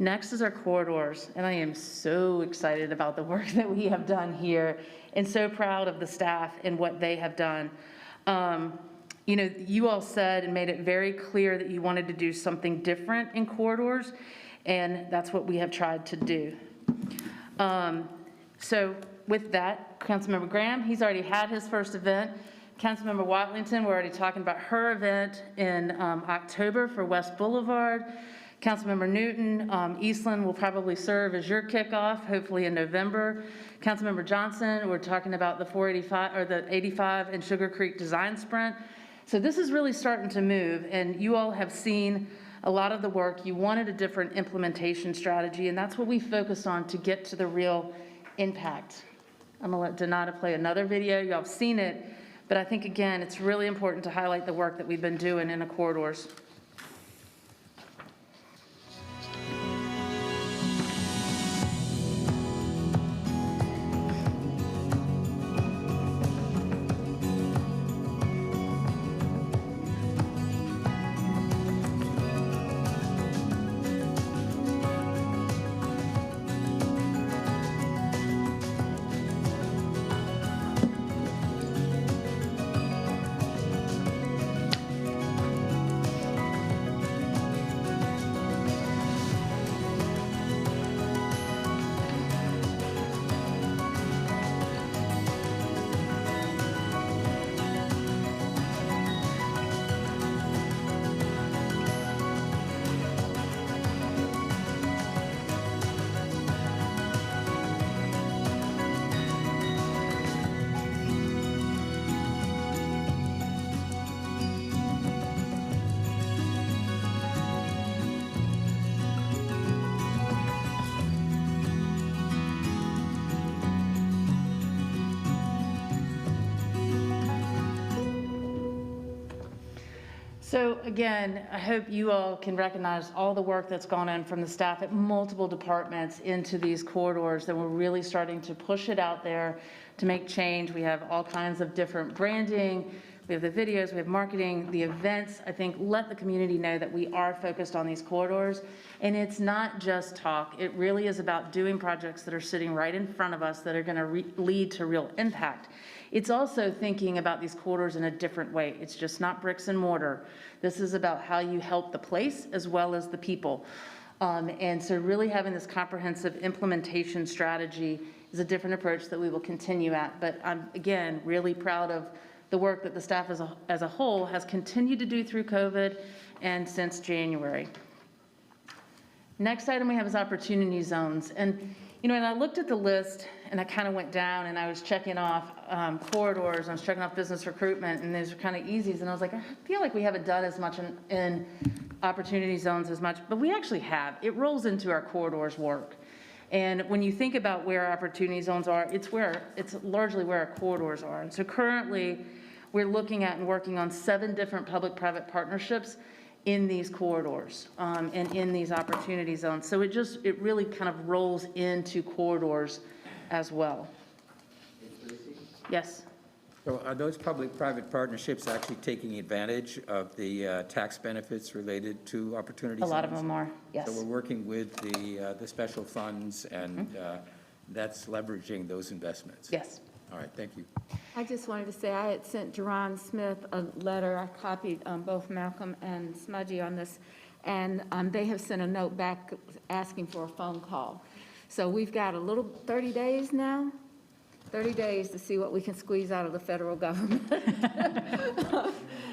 Next is our corridors, and I am so excited about the work that we have done here and so proud of the staff and what they have done. You know, you all said and made it very clear that you wanted to do something different in corridors, and that's what we have tried to do. So with that, Councilmember Graham, he's already had his first event. Councilmember Watlington, we're already talking about her event in October for West Boulevard. Councilmember Newton, Eastland will probably serve as your kickoff, hopefully in November. Councilmember Johnson, we're talking about the 485 or the 85 and Sugar Creek Design Sprint. So this is really starting to move, and you all have seen a lot of the work. You wanted a different implementation strategy, and that's what we focused on to get to the real impact. I'm gonna let Donata play another video. Y'all have seen it, but I think, again, it's really important to highlight the work that we've been doing in the corridors. So again, I hope you all can recognize all the work that's gone in from the staff at multiple departments into these corridors, that we're really starting to push it out there to make change. We have all kinds of different branding. We have the videos, we have marketing, the events. I think let the community know that we are focused on these corridors. And it's not just talk. It really is about doing projects that are sitting right in front of us that are going to lead to real impact. It's also thinking about these corridors in a different way. It's just not bricks and mortar. This is about how you help the place as well as the people. And so really having this comprehensive implementation strategy is a different approach that we will continue at. But I'm, again, really proud of the work that the staff as a whole has continued to do through COVID and since January. Next item we have is opportunity zones. And, you know, and I looked at the list and I kind of went down and I was checking off corridors, I was checking off business recruitment, and those are kind of easies. And I was like, I feel like we haven't done as much in opportunity zones as much, but we actually have. It rolls into our corridors work. And when you think about where our opportunity zones are, it's largely where our corridors are. And so currently, we're looking at and working on 7 different public-private partnerships in these corridors and in these opportunity zones. So it really kind of rolls into corridors as well. Yes. So are those public-private partnerships actually taking advantage of the tax benefits related to opportunity zones? A lot of them are, yes. So we're working with the special funds, and that's leveraging those investments? Yes. All right, thank you. I just wanted to say I had sent Jerron Smith a letter. I copied both Malcolm and Smudgy on this, and they have sent a note back asking for a phone call. So we've got a little 30 days now, 30 days to see what we can squeeze out of the federal government.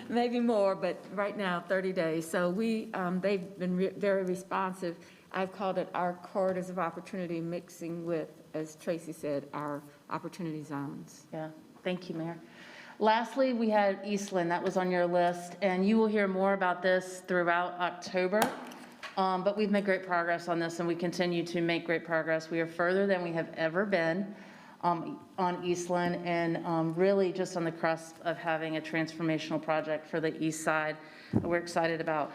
Maybe more, but right now, 30 days. So they've been very responsive. I've called it our corridors of opportunity, mixing with, as Tracy said, our opportunity zones. Yeah, thank you, Mayor. Lastly, we had Eastland, that was on your list, and you will hear more about this throughout October. But we've made great progress on this, and we continue to make great progress. We are further than we have ever been on Eastland, and really just on the cusp of having a transformational project for the east side that we're excited about.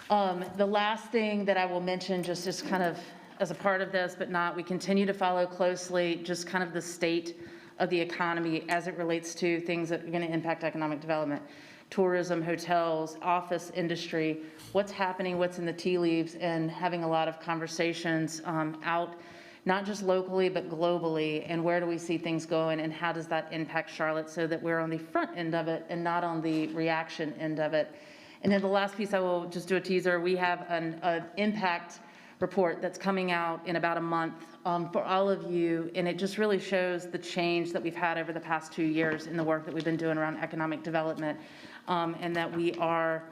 The last thing that I will mention, just as kind of as a part of this, but not, we continue to follow closely just kind of the state of the economy as it relates to things that are going to impact economic development. Tourism, hotels, office industry, what's happening, what's in the tea leaves, and having a lot of conversations out, not just locally, but globally, and where do we see things going, and how does that impact Charlotte, so that we're on the front end of it and not on the reaction end of it. And then the last piece, I will just do a teaser. We have an impact report that's coming out in about a month for all of you, and it just really shows the change that we've had over the past 2 years in the work that we've been doing around economic development, and that we are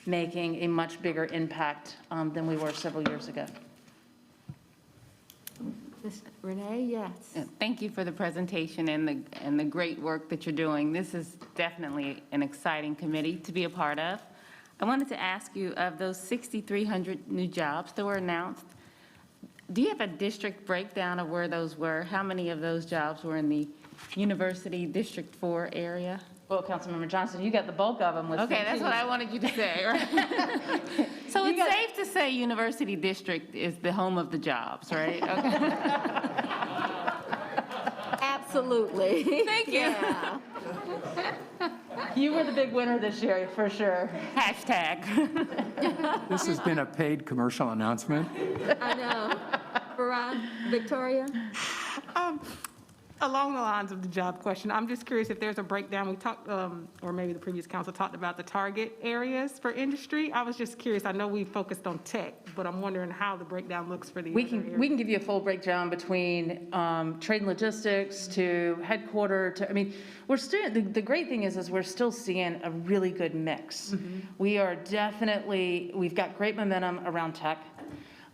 making a much bigger impact than we were several years ago. Renee, yes. Thank you for the presentation and the great work that you're doing. This is definitely an exciting committee to be a part of. I wanted to ask you, of those 6,300 new jobs that were announced, do you have a district breakdown of where those were? How many of those jobs were in the University District 4 area? Well, Councilmember Johnson, you got the bulk of them. Okay, that's what I wanted you to say, right? So it's safe to say University District is the home of the jobs, right? Okay. Absolutely. Thank you. Yeah. You were the big winner this year, for sure. Hashtag. This has been a paid commercial announcement. I know. Victoria? Along the lines of the job question, I'm just curious if there's a breakdown. We talked, or maybe the previous council talked about the target areas for industry. I was just curious. I know we focused on tech, but I'm wondering how the breakdown looks for the We can give you a full breakdown between trade and logistics to headquarter to, I mean, we're still, the great thing is we're still seeing a really good mix. We are definitely, we've got great momentum around tech,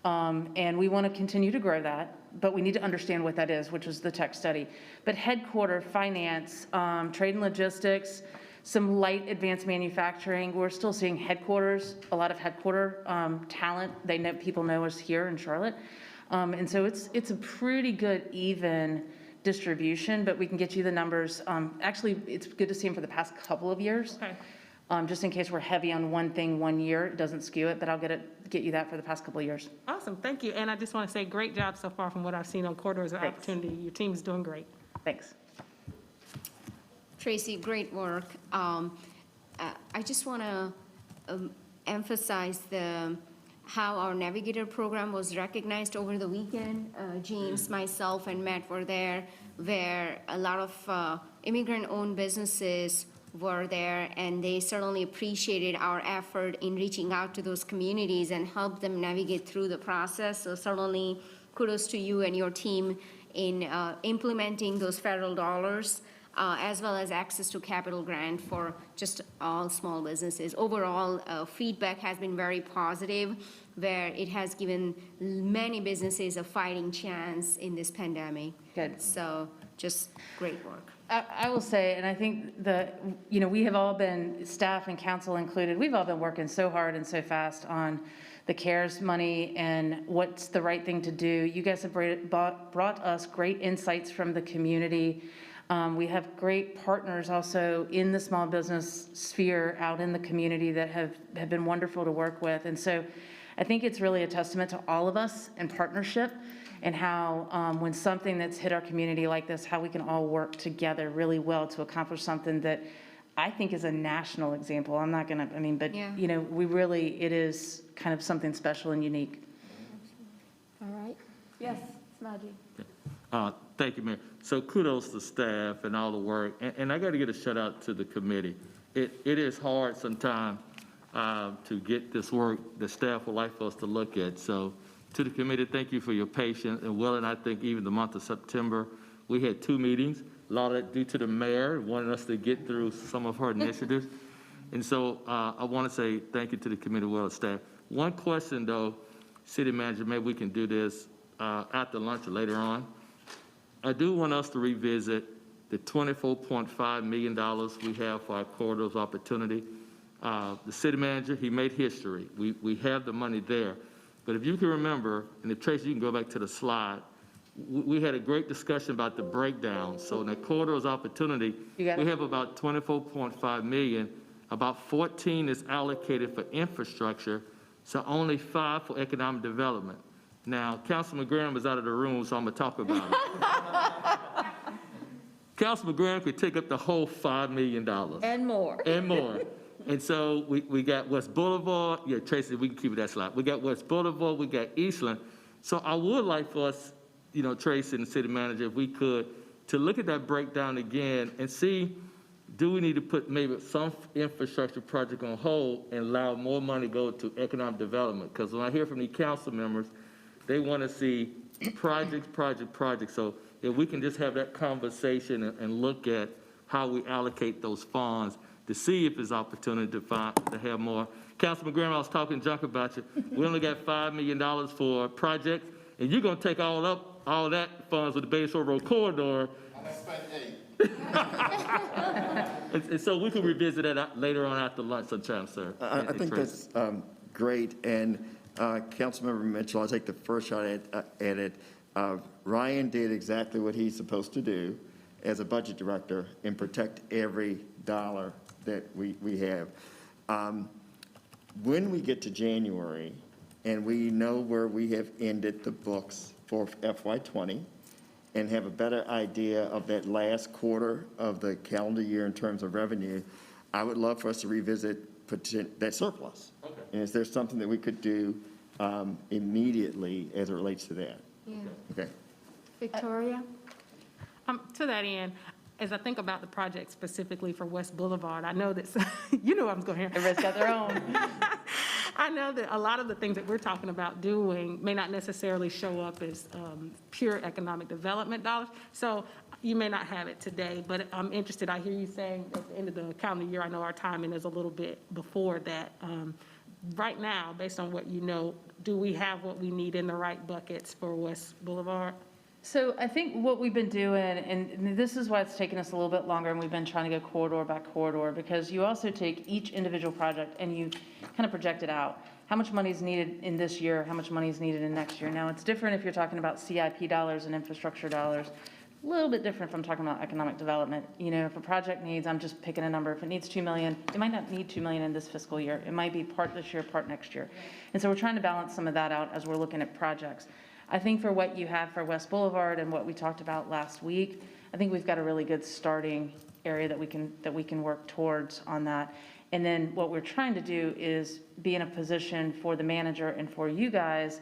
and we want to continue to grow that. But we need to understand what that is, which is the tech study. But headquarter, finance, trade and logistics, some light advanced manufacturing. We're still seeing headquarters, a lot of headquarter talent. People know us here in Charlotte. And so it's a pretty good even distribution, but we can get you the numbers. Actually, it's good to see them for the past couple of years. Okay. Just in case we're heavy on one thing 1 year, it doesn't skew it, but I'll get you that for the past couple of years. Awesome, thank you. And I just want to say, great job so far from what I've seen on Corridors of Opportunity. Your team is doing great. Thanks. Tracy, great work. I just want to emphasize how our Navigator program was recognized over the weekend. James, myself, and Matt were there, where a lot of immigrant-owned businesses were there, and they certainly appreciated our effort in reaching out to those communities and help them navigate through the process. So certainly kudos to you and your team in implementing those federal dollars, as well as access to capital grant for just all small businesses. Overall, feedback has been very positive, where it has given many businesses a fighting chance in this pandemic. Good. So just great work. I will say, and I think we have all been, staff and council included, we've all been working so hard and so fast on the CARES money and what's the right thing to do. You guys have brought us great insights from the community. We have great partners also in the small business sphere out in the community that have been wonderful to work with. And so I think it's really a testament to all of us in partnership, and how when something that's hit our community like this, how we can all work together really well to accomplish something that I think is a national example. I'm not gonna, but Yeah. It is kind of something special and unique. All right. Yes, Smaji. Thank you, Mayor. So kudos to staff and all the work. And I got to get a shout out to the committee. It is hard sometimes to get this work that staff would like for us to look at. So to the committee, thank you for your patience. And Will and I think even the month of September, we had 2 meetings. A lot of that due to the mayor wanting us to get through some of her initiatives. And so I want to say thank you to the committee, Will, and staff. One question though, city manager, maybe we can do this after lunch or later on. I do want us to revisit the $24.5 million we have for our corridors opportunity. The city manager, he made history. We have the money there. But if you can remember, and if Tracy, you can go back to the slide, we had a great discussion about the breakdown. So in the corridors opportunity, we have about $24.5 million. About 14 is allocated for infrastructure, so only 5 for economic development. Now, Councilman Graham is out of the room, so I'm gonna talk about it. Councilman Graham could take up the whole $5 million. And more. And more. And so we got West Boulevard. Yeah, Tracy, we can keep it that slide. We got West Boulevard, we got Eastland. So I would like for us, you know, Tracy and the city manager, if we could, to look at that breakdown again and see, do we need to put maybe some infrastructure project on hold and allow more money to go to economic development? Because when I hear from the council members, they want to see projects. So if we can just have that conversation and look at how we allocate those funds to see if there's opportunity to have more. Councilman Graham, I was talking junk about you. We only got $5 million for projects, and you're going to take all that funds with the Bay Shore Road corridor. And so we can revisit that later on after lunch sometime, sir. I think that's great. And Councilmember Mitchell, I'll take the first shot at it. Ryan did exactly what he's supposed to do as a budget director and protect every dollar that we have. When we get to January and we know where we have ended the books for FY20 and have a better idea of that last quarter of the calendar year in terms of revenue, I would love for us to revisit that surplus. Okay. And is there something that we could do immediately as it relates to that? Yeah. Okay. Victoria? To that end, as I think about the project specifically for West Boulevard, I know that, you know what I was going to hear. Everybody's got their own. I know that a lot of the things that we're talking about doing may not necessarily show up as pure economic development dollars. So you may not have it today, but I'm interested. I hear you saying at the end of the calendar year, I know our timing is a little bit before that. Right now, based on what you know, do we have what we need in the right buckets for West Boulevard? So I think what we've been doing, and this is why it's taken us a little bit longer, and we've been trying to go corridor by corridor, because you also take each individual project and you kind of project it out. How much money is needed in this year? How much money is needed in next year? Now, it's different if you're talking about CIP dollars and infrastructure dollars. A little bit different from talking about economic development. You know, if a project needs, I'm just picking a number, if it needs $2 million, it might not need $2 million in this fiscal year. It might be part this year, part next year. And so we're trying to balance some of that out as we're looking at projects. I think for what you have for West Boulevard and what we talked about last week, I think we've got a really good starting area that we can work towards on that. And then what we're trying to do is be in a position for the manager and for you guys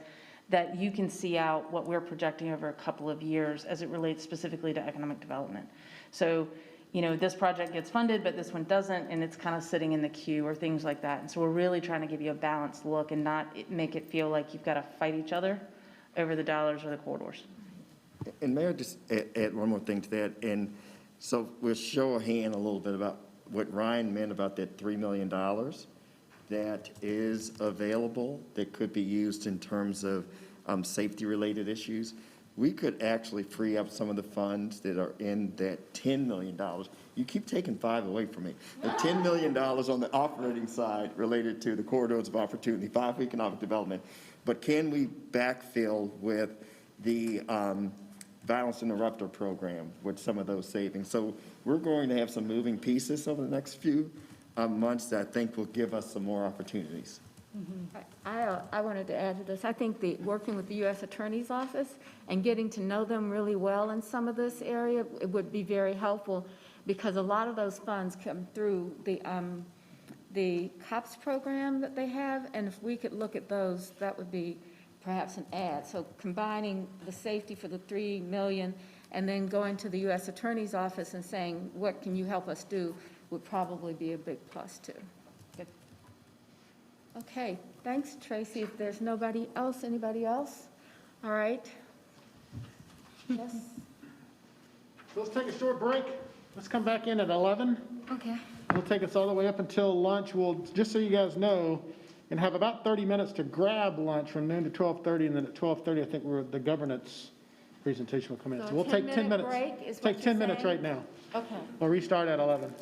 that you can see out what we're projecting over a couple of years as it relates specifically to economic development. So, you know, this project gets funded, but this one doesn't, and it's kind of sitting in the queue or things like that. And so we're really trying to give you a balanced look and not make it feel like you've got to fight each other over the dollars or the corridors. And may I just add one more thing to that? And so we'll show a hand a little bit about what Ryan meant about that $3 million that is available that could be used in terms of safety-related issues. We could actually free up some of the funds that are in that $10 million. You keep taking 5 away from me. The $10 million on the operating side related to the corridors of opportunity, 5 for economic development. But can we backfill with the violence interrupter program with some of those savings? So we're going to have some moving pieces over the next few months that I think will give us some more opportunities. I wanted to add to this. I think working with the U.S. Attorney's Office and getting to know them really well in some of this area, it would be very helpful, because a lot of those funds come through the COPS program that they have, and if we could look at those, that would be perhaps an add. So combining the safety for the $3 million and then going to the U.S. Attorney's Office and saying, what can you help us do, would probably be a big plus too. Good. Okay, thanks, Tracy. If there's nobody else, anybody else? All right. Yes? Let's take a short break. Let's come back in at 11. Okay. It'll take us all the way up until lunch. We'll, just so you guys know, and have about 30 minutes to grab lunch from noon to 12:30, and then at 12:30, I think the governance presentation will come in. So So a we'll take 10 10-minute minutes. break is what Take you're 10 minutes saying? right now. Okay. We'll restart at 11.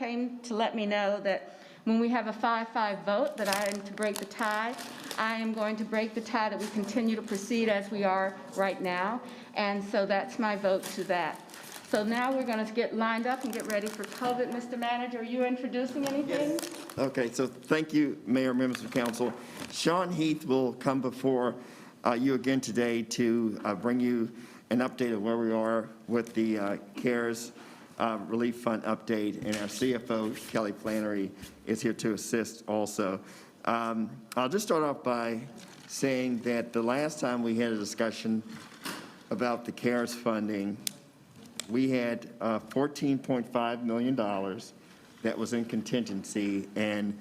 came to let me know that when we have a 5-5 vote, that I am to break the tie. I am going to break the tie that we continue to proceed as we are right now. And so that's my vote to that. So now we're going to get lined up and get ready for COVID. Mr. Manager, are you introducing anything? Okay, so thank you, Mayor, members of council. Sean Heath will come before you again today to bring you an update of where we are with the CARES Relief Fund update, and our CFO, Kelly Flannery, is here to assist also. I'll just start off by saying that the last time we had a discussion about the CARES funding, we had $14.5 million that was in contingency, and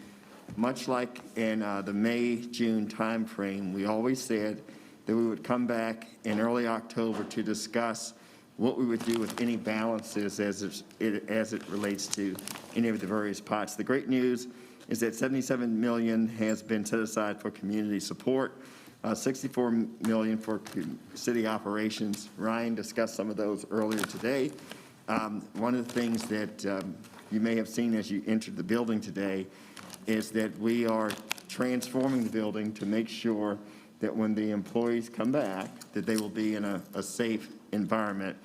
much like in the May-June timeframe, we always said that we would come back in early October to discuss what we would do with any balances as it relates to any of the various pots. The great news is that $77 million has been set aside for community support, $64 million for city operations. Ryan discussed some of those earlier today. One of the things that you may have seen as you entered the building today is that we are transforming the building to make sure that when the employees come back, that they will be in a safe environment.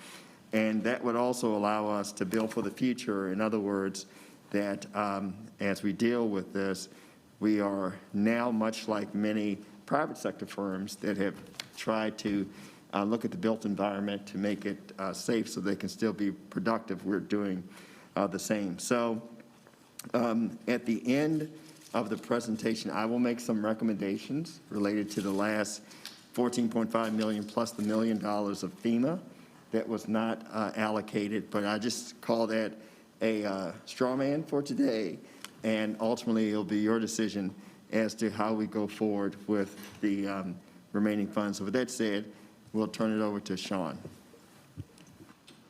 And that would also allow us to build for the future. In other words, that as we deal with this, we are now much like many private sector firms that have tried to look at the built environment to make it safe so they can still be productive. We're doing the same. So at the end of the presentation, I will make some recommendations related to the last $14.5 million plus the $1 million of FEMA that was not allocated, but I just call that a straw man for today, and ultimately it'll be your decision as to how we go forward with the remaining funds. So with that said, we'll turn it over to Sean.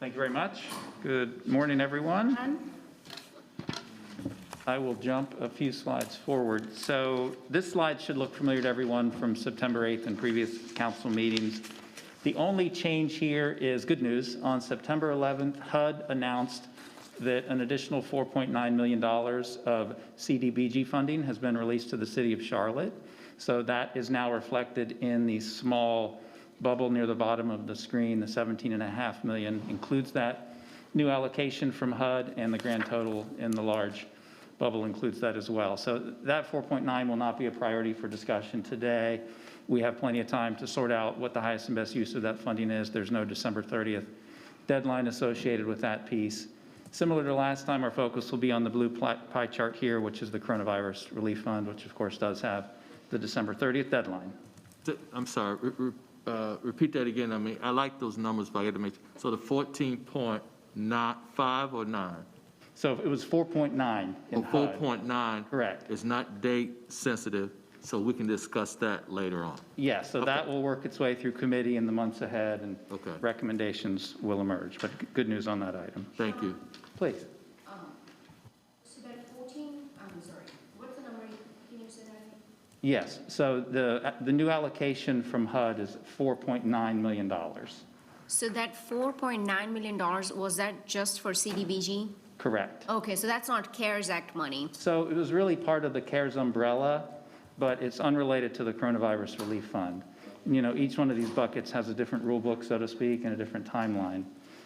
Thank you very much. Good morning, everyone. I will jump a few slides forward. So this slide should look familiar to everyone from September 8th and previous council meetings. The only change here is good news. On September 11th, HUD announced that an additional $4.9 million of CDBG funding has been released to the city of Charlotte. So that is now reflected in the small bubble near the bottom of the screen. The $17.5 million includes that new allocation from HUD, and the grand total in the large bubble includes that as well. So that 4.9 will not be a priority for discussion today. We have plenty of time to sort out what the highest and best use of that funding is. There's no December 30th deadline associated with that piece. Similar to last time, our focus will be on the blue pie chart here, which is the Coronavirus Relief Fund, which of course does have the December 30th deadline. I'm sorry, repeat that again. I mean, I like those numbers, but I got to make, so the 14.5 or 9? So it was 4.9 in HUD. 4.9. Correct. Is not date sensitive, so we can discuss that later on. Yes, so that will work its way through committee in the months ahead, and recommendations will emerge. But good news on that item. Thank you. Please. So that 14, I'm sorry, what's the number, can you say that again? Yes, so the new allocation from HUD is $4.9 million. So that $4.9 million, was that just for CDBG? Correct. Okay, so that's not CARES Act money. So it was really part of the CARES umbrella, but it's unrelated to the Coronavirus Relief Fund. You know, each one of these buckets has a different rule book, so to speak, and a different timeline.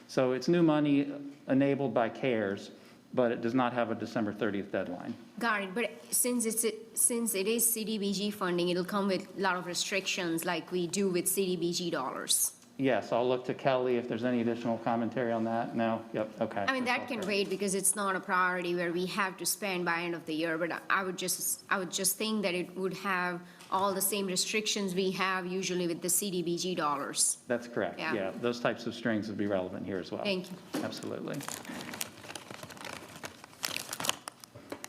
So it's new money enabled by CARES, but it does not have a December 30th deadline. Got it, but since it is CDBG funding, it'll come with a lot of restrictions like we do with CDBG dollars. Yes, I'll look to Kelly if there's any additional commentary on that. No? Yep, okay. I mean, that can wait because it's not a priority where we have to spend by end of the year, but I would just think that it would have all the same restrictions we have usually with the CDBG dollars. That's correct. Yeah. Yeah, those types of strings would be relevant here as well. Thank you. Absolutely.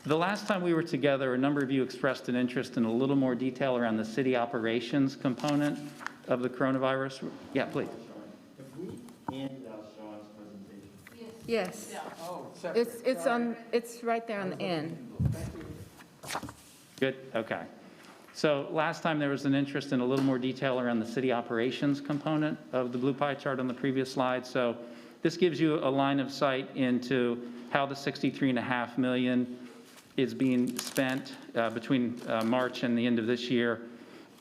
The last time we were together, a number of you expressed an interest in a little more detail around the city operations component of the coronavirus. Yeah, please. If we handed out Sean's presentation. Yes. Oh, It's right there on the end. Good, okay. So last time there was an interest in a little more detail around the city operations component of the blue pie chart on the previous slide. So this gives you a line of sight into how the $63.5 million is being spent between March and the end of this year.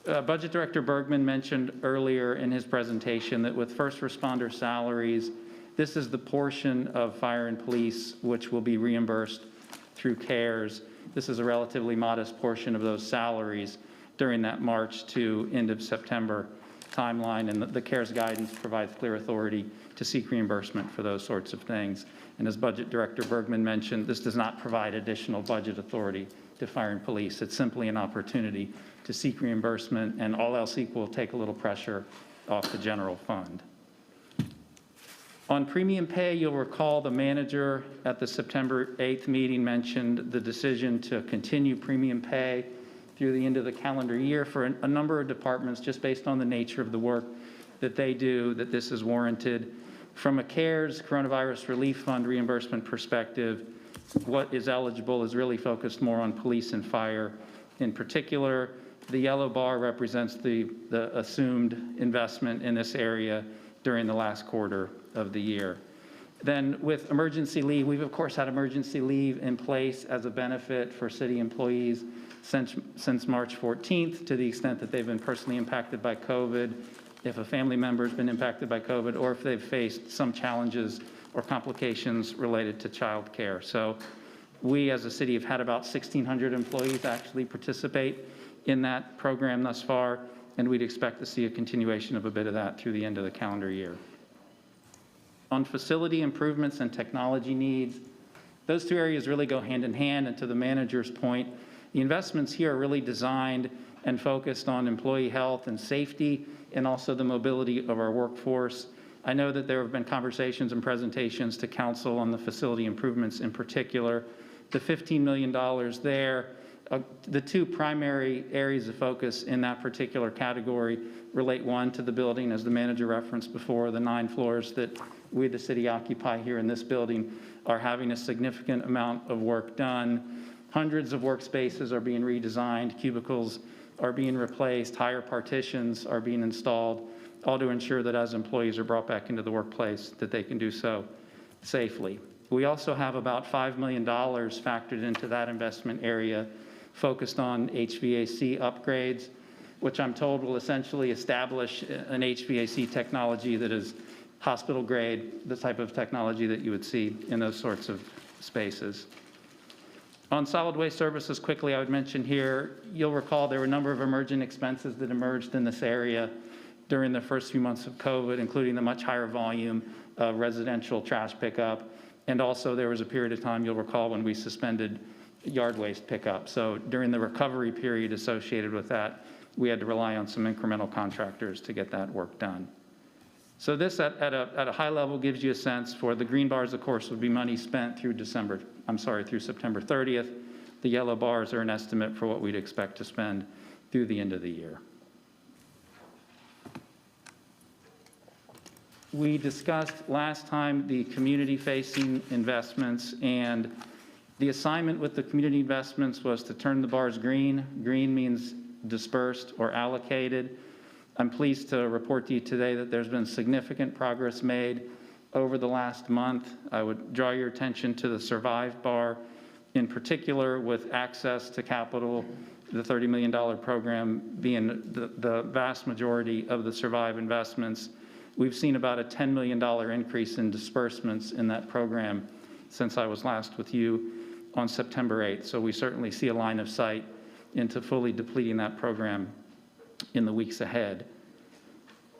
Budget Director Bergman mentioned earlier in his presentation that with first responder salaries, this is the portion of fire and police which will be reimbursed through CARES. This is a relatively modest portion of those salaries during that March to end of September timeline, and the CARES guidance provides clear authority to seek reimbursement for those sorts of things. And as Budget Director Bergman mentioned, this does not provide additional budget authority to fire and police. It's simply an opportunity to seek reimbursement, and all else equal, take a little pressure off the general fund. On premium pay, you'll recall the manager at the September 8th meeting mentioned the decision to continue premium pay through the end of the calendar year for a number of departments, just based on the nature of the work that they do, that this is warranted. From a CARES Coronavirus Relief Fund reimbursement perspective, what is eligible is really focused more on police and fire. In particular, the yellow bar represents the assumed investment in this area during the last quarter of the year. Then with emergency leave, we've of course had emergency leave in place as a benefit for city employees since March 14th, to the extent that they've been personally impacted by COVID, if a family member has been impacted by COVID, or if they've faced some challenges or complications related to child care. So we as a city have had about 1,600 employees actually participate in that program thus far, and we'd expect to see a continuation of a bit of that through the end of the calendar year. On facility improvements and technology needs, those two areas really go hand in hand, and to the manager's point, the investments here are really designed and focused on employee health and safety, and also the mobility of our workforce. I know that there have been conversations and presentations to council on the facility improvements in particular. The $15 million there, the two primary areas of focus in that particular category relate, one, to the building, as the manager referenced before, the 9 floors that we, the city, occupy here in this building are having a significant amount of work done. Hundreds of workspaces are being redesigned, cubicles are being replaced, higher partitions are being installed, all to ensure that as employees are brought back into the workplace, that they can do so safely. We also have about $5 million factored into that investment area, focused on HVAC upgrades, which I'm told will essentially establish an HVAC technology that is hospital grade, the type of technology that you would see in those sorts of spaces. On solid waste services, quickly, I would mention here, you'll recall there were a number of emergent expenses that emerged in this area during the first few months of COVID, including the much higher volume of residential trash pickup. And also there was a period of time, you'll recall, when we suspended yard waste pickup. So during the recovery period associated with that, we had to rely on some incremental contractors to get that work done. So this at a high level gives you a sense for the green bars, of course, would be money spent through September 30th. The yellow bars are an estimate for what we'd expect to spend through the end of the year. We discussed last time the community-facing investments, and the assignment with the community investments was to turn the bars green. Green means dispersed or allocated. I'm pleased to report to you today that there's been significant progress made over the last month. I would draw your attention to the Survive bar, in particular with access to capital, the $30 million program being the vast majority of the Survive investments. We've seen about a $10 million increase in disbursements in that program since I was last with you on September 8th. So we certainly see a line of sight into fully depleting that program in the weeks ahead.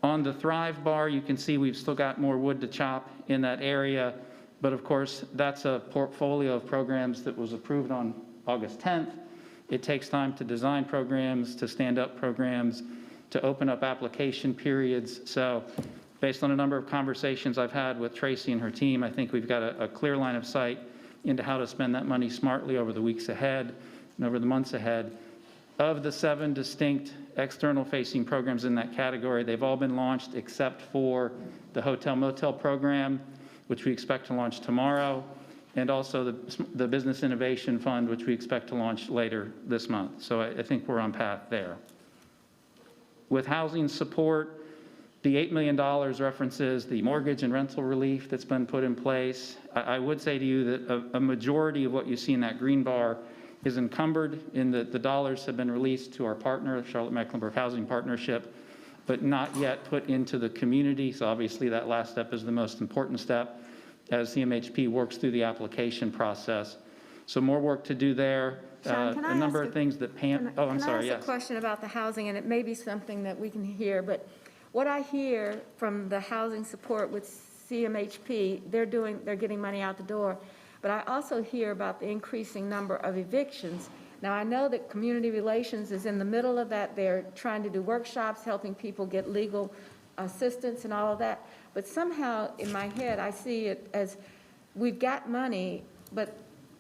On the Thrive bar, you can see we've still got more wood to chop in that area, but of course, that's a portfolio of programs that was approved on August 10th. It takes time to design programs, to stand up programs, to open up application periods. So based on a number of conversations I've had with Tracy and her team, I think we've got a clear line of sight into how to spend that money smartly over the weeks ahead and over the months ahead. Of the 7 distinct external-facing programs in that category, they've all been launched except for the Hotel Motel program, which we expect to launch tomorrow, and also the Business Innovation Fund, which we expect to launch later this month. So I think we're on path there. With housing support, The $8 million references the mortgage and rental relief that's been put in place. I would say to you that a majority of what you see in that green bar is encumbered in that the dollars have been released to our partner, Charlotte-Mecklenburg Housing Partnership, but not yet put into the community. So obviously that last step is the most important step as CMHP works through the application process. So more work to do there. Sean, can I A number ask of things that Pam, oh, I'm sorry, Can I ask yes. a question about the housing, and it may be something that we can hear, but what I hear from the housing support with CMHP, they're getting money out the door, but I also hear about the increasing number of evictions. Now, I know that community relations is in the middle of that. They're trying to do workshops, helping people get legal assistance and all of that, but somehow in my head, I see it as we've got money, but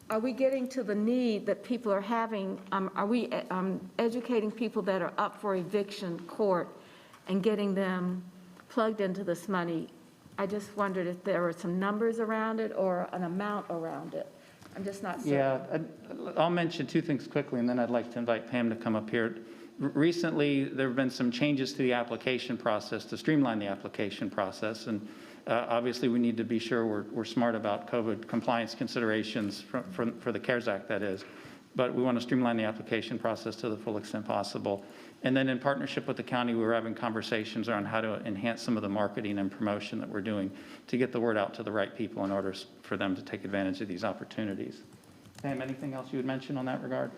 are we getting to the need that people are having? Are we educating people that are up for eviction court and getting them plugged into this money? I just wondered if there were some numbers around it or an amount around it. I'm just not certain. Yeah, I'll mention two things quickly, and then I'd like to invite Pam to come up here. Recently, there have been some changes to the application process to streamline the application process, and obviously we need to be sure we're smart about COVID compliance considerations for the CARES Act, that is. But we want to streamline the application process to the full extent possible. And then in partnership with the county, we're having conversations around how to enhance some of the marketing and promotion that we're doing to get the word out to the right people in order for them to take advantage of these opportunities. Pam, anything else you would mention on that regard?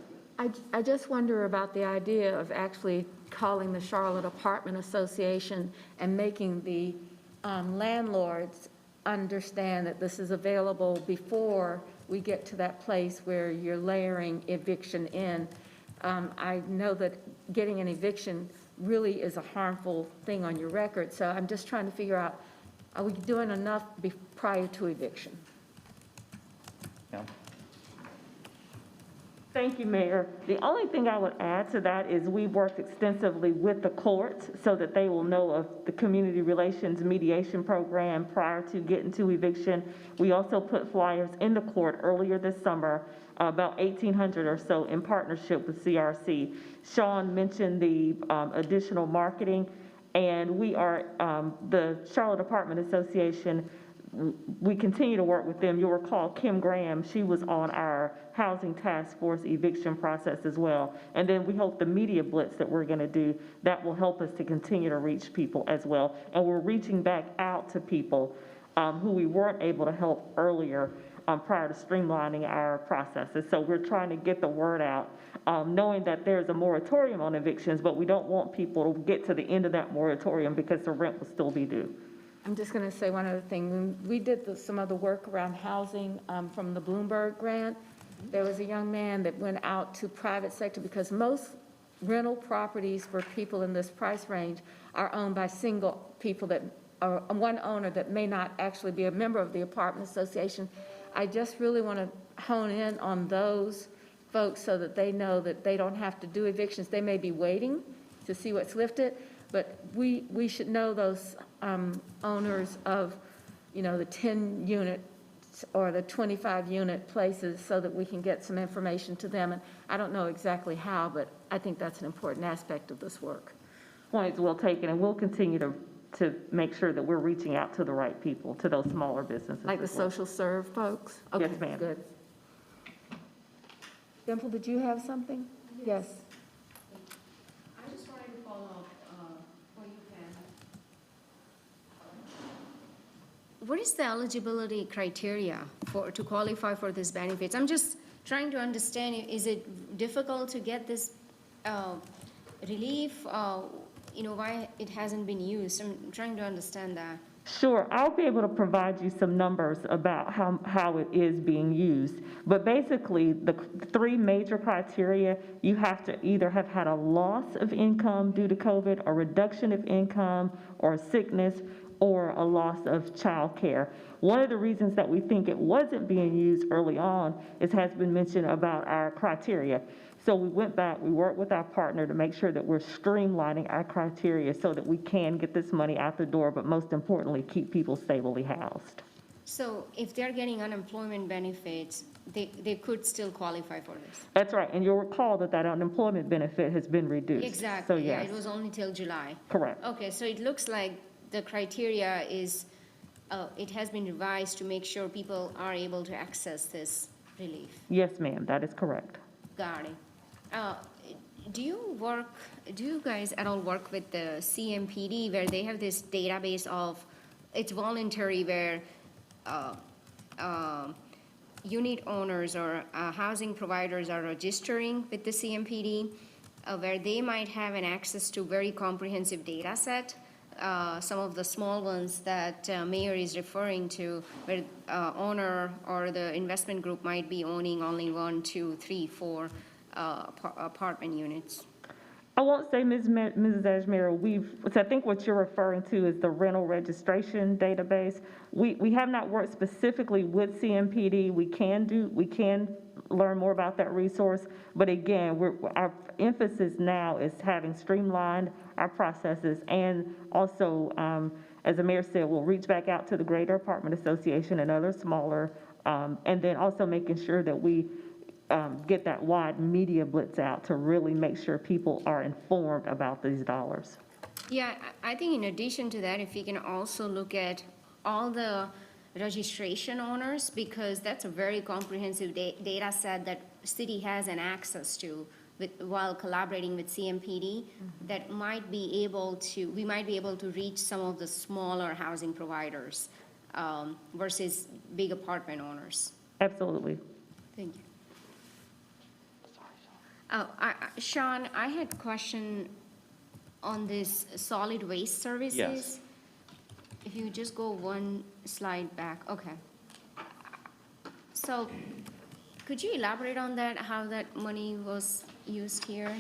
I just wonder about the idea of actually calling the Charlotte Apartment Association and making the landlords understand that this is available before we get to that place where you're layering eviction in. I know that getting an eviction really is a harmful thing on your record, so I'm just trying to figure out, are we doing enough prior to eviction? Yeah. Thank you, Mayor. The only thing I would add to that is we've worked extensively with the courts so that they will know of the community relations mediation program prior to getting to eviction. We also put flyers in the court earlier this summer, about 1,800 or so in partnership with CRC. Sean mentioned the additional marketing, and we are, the Charlotte Apartment Association, we continue to work with them. You'll recall Kim Graham, she was on our housing task force eviction process as well. And then we hope the media blitz that we're gonna do, that will help us to continue to reach people as well. And we're reaching back out to people who we weren't able to help earlier prior to streamlining our processes. So we're trying to get the word out, knowing that there's a moratorium on evictions, but we don't want people to get to the end of that moratorium because the rent will still be due. I'm just going to say one other thing. When we did some of the work around housing from the Bloomberg grant, there was a young man that went out to private sector because most rental properties for people in this price range are owned by single people that are one owner that may not actually be a member of the apartment association. I just really want to hone in on those folks so that they know that they don't have to do evictions. They may be waiting to see what's lifted, but we should know those owners of, you know, the 10 unit or the 25 unit places so that we can get some information to them. And I don't know exactly how, but I think that's an important aspect of this work. Points well taken, and we'll continue to make sure that we're reaching out to the right people, to those smaller businesses. Like the as well. social serve folks? Yes, Okay, ma'am. good. Dimple, did you have something? Yes. I just wanted to follow up for you, Pam. What is the eligibility criteria to qualify for these benefits? I'm just trying to understand, is it difficult to get this relief? Why it hasn't been used? I'm trying to understand that. Sure, I'll be able to provide you some numbers about how it is being used. But basically, the three major criteria, you have to either have had a loss of income due to COVID, a reduction of income, or sickness, or a loss of child care. One of the reasons that we think it wasn't being used early on has been mentioned about our criteria. So we went back, we worked with our partner to make sure that we're streamlining our criteria so that we can get this money out the door, but most importantly, keep people stably housed. So if they're getting unemployment benefits, they could still qualify for this? That's right, and you'll recall that unemployment benefit has been reduced. Exactly, So yeah, yes. it was only till July. Correct. Okay, so it looks like the criteria is, it has been revised to make sure people are able to access this relief. Yes, ma'am, that is correct. Got it. Do you guys at all work with the CMPD where they have this database of, it's voluntary where unit owners or housing providers are registering with the CMPD, where they might have an access to very comprehensive data set? Some of the small ones that Mayor is referring to, where owner or the investment group might be owning only 1, 2, 3, 4 apartment units. I won't say, Mrs. Ajmera, so I think what you're referring to is the rental registration database. We have not worked specifically with CMPD. We can learn more about that resource, but again, our emphasis now is having streamlined our processes, and also, as the mayor said, we'll reach back out to the Greater Apartment Association and other smaller, and then also making sure that we get that wide media blitz out to really make sure people are informed about these dollars. Yeah, I think in addition to that, if we can also look at all the registration owners, because that's a very comprehensive data set that city has an access to while collaborating with CMPD, that we might be able to reach some of the smaller housing providers versus big apartment owners. Absolutely. Thank you. Sean, I had a question on this solid waste services. Yes. If you just go one slide back, okay. So could you elaborate on that, how that money was used here,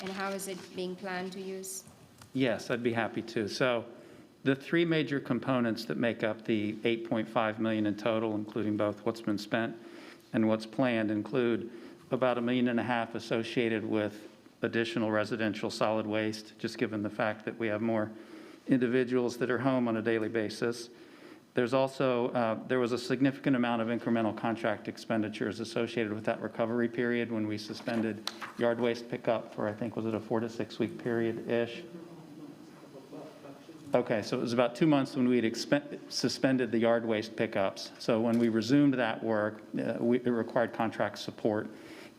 and how is it being planned to use? Yes, I'd be happy to. So the three major components that make up the $8.5 million in total, including both what's been spent and what's planned, include about $1.5 million associated with additional residential solid waste, just given the fact that we have more individuals that are home on a daily basis. There's also, there was a significant amount of incremental contract expenditures associated with that recovery period when we suspended yard waste pickup for, I think, was it a 4 to 6 week period-ish? Okay, so it was about 2 months when we'd suspended the yard waste pickups. So when we resumed that work, it required contract support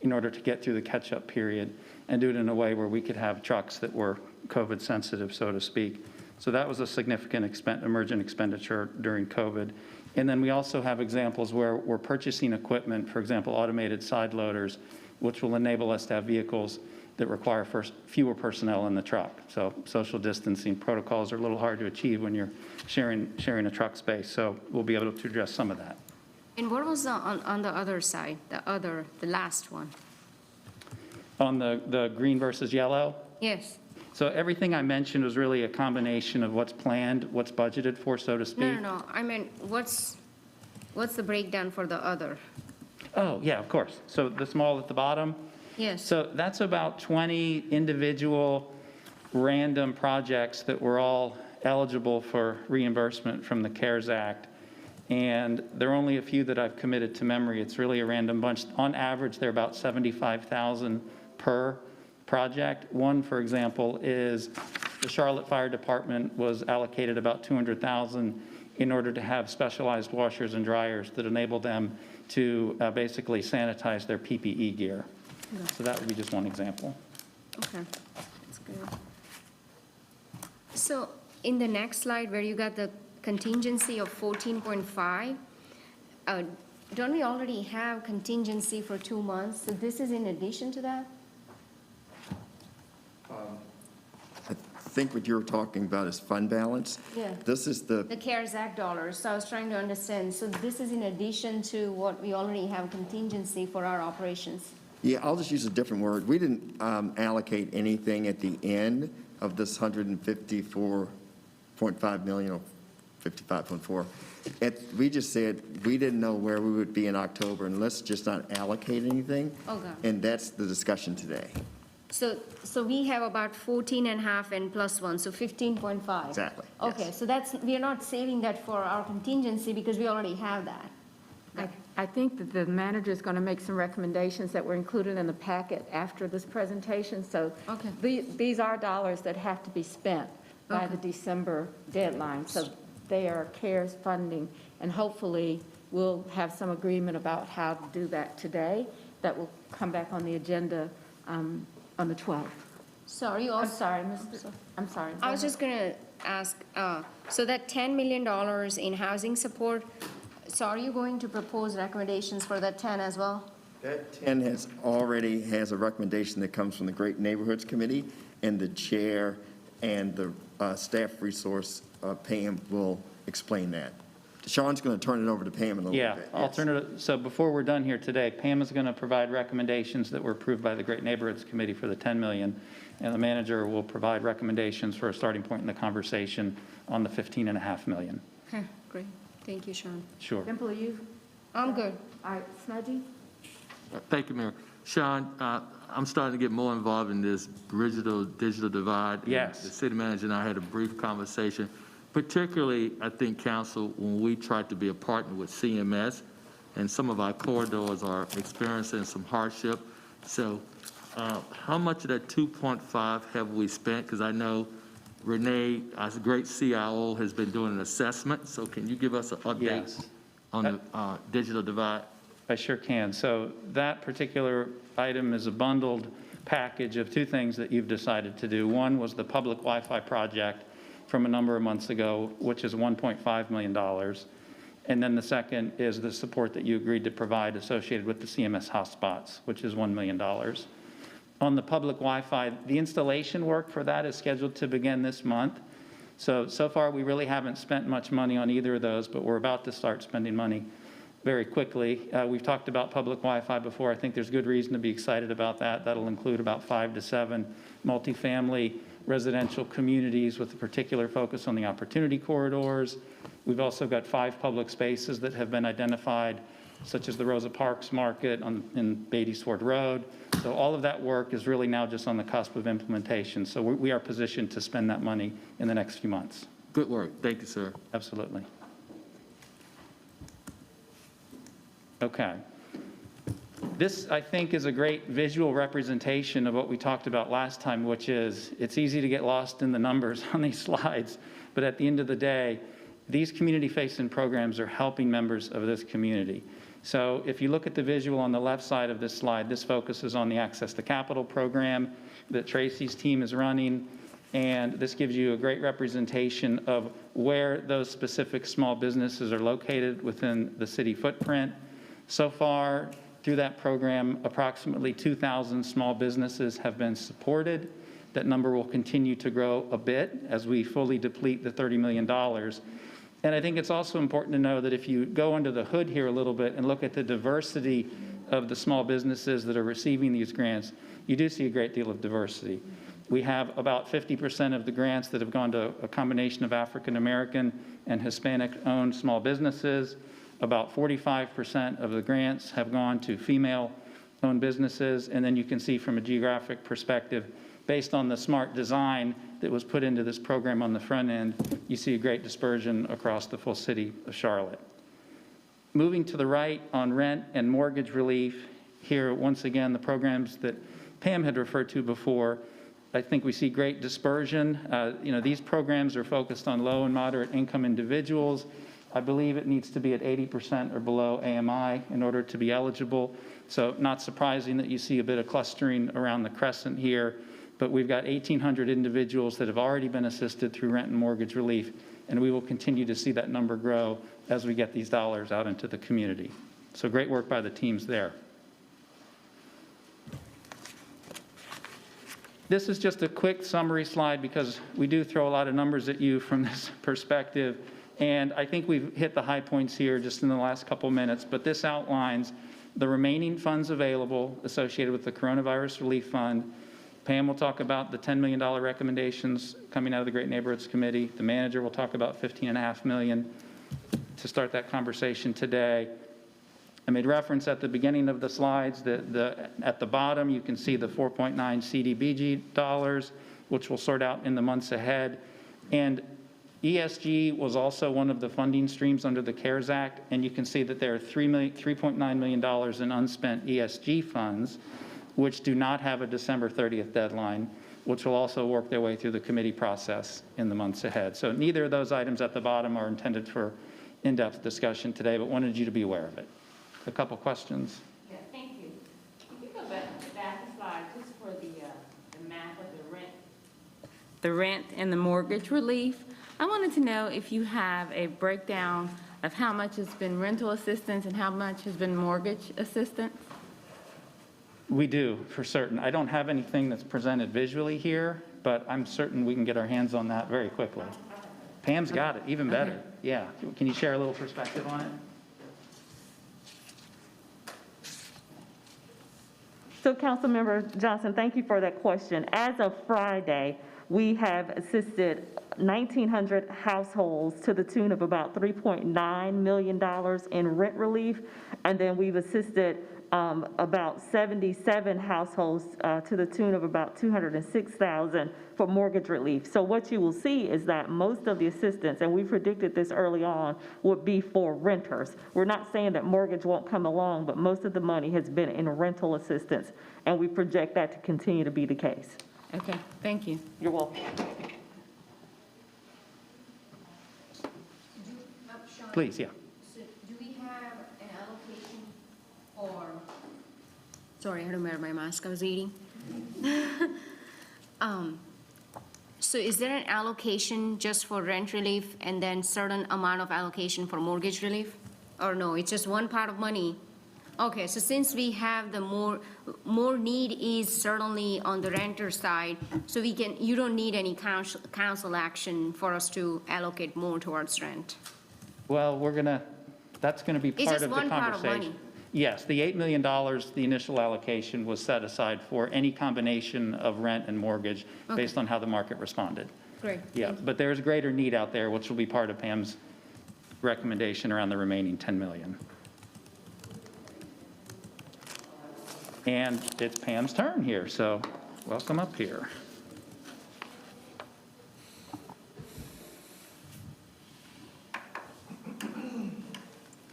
in order to get through the catch-up period and do it in a way where we could have trucks that were COVID sensitive, so to speak. So that was a significant emergent expenditure during COVID. And then we also have examples where we're purchasing equipment, for example, automated side loaders, which will enable us to have vehicles that require fewer personnel in the truck. So social distancing protocols are a little hard to achieve when you're sharing a truck space. So we'll be able to address some of that. And what was on the other side, the last one? On the green versus yellow? Yes. So everything I mentioned was really a combination of what's planned, what's budgeted for, so to speak. No. I mean, what's the breakdown for the other? Oh, yeah, of course. So the small at the bottom? Yes. So that's about 20 individual random projects that were all eligible for reimbursement from the CARES Act. And there are only a few that I've committed to memory. It's really a random bunch. On average, they're about $75,000 per project. One, for example, is the Charlotte Fire Department was allocated about $200,000 in order to have specialized washers and dryers that enable them to basically sanitize their PPE gear. Okay. So that would be just one example. Okay, that's good. So in the next slide where you got the contingency of 14.5, don't we already have contingency for 2 months? So this is in addition to that? I think what you're talking about is fund balance. Yeah. This is the CARES Act dollars, so I was trying to understand. So this is in addition to what we already have contingency for our operations? Yeah, I'll just use a different word. We didn't allocate anything at the end of this 154.5 million, or 55.4. We just said we didn't know where we would be in October, and let's just not allocate anything. Okay. And that's the discussion today. So we have about 14.5 and plus 1, so 15.5. Exactly. Okay, so we are not saving that for our contingency because we already have that. I think that the manager is going to make some recommendations that were included in the packet after this presentation. So these are dollars that have to be spent. by the December deadline. So they are CARES funding, and hopefully we'll have some agreement about how to do that today. That will come back on the agenda on the 12th. So are you I'm also, sorry, I'm sorry. I was just going to ask, so that $10 million in housing support, so are you going to propose recommendations for that 10 as well? That 10 has a recommendation that comes from the Great Neighborhoods Committee, and the chair and the staff resource, Pam, will explain that. Sean's going to turn it over to Pam in a little Yeah, bit. alternative, so before we're done here today, Pam is going to provide recommendations that were approved by the Great Neighborhoods Committee for the 10 million, and the manager will provide recommendations for a starting point in the conversation on the 15.5 million. Okay, great. Thank you, Sean. Sure. Dimple, are you? I'm good. All right, Smudgy? Thank you, Mayor. Sean, I'm starting to get more involved in this digital divide. Yes. The city manager and I had a brief conversation. Particularly, I think, council, when we tried to be a partner with CMS, and some of our corridors are experiencing some hardship. So how much of that 2.5 have we spent? Because I know Renee, as a great CIO, has been doing an assessment. So can you give us an update Yes. on the digital divide? I sure can. So that particular item is a bundled package of two things that you've decided to do. One was the public Wi-Fi project from a number of months ago, which is $1.5 million. And then the second is the support that you agreed to provide associated with the CMS hotspots, which is $1 million. On the public Wi-Fi, the installation work for that is scheduled to begin this month. So far, we really haven't spent much money on either of those, but we're about to start spending money very quickly. We've talked about public Wi-Fi before. I think there's good reason to be excited about that. That'll include about 5 to 7 multifamily residential communities with a particular focus on the opportunity corridors. We've also got 5 public spaces that have been identified, such as the Rosa Parks Market in Beatty Sword Road. So all of that work is really now just on the cusp of implementation. So we are positioned to spend that money in the next few months. Good work. Thank you, sir. Absolutely. Okay. This, I think, is a great visual representation of what we talked about last time, which is it's easy to get lost in the numbers on these slides, but at the end of the day, these community-facing programs are helping members of this community. So if you look at the visual on the left side of this slide, this focuses on the Access to Capital program that Tracy's team is running, and this gives you a great representation of where those specific small businesses are located within the city footprint. So far, through that program, approximately 2,000 small businesses have been supported. That number will continue to grow a bit as we fully deplete the $30 million. And I think it's also important to know that if you go under the hood here a little bit and look at the diversity of the small businesses that are receiving these grants, you do see a great deal of diversity. We have about 50% of the grants that have gone to a combination of African American and Hispanic-owned small businesses. About 45% of the grants have gone to female-owned businesses. And then you can see from a geographic perspective, based on the smart design that was put into this program on the front end, you see a great dispersion across the full city of Charlotte. Moving to the right on rent and mortgage relief, here, once again, the programs that Pam had referred to before, I think we see great dispersion. These programs are focused on low and moderate income individuals. I believe it needs to be at 80% or below AMI in order to be eligible. So not surprising that you see a bit of clustering around the crescent here, but we've got 1,800 individuals that have already been assisted through rent and mortgage relief, and we will continue to see that number grow as we get these dollars out into the community. So great work by the teams there. This is just a quick summary slide because we do throw a lot of numbers at you from this perspective. And I think we've hit the high points here just in the last couple minutes, but this outlines the remaining funds available associated with the Coronavirus Relief Fund. Pam will talk about the $10 million recommendations coming out of the Great Neighborhoods Committee. The manager will talk about $15.5 million to start that conversation today. I made reference at the beginning of the slides that at the bottom you can see the 4.9 CDBG dollars, which will sort out in the months ahead. And ESG was also one of the funding streams under the CARES Act, and you can see that there are $3.9 million in unspent ESG funds, which do not have a December 30th deadline. which will also work their way through the committee process in the months ahead. So neither of those items at the bottom are intended for in-depth discussion today, but wanted you to be aware of it. A couple questions? Yeah, thank you. Can you go back a slide just for the map of the rent and the mortgage relief? I wanted to know if you have a breakdown of how much has been rental assistance and how much has been mortgage assistance? We do, for certain. I don't have anything that's presented visually here, but I'm certain we can get our hands on that very quickly. Pam's got it, even better. Yeah. Can you share a little perspective on it? So Councilmember Johnson, thank you for that question. As of Friday, we have assisted 1,900 households to the tune of about $3.9 million in rent relief. And then we've assisted about 77 households to the tune of about $206,000 for mortgage relief. So what you will see is that most of the assistance, and we predicted this early on, would be for renters. We're not saying that mortgage won't come along, but most of the money has been in rental assistance, and we project that to continue to be the case. Okay, thank you. You're welcome. Please, yeah. So do we have an allocation for, sorry, I had to wear my mask, I was eating. So is there an allocation just for rent relief and then certain amount of allocation for mortgage relief? Or no, it's just one pot of money? Okay, so since we have the more need is certainly on the renter side, so you don't need any council action for us to allocate more towards rent? Well, that's gonna be part of the conversation. It's just one pot of money. Yes, the $8 million, the initial allocation was set aside for any combination of rent and mortgage based on how the market responded. Great. Yeah, but there's greater need out there, which will be part of Pam's recommendation around the remaining $10 million. And it's Pam's turn here, so welcome up here.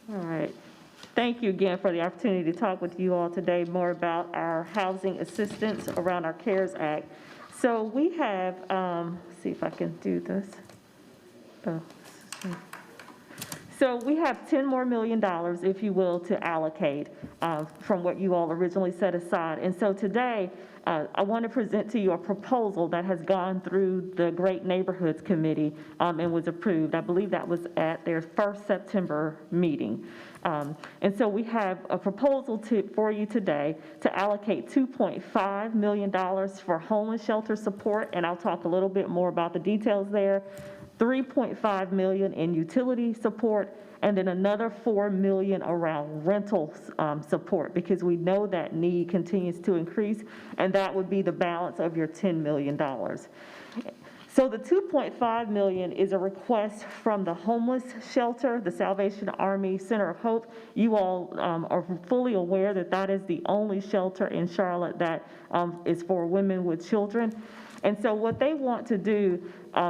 All right. Thank you again for the opportunity to talk with you all today more about our housing assistance around our CARES Act. So we have, let's see if I can do this. So we have $10 million more, if you will, to allocate from what you all originally set aside. And so today, I want to present to you a proposal that has gone through the Great Neighborhoods Committee and was approved. I believe that was at their first September meeting. And so we have a proposal for you today to allocate $2.5 million for homeless shelter support, and I'll talk a little bit more about the details there. $3.5 million in utility support, and then another $4 million around rental support, because we know that need continues to increase, and that would be the balance of your $10 million. So the $2.5 million is a request from the homeless shelter, the Salvation Army Center of Hope. You all are fully aware that that is the only shelter in Charlotte that is for women with children. And so what they want to do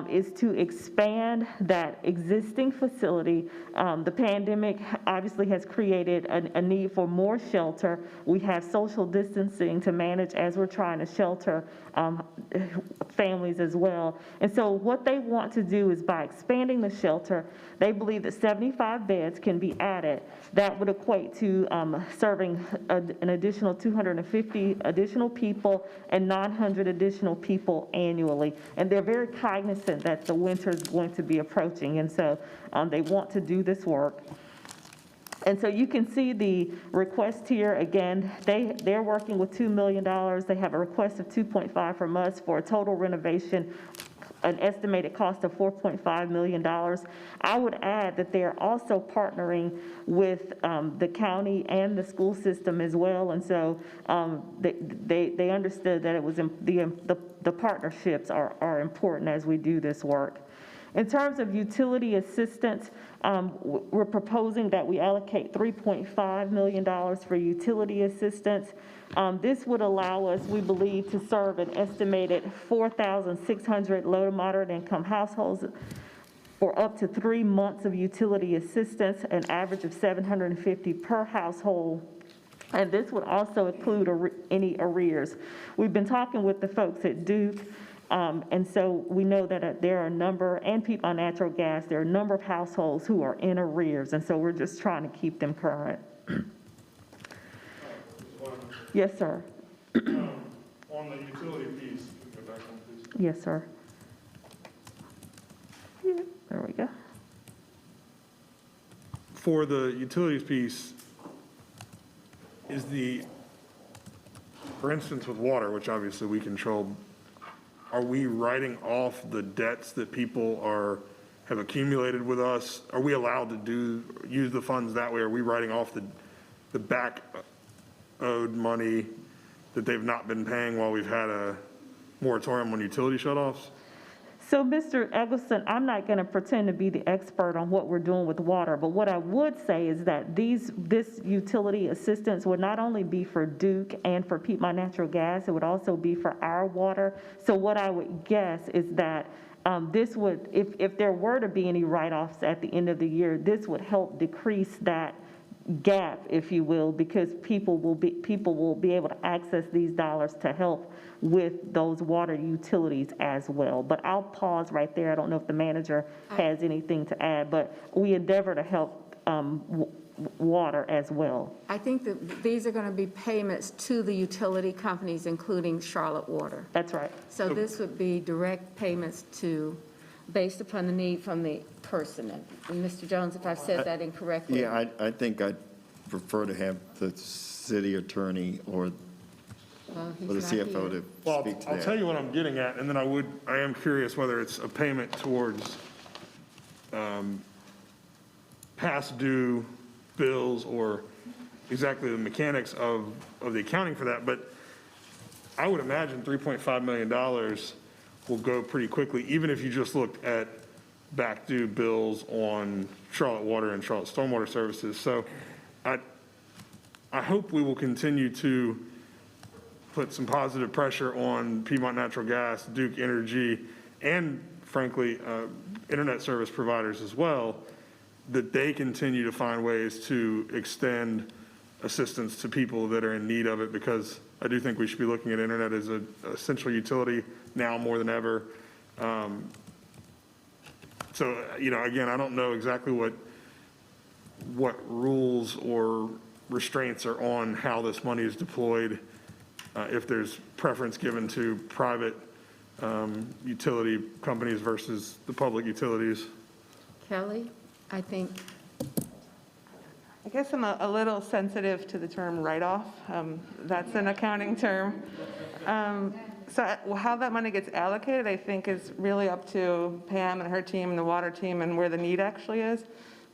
is to expand that existing facility. The pandemic obviously has created a need for more shelter. We have social distancing to manage as we're trying to shelter families as well. And so what they want to do is, by expanding the shelter, they believe that 75 beds can be added. That would equate to serving an additional 250 additional people and 900 additional people annually. And they're very cognizant that the winter is going to be approaching, and so they want to do this work. And so you can see the request here. Again, they're working with $2 million. They have a request of 2.5 from us for a total renovation, an estimated cost of $4.5 million. I would add that they're also partnering with the county and the school system as well. And so they understood that it was the partnerships are important as we do this work. In terms of utility assistance, we're proposing that we allocate $3.5 million for utility assistance. This would allow us, we believe, to serve an estimated 4,600 low to moderate income households for up to 3 months of utility assistance, an average of $750 per household And this would also include any arrears. We've been talking with the folks at Duke, and so we know that there are a number, and Piedmont Natural Gas, there are a number of households who are in arrears, and so we're just trying to keep them current. Yes, sir. On the utility piece, go back one, please. Yes, sir. Yeah, there we go. For the utilities piece, is for instance, with water, which obviously we control, are we writing off the debts that people have accumulated with us? Are we allowed to use the funds that way? Are we writing off the back owed money that they've not been paying while we've had a moratorium on utility shutoffs? So, Mr. Eggleston, I'm not going to pretend to be the expert on what we're doing with water, but what I would say is that this utility assistance would not only be for Duke and for Piedmont Natural Gas, it would also be for our water. So what I would guess is that this would, if there were to be any write-offs at the end of the year, this would help decrease that gap, if you will, because people will be able to access these dollars to help with those water utilities as well. But I'll pause right there. I don't know if the manager has anything to add, but we endeavor to help water as well. I think that these are going to be payments to the utility companies, including Charlotte Water. That's right. So this would be direct payments based upon the need from the person. And Mr. Jones, if I've said that incorrectly. Yeah, I think I'd prefer to have the city attorney or the CFO to speak to that. I'll tell you what I'm getting at, and then I am curious whether it's a payment towards past due bills or exactly the mechanics of the accounting for that. But I would imagine $3.5 million will go pretty quickly, even if you just looked at back due bills on Charlotte Water and Charlotte Stormwater Services. So I hope we will continue to put some positive pressure on Piedmont Natural Gas, Duke Energy, and frankly, internet service providers as well, that they continue to find ways to extend assistance to people that are in need of it, because I do think we should be looking at internet as an essential utility now more than ever. So, again, I don't know exactly what rules or restraints are on how this money is deployed, if there's preference given to private utility companies versus the public utilities. Kelly, I think. I guess I'm a little sensitive to the term write-off. That's an accounting term. So how that money gets allocated, I think, is really up to Pam and her team and the water team and where the need actually is.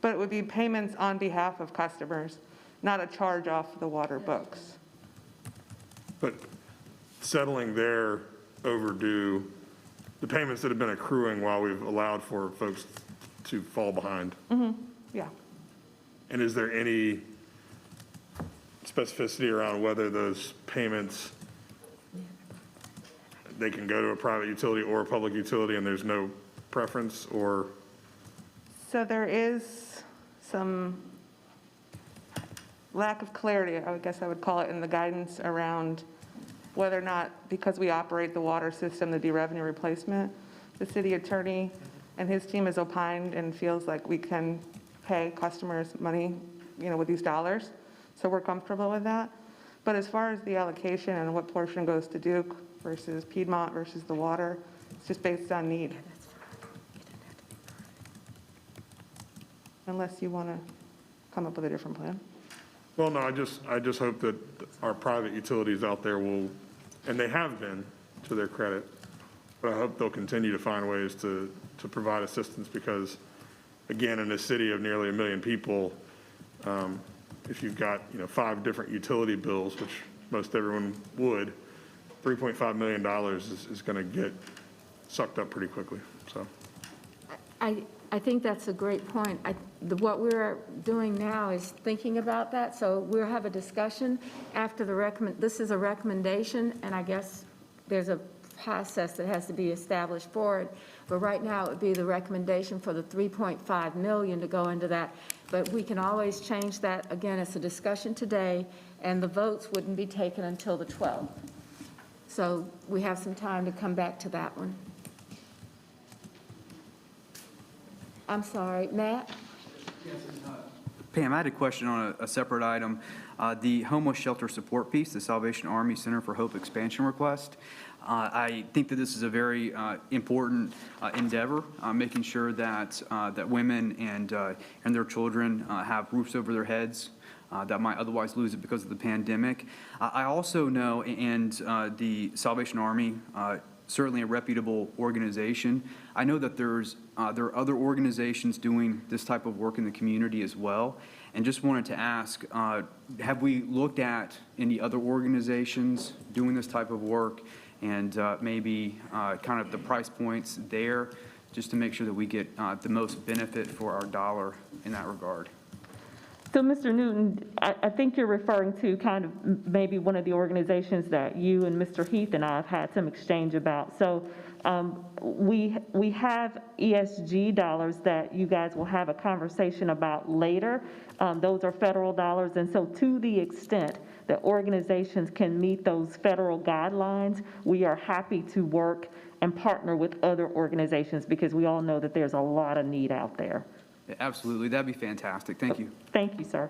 But it would be payments on behalf of customers, not a charge off the water books. But settling their overdue, the payments that have been accruing while we've allowed for folks to fall behind. Mm-hmm. Yeah. And is there any specificity around whether those payments, they can go to a private utility or a public utility and there's no preference, or? So there is some lack of clarity, I guess I would call it, in the guidance around whether or not, because we operate the water system, the revenue replacement, the city attorney and his team is opined and feels like we can pay customers money, with these dollars. So we're comfortable with that. But as far as the allocation and what portion goes to Duke versus Piedmont versus the water, it's just based on need. Unless you want to come up with a different plan. Well, no, I just hope that our private utilities out there will, and they have been, to their credit, but I hope they'll continue to find ways to provide assistance, because, again, in a city of nearly 1 million people, if you've got, 5 different utility bills, which most everyone would, $3.5 million is going to get sucked up pretty quickly, so. I think that's a great point. What we're doing now is thinking about that, so we'll have a discussion after this is a recommendation, and I guess there's a process that has to be established for it, but right now it would be the recommendation for the $3.5 million to go into that, but we can always change that. Again, it's a discussion today, and the votes wouldn't be taken until the 12th. So we have some time to come back to that one. I'm sorry, Matt? Pam, I had a question on a separate item. The homeless shelter support piece, the Salvation Army Center for Hope expansion request. I think that this is a very important endeavor, making sure that that women and their children have roofs over their heads that might otherwise lose it because of the pandemic. I also know, and the Salvation Army, certainly a reputable organization. I know that there are other organizations doing this type of work in the community as well. And just wanted to ask, have we looked at any other organizations doing this type of work, and maybe kind of the price points there, just to make sure that we get the most benefit for our dollar in that regard? So, Mr. Newton, I think you're referring to kind of maybe one of the organizations that you and Mr. Heath and I have had some exchange about. So we have ESG dollars that you guys will have a conversation about later. Those are federal dollars, and so to the extent that organizations can meet those federal guidelines, we are happy to work and partner with other organizations, because we all know that there's a lot of need out there. Absolutely, that'd be fantastic. Thank you. Thank you, sir.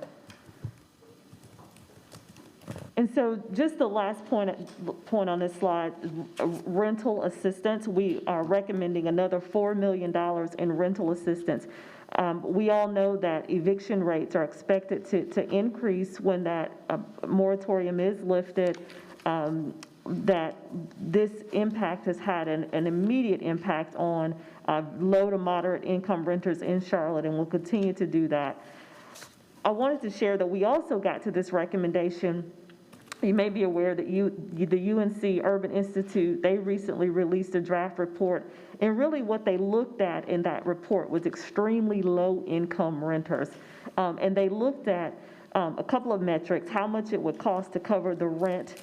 And so just the last point on this slide, rental assistance. We are recommending another $4 million in rental assistance. We all know that eviction rates are expected to increase when that moratorium is lifted. That this impact has had an immediate impact on low to moderate income renters in Charlotte, and will continue to do that. I wanted to share that we also got to this recommendation. You may be aware that the UNC Urban Institute, they recently released a draft report, and really what they looked at in that report was extremely low income renters. And they looked at a couple of metrics: how much it would cost to cover the rent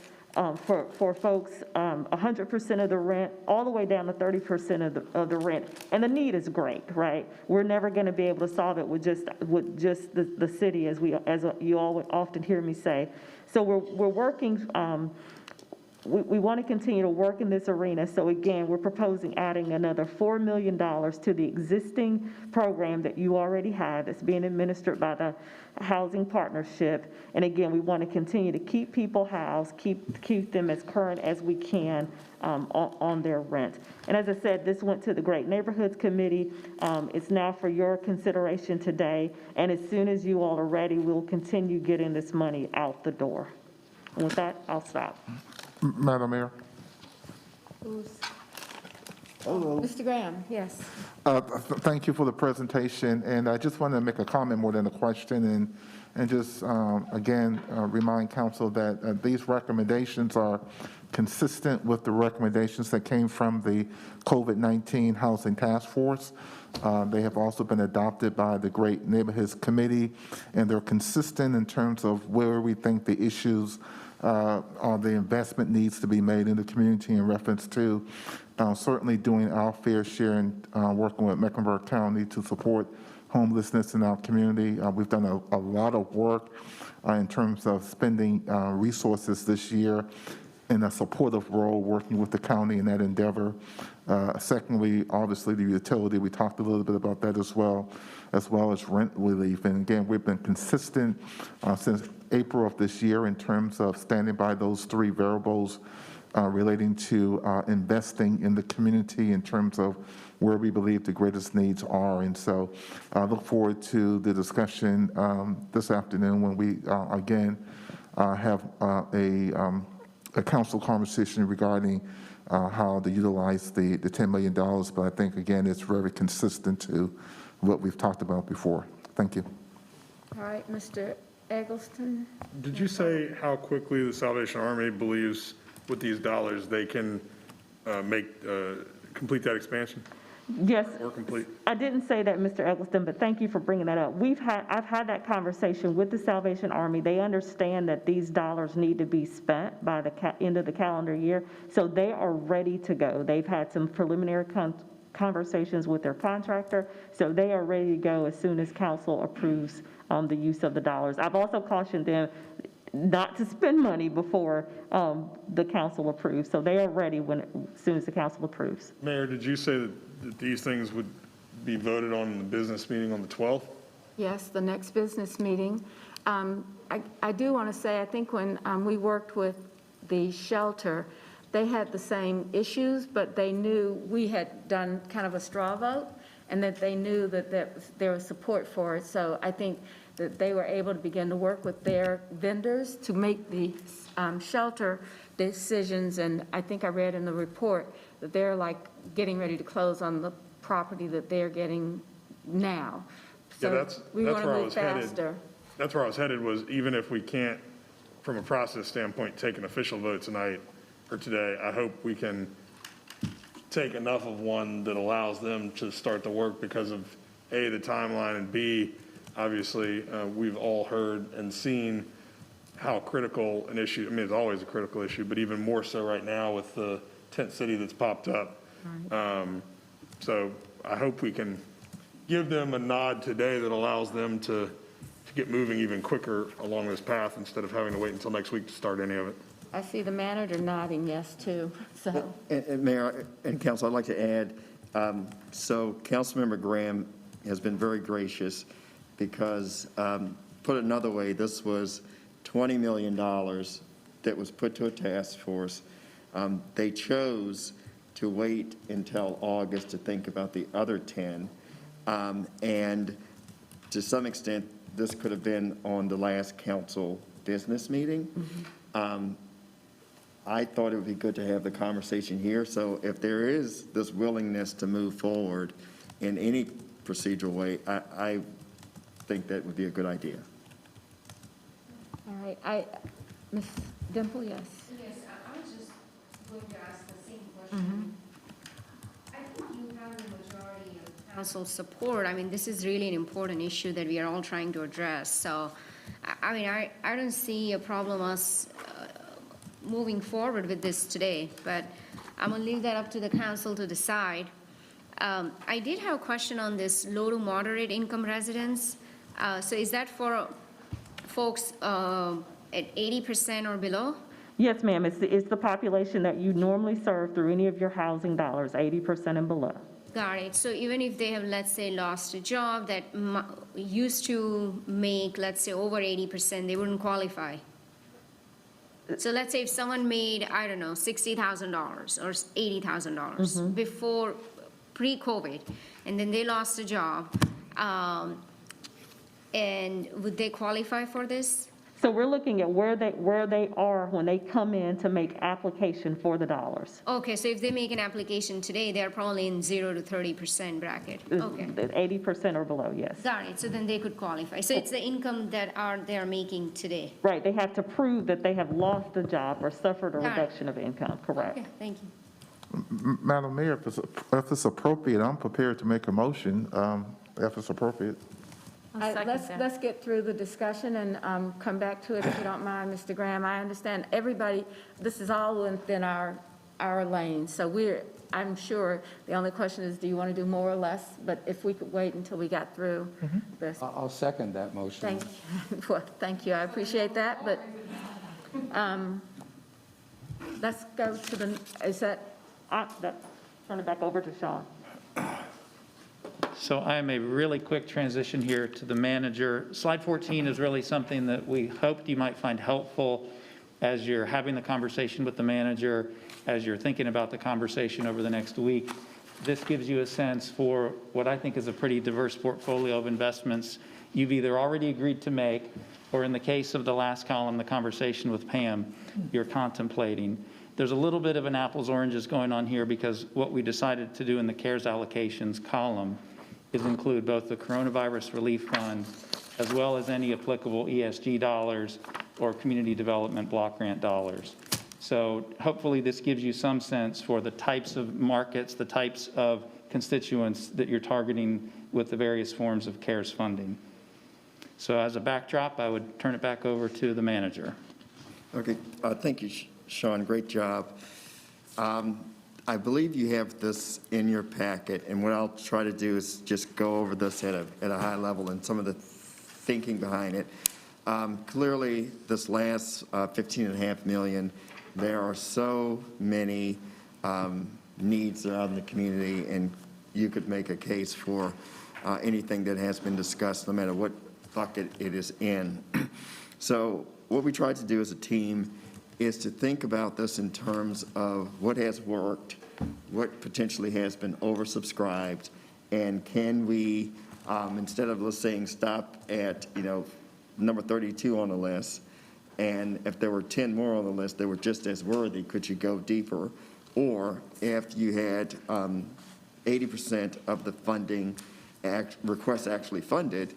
for folks, 100% of the rent, all the way down to 30% of the rent. And the need is great, right? We're never going to be able to solve it with just the city, as you all would often hear me say. So we're working. We want to continue to work in this arena. So again, we're proposing adding another $4 million to the existing program that you already have, that's being administered by the Housing Partnership. And again, we want to continue to keep people housed, keep them as current as we can on their rent. And as I said, this went to the Great Neighborhoods Committee. It's now for your consideration today. And as soon as you all are ready, we'll continue getting this money out the door. And with that, I'll stop. Madam Mayor. Mr. Graham, yes. Thank you for the presentation, and I just wanted to make a comment more than a question, and just again remind council that these recommendations are consistent with the recommendations that came from the COVID-19 Housing Task Force. They have also been adopted by the Great Neighborhoods Committee, and they're consistent in terms of where we think the issues or the investment needs to be made in the community, in reference to certainly doing our fair share and working with Mecklenburg County to support homelessness in our community. We've done a lot of work in terms of spending resources this year in a supportive role, working with the county in that endeavor. Secondly, obviously the utility, we talked a little bit about that as well as rent relief. And again, we've been consistent since April of this year in terms of standing by those three variables relating to investing in the community in terms of where we believe the greatest needs are. And so I look forward to the discussion this afternoon when we again have a council conversation regarding how to utilize the $10 million. But I think, again, it's very consistent to what we've talked about before. Thank you. All right, Mr. Eggleston. Did you say how quickly the Salvation Army believes with these dollars they can complete that expansion? Yes. Or complete? I didn't say that, Mr. Eggleston, but thank you for bringing that up. I've had that conversation with the Salvation Army. They understand that these dollars need to be spent by the end of the calendar year, so they are ready to go. They've had some preliminary conversations with their contractor, so they are ready to go as soon as council approves the use of the dollars. I've also cautioned them, not to spend money before the council approves. So they are ready as soon as the council approves. Mayor, did you say that these things would be voted on in the business meeting on the 12th? Yes, the next business meeting. I do want to say, I think when we worked with the shelter, they had the same issues, but they knew we had done kind of a straw vote, and that they knew that there was support for it. So I think that they were able to begin to work with their vendors to make the shelter decisions. And I think I read in the report that they're like getting ready to close on the property that they're getting now. Yeah, So that's we want to where I move was headed. faster. That's where I was headed, was even if we can't, from a process standpoint, take an official vote tonight or today, I hope we can take enough of one that allows them to start the work because of, A, the timeline, and B, obviously, we've all heard and seen how critical an issue, I mean, it's always a critical issue, but even more so right now with the tent city that's popped up. So I hope we can give them a nod today that allows them to get moving even quicker along this path instead of having to wait until next week to start any of it. I see the manager nodding yes, too, so. And Mayor and Council, I'd like to add, so Councilmember Graham has been very gracious because, put another way, this was $20 million that was put to a task force. They chose to wait until August to think about the other 10. And to some extent, this could have been on the last council business meeting. I thought it would be good to have the conversation here. So if there is this willingness to move forward in any procedural way, I think that would be a good idea. All right, Ms. Dimple, yes. Yes, I was just going to ask the same question. I think you have the majority of council support. I mean, this is really an important issue that we are all trying to address. So, I mean, I don't see a problem us moving forward with this today, but I'm gonna leave that up to the council to decide. I did have a question on this low to moderate income residents. So is that for folks at 80% or below? Yes, ma'am, it's the population that you normally serve through any of your housing dollars, 80% and below. Got it. So even if they have, let's say, lost a job that used to make, let's say, over 80%, they wouldn't qualify? So let's say if someone made, I don't know, $60,000 or $80,000 before, pre-COVID, and then they lost a job, and would they qualify for this? So we're looking at where they are when they come in to make application for the dollars. Okay, so if they make an application today, they're probably in 0 to 30% bracket. Okay. 80% or below, yes. Got it. So then they could qualify. So it's the income that they're making today. Right, they have to prove that they have lost a job or suffered a Got it. reduction of income, correct? Okay, thank you. Madam Mayor, if it's appropriate, I'm prepared to make a motion, if it's appropriate. Let's get through the discussion and come back to it if you don't mind, Mr. Graham. I understand everybody, this is all within our lane. So I'm sure the only question is, do you want to do more or less? But if we could wait until we got through this. I'll second that motion. Thank you. Well, thank you. I appreciate that, but let's go to turn it back over to Sean. So I am a really quick transition here to the manager. Slide 14 is really something that we hoped you might find helpful as you're having the conversation with the manager, as you're thinking about the conversation over the next week. This gives you a sense for what I think is a pretty diverse portfolio of investments you've either already agreed to make, or in the case of the last column, the conversation with Pam, you're contemplating. There's a little bit of an apples oranges going on here because what we decided to do in the CARES allocations column is include both the coronavirus relief fund as well as any applicable ESG dollars or community development block grant dollars. So hopefully this gives you some sense for the types of markets, the types of constituents that you're targeting with the various forms of CARES funding. So as a backdrop, I would turn it back over to the manager. Okay, thank you, Sean, great job. I believe you have this in your packet, and what I'll try to do is just go over this at a high level and some of the thinking behind it. Clearly, this last $15.5 million, there are so many needs out in the community, and you could make a case for anything that has been discussed, no matter what bucket it is in. So what we tried to do as a team is to think about this in terms of what has worked, what potentially has been oversubscribed, and can we, instead of, let's say, stop at, number 32 on the list, and if there were 10 more on the list that were just as worthy, could you go deeper? Or if you had 80% of the funding requests actually funded,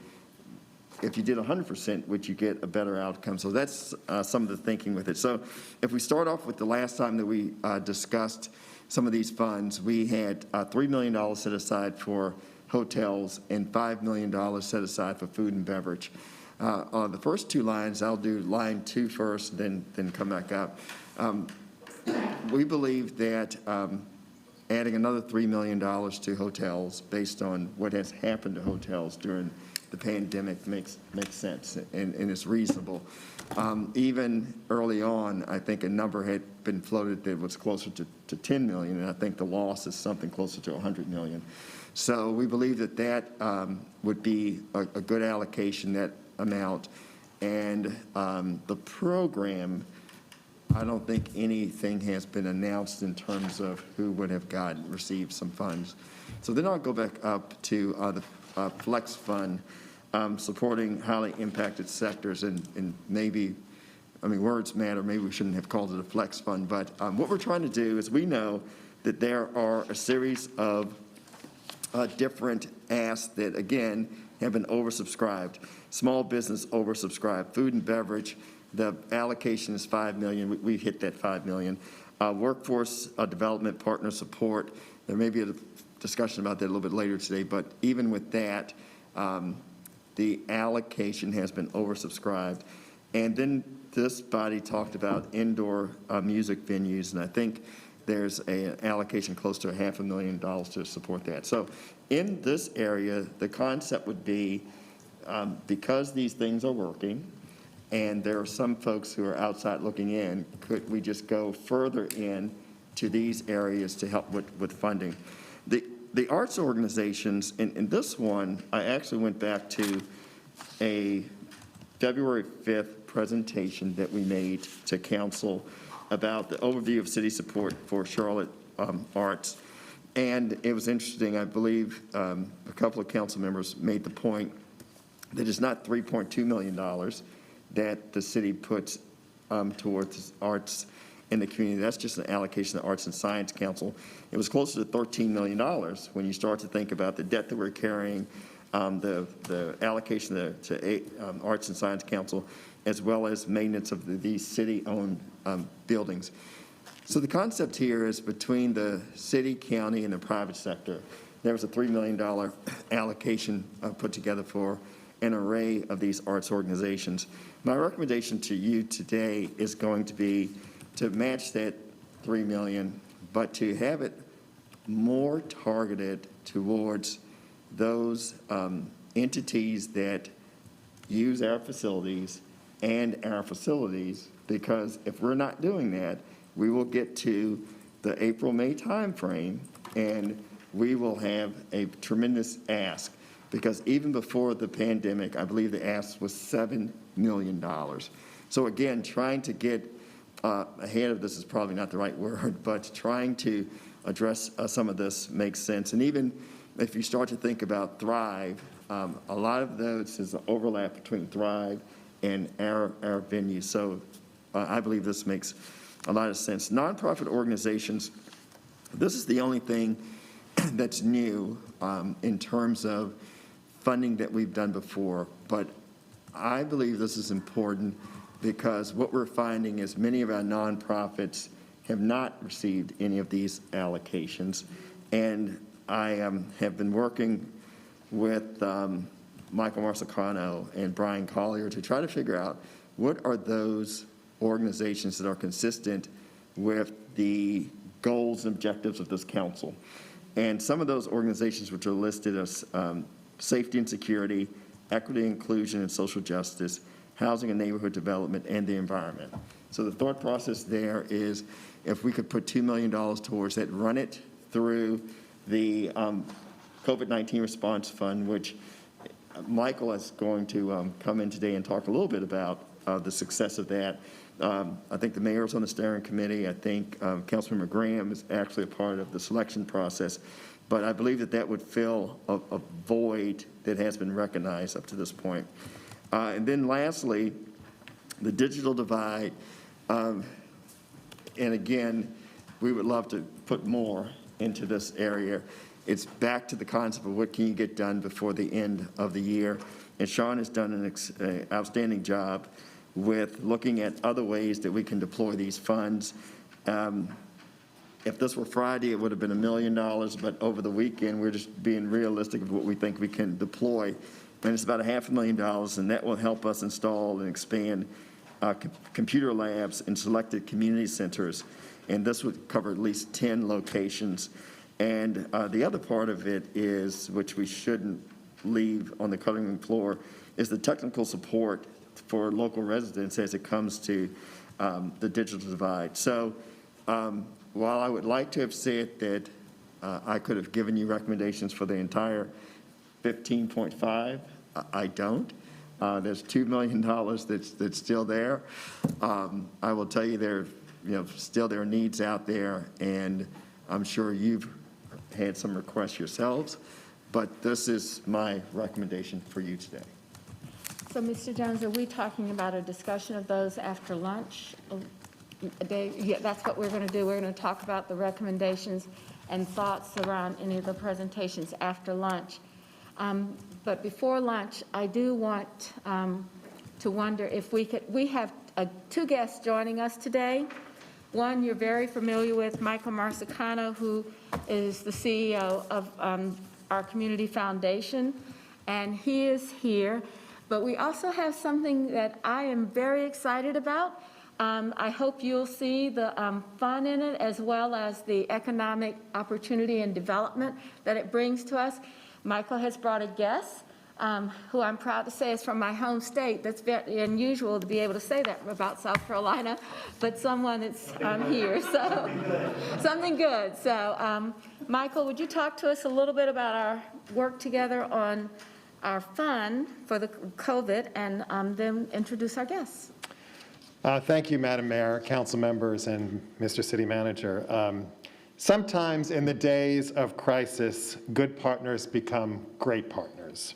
if you did 100%, would you get a better outcome? So that's some of the thinking with it. So if we start off with the last time that we discussed some of these funds, we had $3 million set aside for hotels and $5 million set aside for food and beverage. On the first two lines, I'll do line 2 first, then come back up. We believe that adding another $3 million to hotels based on what has happened to hotels during the pandemic makes sense and is reasonable. Even early on, I think a number had been floated that was closer to 10 million, and I think the loss is something closer to 100 million. So we believe that would be a good allocation, that amount. And the program, I don't think anything has been announced in terms of who would have received some funds. So then I'll go back up to the Flex Fund, supporting highly impacted sectors, and maybe, words matter, maybe we shouldn't have called it a Flex Fund, but what we're trying to do is we know that there are a series of different asks that, again, have been oversubscribed. Small business oversubscribed. Food and beverage, the allocation is $5 million. We hit that $5 million. Workforce development partner support, there may be a discussion about that a little bit later today, but even with that, the allocation has been oversubscribed. And then this body talked about indoor music venues, and I think there's an allocation close to $500,000 to support that. So in this area, the concept would be, because these things are working, and there are some folks who are outside looking in, could we just go further in to these areas to help with funding? The arts organizations, in this one, I actually went back to a February 5th presentation that we made to council about the overview of city support for Charlotte arts. And it was interesting, I believe a couple of council members made the point that it's not $3.2 million that the city puts towards arts in the community. That's just an allocation of the Arts and Science Council. It was closer to $13 million when you start to think about the debt that we're carrying, the allocation to Arts and Science Council, as well as maintenance of these city-owned buildings. So the concept here is between the city, county, and the private sector. There was a $3 million allocation put together for an array of these arts organizations. My recommendation to you today is going to be to match that $3 million, but to have it more targeted towards those entities that use our facilities and our facilities, because if we're not doing that, we will get to the April-May timeframe and we will have a tremendous ask, because even before the pandemic, I believe the ask was $7 million. So again, trying to get ahead of this is probably not the right word, but trying to address some of this makes sense. And even if you start to think about Thrive, a lot of those is an overlap between Thrive and our venues. So I believe this makes a lot of sense. Nonprofit organizations, this is the only thing that's new in terms of funding that we've done before, but I believe this is important because what we're finding is many of our nonprofits have not received any of these allocations. And I have been working with Michael Marsicano and Brian Collier to try to figure out what are those organizations that are consistent with the goals and objectives of this council. And some of those organizations which are listed as safety and security, equity, inclusion, and social justice, housing and neighborhood development, and the environment. So the thought process there is if we could put $2 million towards it, run it through the COVID-19 response fund, which Michael is going to come in today and talk a little bit about the success of that. I think the mayor's on the steering committee. I think Councilmember Graham is actually a part of the selection process. But I believe that that would fill a void that has been recognized up to this point. And then lastly, the digital divide. And again, we would love to put more into this area. It's back to the concept of what can you get done before the end of the year. And Sean has done an outstanding job with looking at other ways that we can deploy these funds. If this were Friday, it would have been $1 million, but over the weekend, we're just being realistic of what we think we can deploy. And it's about $500,000, and that will help us install and expand computer labs in selected community centers. And this would cover at least 10 locations. And the other part of it is, which we shouldn't leave on the cutting room floor, is the technical support for local residents as it comes to the digital divide. So while I would like to have said that I could have given you recommendations for the entire 15.5, I don't. There's $2 million that's still there. I will tell you still there are needs out there, and I'm sure you've had some requests yourselves, but this is my recommendation for you today. So, Mr. Jones, are we talking about a discussion of those after lunch? Dave, yeah, that's what we're going to do. We're going to talk about the recommendations and thoughts around any of the presentations after lunch. But before lunch, I do want to wonder if we have two guests joining us today. One you're very familiar with, Michael Marsicano, who is the CEO of our community foundation, and he is here. But we also have something that I am very excited about. I hope you'll see the fun in it, as well as the economic opportunity and development that it brings to us. Michael has brought a guest, who I'm proud to say is from my home state. That's very unusual to be able to say that about South Carolina, but someone that's here, so something good. So, Michael, would you talk to us a little bit about our work together on our fund for the COVID, and then introduce our guests? Thank you, Madam Mayor, council members, and Mr. City Manager. Sometimes in the days of crisis, good partners become great partners.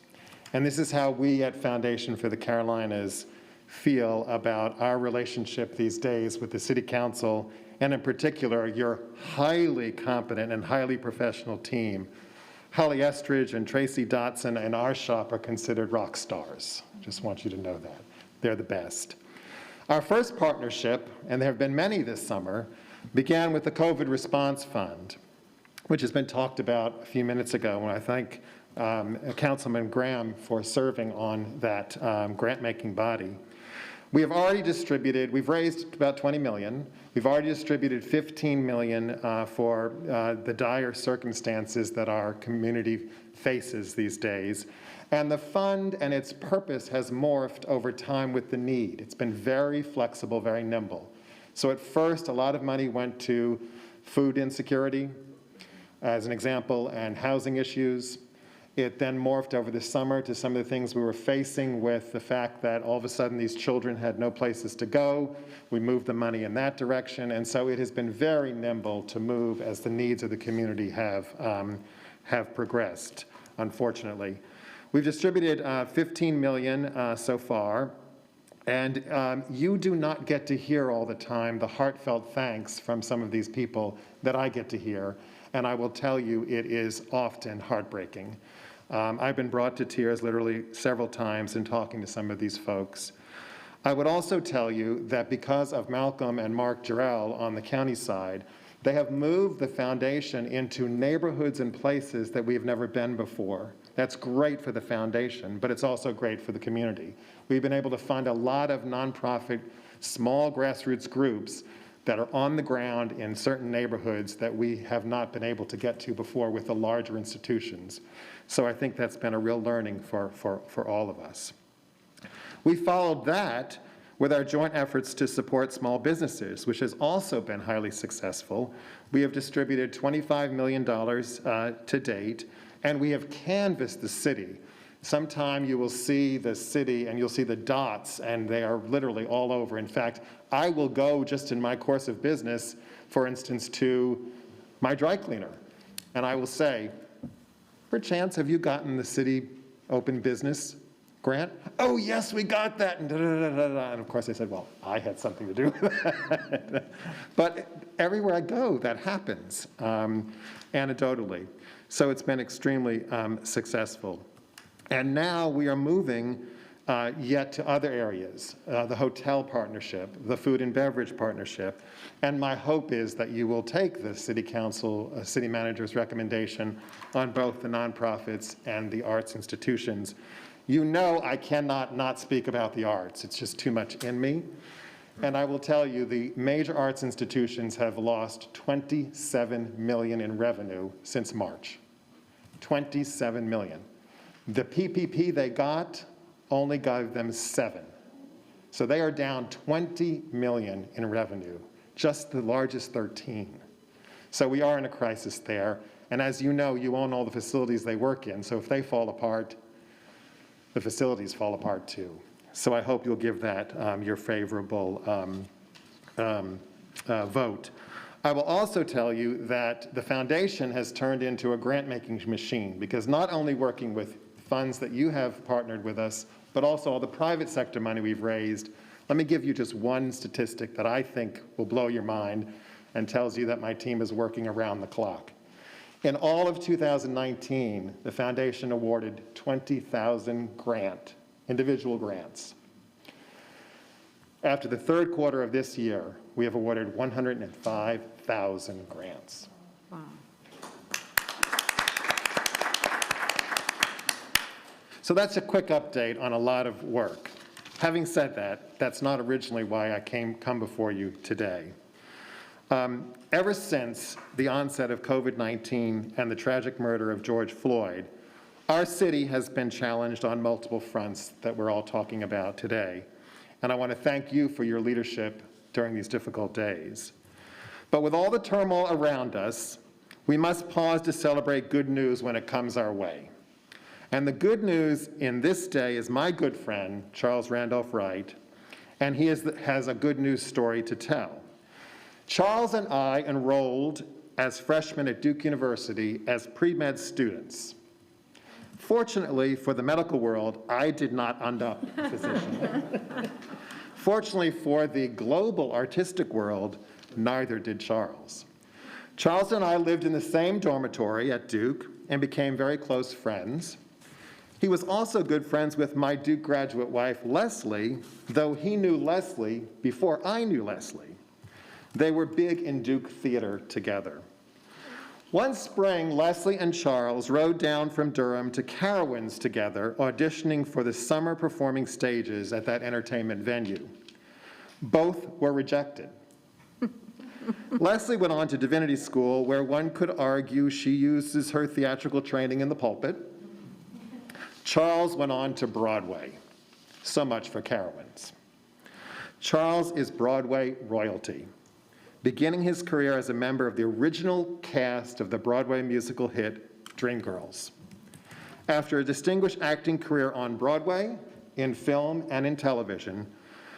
And this is how we at Foundation for the Carolinas feel about our relationship these days with the City Council, and in particular, your highly competent and highly professional team. Holly Estridge and Tracy Dotson and our shop are considered rock stars. Just want you to know that. They're the best. Our first partnership, and there have been many this summer, began with the COVID Response Fund, which has been talked about a few minutes ago, and I thank Councilman Graham for serving on that grant-making body. We have already distributed, we've raised about $20 million. We've already distributed $15 million for the dire circumstances that our community faces these days. And the fund and its purpose has morphed over time with the need. It's been very flexible, very nimble. So at first, a lot of money went to food insecurity, as an example, and housing issues. It then morphed over the summer to some of the things we were facing with the fact that all of a sudden these children had no places to go. We moved the money in that direction, and so it has been very nimble to move as the needs of the community have progressed, unfortunately. We've distributed $15 million so far, and you do not get to hear all the time the heartfelt thanks from some of these people that I get to hear, and I will tell you it is often heartbreaking. I've been brought to tears literally several times in talking to some of these folks. I would also tell you that because of Malcolm and Mark Jarrell on the county side, they have moved the foundation into neighborhoods and places that we've never been before. That's great for the foundation, but it's also great for the community. We've been able to fund a lot of nonprofit, small grassroots groups that are on the ground in certain neighborhoods that we have not been able to get to before with the larger institutions. So I think that's been a real learning for all of us. We followed that with our joint efforts to support small businesses, which has also been highly successful. We have distributed $25 million to date, and we have canvassed the city. Sometime you will see the city and you'll see the dots, and they are literally all over. In fact, I will go just in my course of business, for instance, to my dry cleaner, and I will say, perchance, have you gotten the city open business grant? Oh, yes, we got that, and da-da-da-da-da. And of course I said, well, I had something to do with that. But everywhere I go, that happens, anecdotally. So it's been extremely successful. And now we are moving yet to other areas, the hotel partnership, the food and beverage partnership. And my hope is that you will take the city council, city manager's recommendation on both the nonprofits and the arts institutions. You know I cannot not speak about the arts. It's just too much in me. And I will tell you, the major arts institutions have lost $27 million in revenue since March. $27 million. The PPP they got only gave them 7. So they are down $20 million in revenue, just the largest 13. So we are in a crisis there. And as you know, you own all the facilities they work in. So if they fall apart, the facilities fall apart too. So I hope you'll give that your favorable vote. I will also tell you that the foundation has turned into a grant-making machine, because not only working with funds that you have partnered with us, but also all the private sector money we've raised. Let me give you just one statistic that I think will blow your mind and tells you that my team is working around the clock. In all of 2019, the foundation awarded 20,000 individual grants. After the third quarter of this year, we have awarded 105,000 grants. Wow. So that's a quick update on a lot of work. Having said that, that's not originally why I come before you today. Ever since the onset of COVID-19 and the tragic murder of George Floyd, our city has been challenged on multiple fronts that we're all talking about today. And I want to thank you for your leadership during these difficult days. But with all the turmoil around us, we must pause to celebrate good news when it comes our way. And the good news in this day is my good friend, Charles Randolph Wright, and he has a good news story to tell. Charles and I enrolled as freshmen at Duke University as pre-med students. Fortunately for the medical world, I did not end up a physician. Fortunately for the global artistic world, neither did Charles. Charles and I lived in the same dormitory at Duke and became very close friends. He was also good friends with my Duke graduate wife, Leslie, though he knew Leslie before I knew Leslie. They were big in Duke theater together. One spring, Leslie and Charles rode down from Durham to Carowinds together, auditioning for the summer performing stages at that entertainment venue. Both were rejected. Leslie went on to Divinity School, where one could argue she uses her theatrical training in the pulpit. Charles went on to Broadway. So much for Carowinds. Charles is Broadway royalty, beginning his career as a member of the original cast of the Broadway musical hit Dreamgirls. After a distinguished acting career on Broadway, in film, and in television,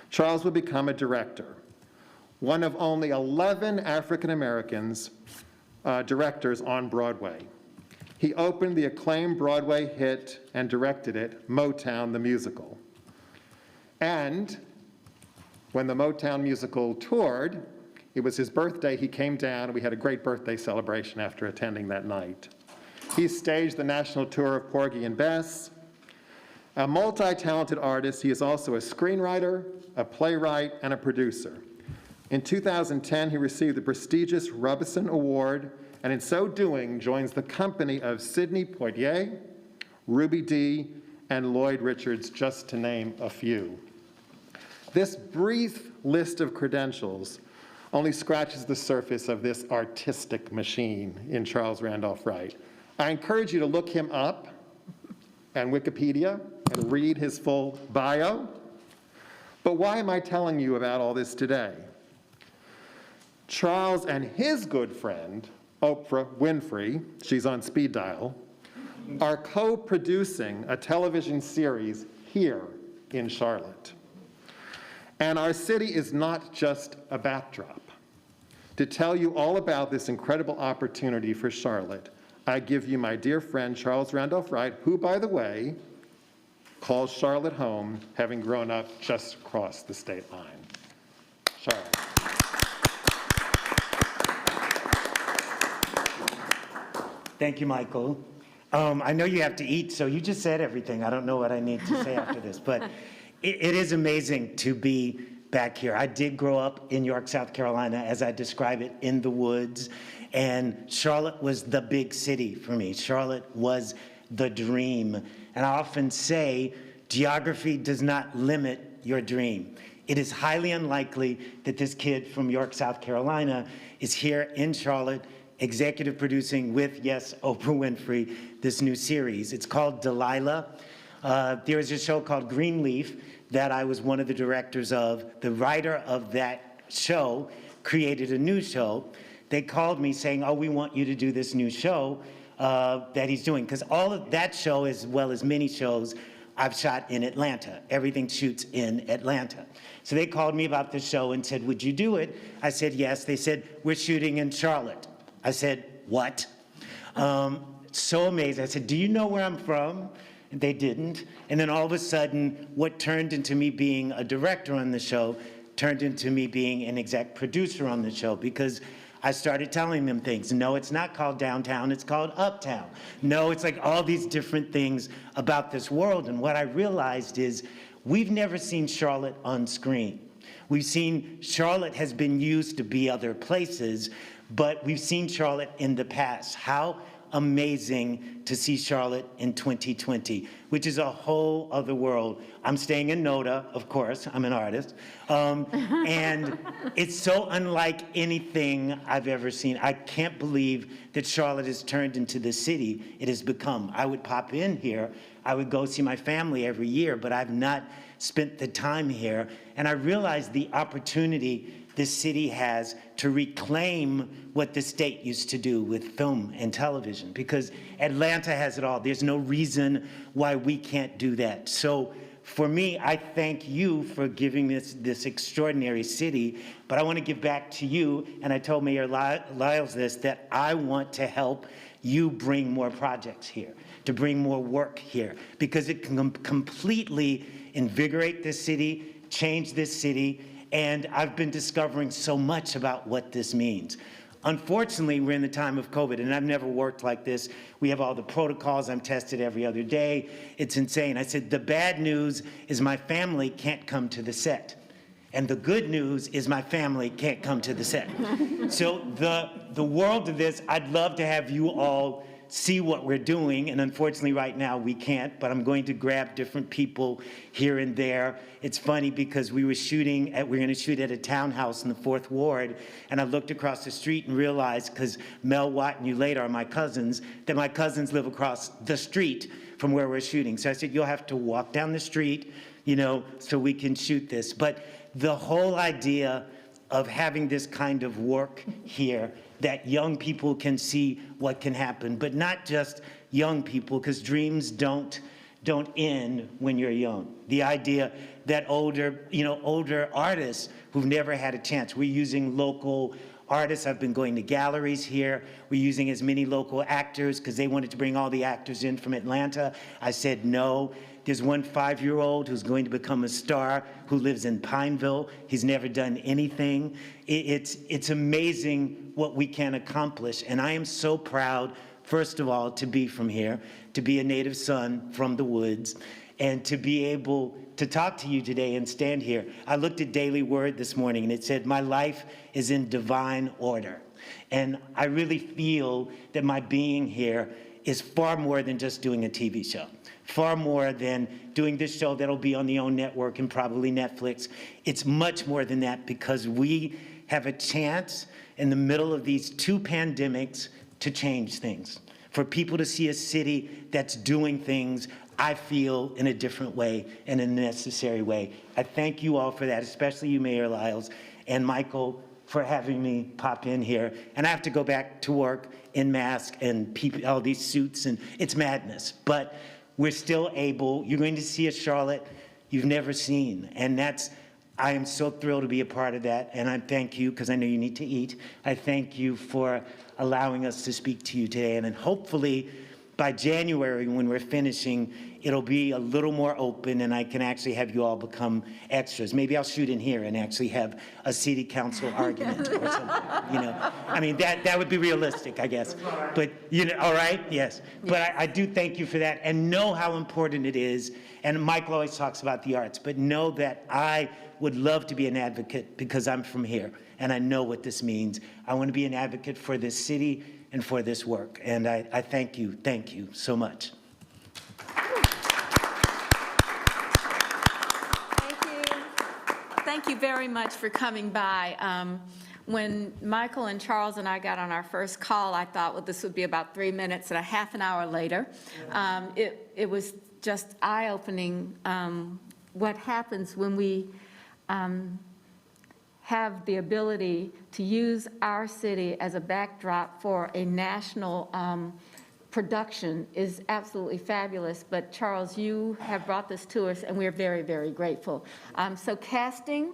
Charles would become a director, one of only 11 African Americans directors on Broadway. He opened the acclaimed Broadway hit and directed it, Motown the Musical. And when the Motown musical toured, it was his birthday, he came down, and we had a great birthday celebration after attending that night. He staged the national tour of Porgy and Bess. A multi-talented artist, he is also a screenwriter, a playwright, and a producer. In 2010, he received the prestigious Robinson Award, and in so doing, joins the company of Sidney Poitier, Ruby Dee, and Lloyd Richards, just to name a few. This brief list of credentials only scratches the surface of this artistic machine in Charles Randolph Wright. I encourage you to look him up on Wikipedia and read his full bio. But why am I telling you about all this today? Charles and his good friend, Oprah Winfrey, she's on speed dial, are co-producing a television series here in Charlotte. And our city is not just a backdrop. To tell you all about this incredible opportunity for Charlotte, I give you my dear friend Charles Randolph Wright, who, by the way, calls Charlotte home, having grown up just across the state line. Charlotte. Thank you, Michael. I know you have to eat, so you just said everything. I don't know what I need to say after this, but it is amazing to be back here. I did grow up in York, South Carolina, as I describe it, in the woods, and Charlotte was the big city for me. Charlotte was the dream. And I often say, geography does not limit your dream. It is highly unlikely that this kid from York, South Carolina is here in Charlotte executive producing with, yes, Oprah Winfrey, this new series. It's called Delilah. There is a show called Greenleaf that I was one of the directors of. The writer of that show created a new show. They called me saying, oh, we want you to do this new show that he's doing. Because all of that show, as well as many shows, I've shot in Atlanta. Everything shoots in Atlanta. So they called me about the show and said, would you do it? I said, yes. They said, we're shooting in Charlotte. I said, what? So amazed. I said, do you know where I'm from? And they didn't. And then all of a sudden, what turned into me being a director on the show turned into me being an exec producer on the show, because I started telling them things. No, it's not called downtown, it's called uptown. No, it's like all these different things about this world. And what I realized is we've never seen Charlotte on screen. We've seen Charlotte has been used to be other places, but we've seen Charlotte in the past. How amazing to see Charlotte in 2020, which is a whole other world. I'm staying in NODA, of course, I'm an artist, and it's so unlike anything I've ever seen. I can't believe that Charlotte has turned into the city it has become. I would pop in here, I would go see my family every year, but I've not spent the time here, and I realized the opportunity this city has to reclaim what the state used to do with film and television, because Atlanta has it all. There's no reason why we can't do that. So for me, I thank you for giving this extraordinary city, but I want to give back to you, and I told Mayor Lyles this, that I want to help you bring more projects here, to bring more work here, because it can completely invigorate this city, change this city, and I've been discovering so much about what this means. Unfortunately, we're in the time of COVID, and I've never worked like this. We have all the protocols. I'm tested every other day. It's insane. I said, the bad news is my family can't come to the set. And the good news is my family can't come to the set. So the world of this, I'd love to have you all see what we're doing, and unfortunately right now we can't, but I'm going to grab different people here and there. It's funny because we're going to shoot at a townhouse in the 4th Ward, and I looked across the street and realized, because Mel Watt and Ulate are my cousins, that my cousins live across the street from where we're shooting. So I said, you'll have to walk down the street, so we can shoot this. But the whole idea of having this kind of work here, that young people can see what can happen, but not just young people, because dreams don't end when you're young. The idea that older artists who've never had a chance. We're using local artists. I've been going to galleries here. We're using as many local actors because they wanted to bring all the actors in from Atlanta. I said no. There's one 5-year-old who's going to become a star who lives in Pineville. He's never done anything. It's amazing what we can accomplish. And I am so proud, first of all, to be from here, to be a native son from the woods, and to be able to talk to you today and stand here. I looked at Daily Word this morning, and it said, my life is in divine order. And I really feel that my being here is far more than just doing a TV show, far more than doing this show that'll be on the OWN network and probably Netflix. It's much more than that, because we have a chance in the middle of these 2 pandemics to change things, for people to see a city that's doing things I feel, in a different way and in a necessary way. I thank you all for that, especially you, Mayor Lyles, and Michael, for having me pop in here. And I have to go back to work in mask and all these suits, and it's madness. But we're still able. You're going to see a Charlotte you've never seen. And I am so thrilled to be a part of that. And I thank you, because I know you need to eat. I thank you for allowing us to speak to you today. And then hopefully, by January, when we're finishing, it'll be a little more open and I can actually have you all become extras. Maybe I'll shoot in here and actually have a city council argument or something, you know. I mean, that would be realistic, I guess. But, you know, all right, yes. But I do thank you for that and know how important it is. And Michael always talks about the arts, but know that I would love to be an advocate because I'm from here and I know what this means. I want to be an advocate for this city and for this work. And I thank you so much. Thank you very much for coming by. When Michael and Charles and I got on our first call, I thought, well, this would be about 3 minutes, and a half an hour later, it was just eye-opening what happens when we have the ability to use our city as a backdrop for a national production is absolutely fabulous. But Charles, you have brought this to us, and we're very, very grateful. So casting,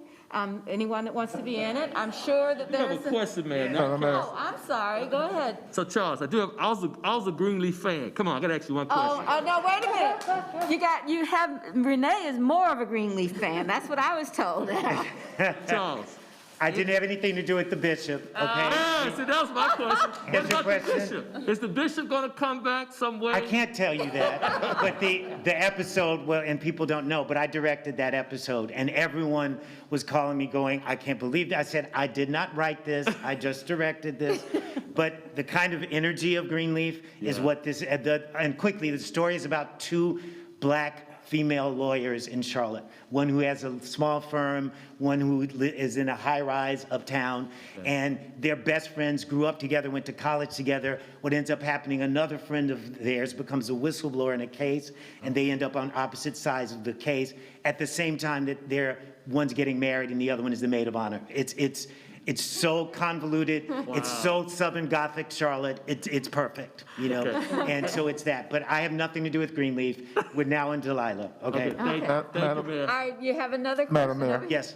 anyone that wants to be in it, I'm sure that there's. I have a question, man. Oh, I'm sorry. Go ahead. So Charles, I was a Greenleaf fan. Come on, I gotta ask you one question. Oh, no, wait a minute. You have, Renee is more of a Greenleaf fan. That's what I was told. Charles. I didn't have anything to do with the bishop, okay? See, that was my question. That's What your about question? the bishop? Is the bishop gonna come back some way? I can't tell you that, but the episode, well, and people don't know, but I directed that episode, and everyone was calling me going, I can't believe that. I said, I did not write this, I just directed this. But the kind of energy of Greenleaf is what this, and quickly, the story is about two Black female lawyers in Charlotte, one who has a small firm, one who is in a high-rise uptown, and their best friends grew up together, went to college together. What ends up happening, another friend of theirs becomes a whistleblower in a case, and they end up on opposite sides of the case at the same time that one's getting married and the other one is the maid of honor. It's so convoluted. Wow. It's so Southern Gothic Charlotte. It's perfect, you know. Okay. And so it's that. But I have nothing to do with Greenleaf. We're now in Delilah. Okay. Thank you, man. All right, you have another question? Madam Mayor. Yes.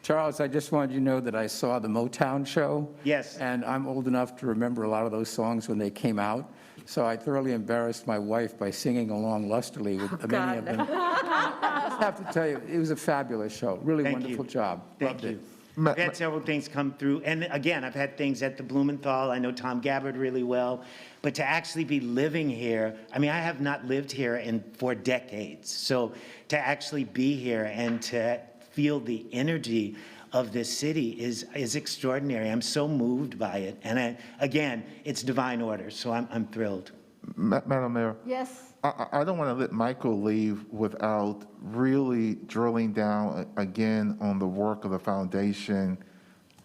Charles, I just wanted you to know that I saw the Motown show. Yes. And I'm old enough to remember a lot of those songs when they came out. So I thoroughly embarrassed my wife by singing along lustily with many of them. I just have to tell you, it was a fabulous show. Really wonderful job. Thank you. I've had several things come through. And again, I've had things at the Blumenthal. I know Tom Gabbard really well. But to actually be living here, I mean, I have not lived here for decades. So to actually be here and to feel the energy of this city is extraordinary. I'm so moved by it. And again, it's divine order. So I'm thrilled. Madam Mayor. Yes. I don't want to let Michael leave without really drilling down again on the work of the foundation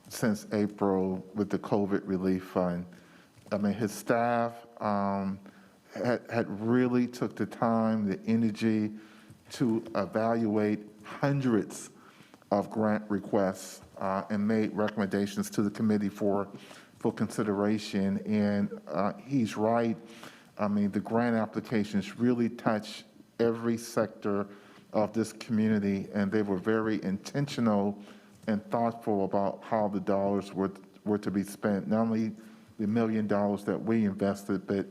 since April with the COVID Relief Fund. I mean, his staff had really took the time, the energy to evaluate hundreds of grant requests and made recommendations to the committee for consideration. And he's right. I mean, the grant applications really touch every sector of this community, and they were very intentional and thoughtful about how the dollars were to be spent. Not only the $1 million that we invested, but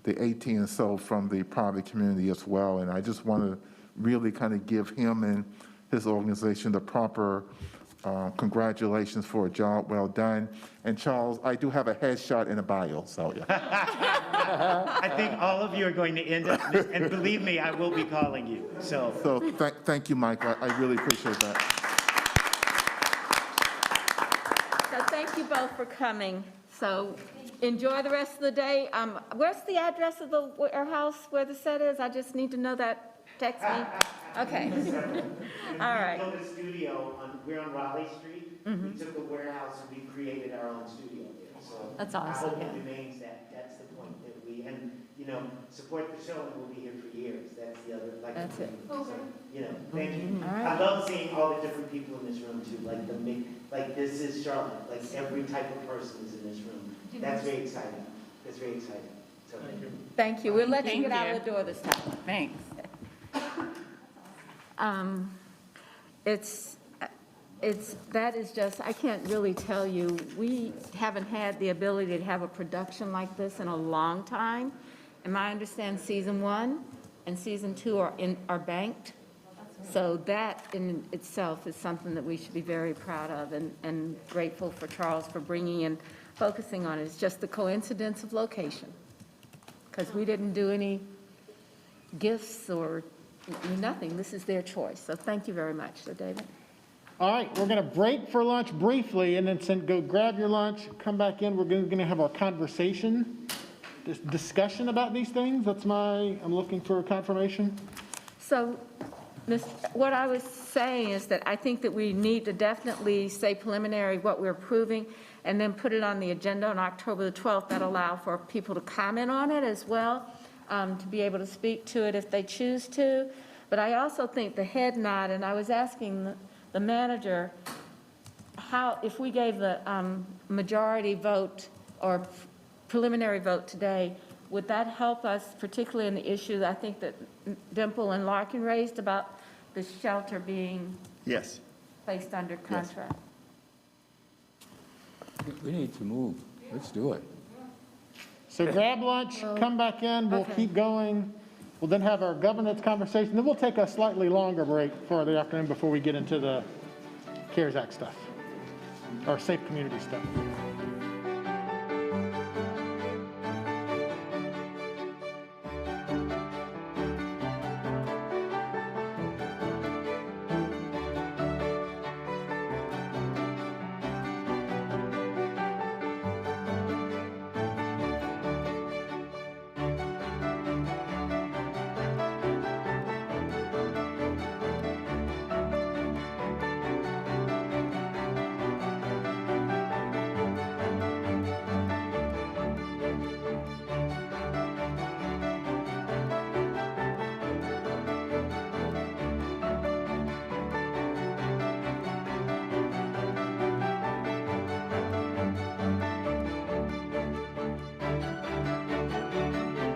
the 18 or so from the private community as well. And I just want to really kind of give him and his organization the proper congratulations for a job well done. And Charles, I do have a headshot in a bio, so yeah. I think all of you are going to end up, and believe me, I will be calling you. So thank you, Mike. I really appreciate that. So thank you both for coming. So enjoy the rest of the day. Where's the address of the warehouse where the set is? I just need to know that. Text me. Okay. All right. We built a studio we're on Raleigh Street. We took a warehouse and we created our own studio there. So That's awesome. I hope it remains that. That's the point that and you know, support the show and we'll be here for years. That's the other, like. That's it. So, you know, thank you. All right. I love seeing all the different people in this room too, like like this is Charlotte, like every type of person is in this room. That's very exciting. That's very exciting. So, Thank you. We'll let you Thank get out you. of the door this time. Thanks. That is just, I can't really tell you, we haven't had the ability to have a production like this in a long time. And I understand season 1 and season 2 are banked. So that in itself is something that we should be very proud of and grateful for Charles for bringing and focusing on. It's just the coincidence of location. Because we didn't do any gifts or nothing. This is their choice. So thank you very much. So David? All right, we're going to break for lunch briefly and then go grab your lunch, come back in. We're going to have our conversation, this discussion about these things. I'm looking for a confirmation. So, what I was saying is that I think that we need to definitely say preliminary what we're approving and then put it on the agenda on October the 12th. That'll allow for people to comment on it as well, to be able to speak to it if they choose to. But I also think the head nod, and I was asking the manager how, if we gave the majority vote or preliminary vote today, would that help us, particularly in the issue that I think that Dimple and Larkin raised about the shelter being Yes. placed under contract? We need to move. Let's do it. So grab lunch, come back in, we'll keep going. We'll then have our governance conversation. Then we'll take a slightly longer break for the afternoon before we get into the CARES Act stuff, or Safe Community stuff.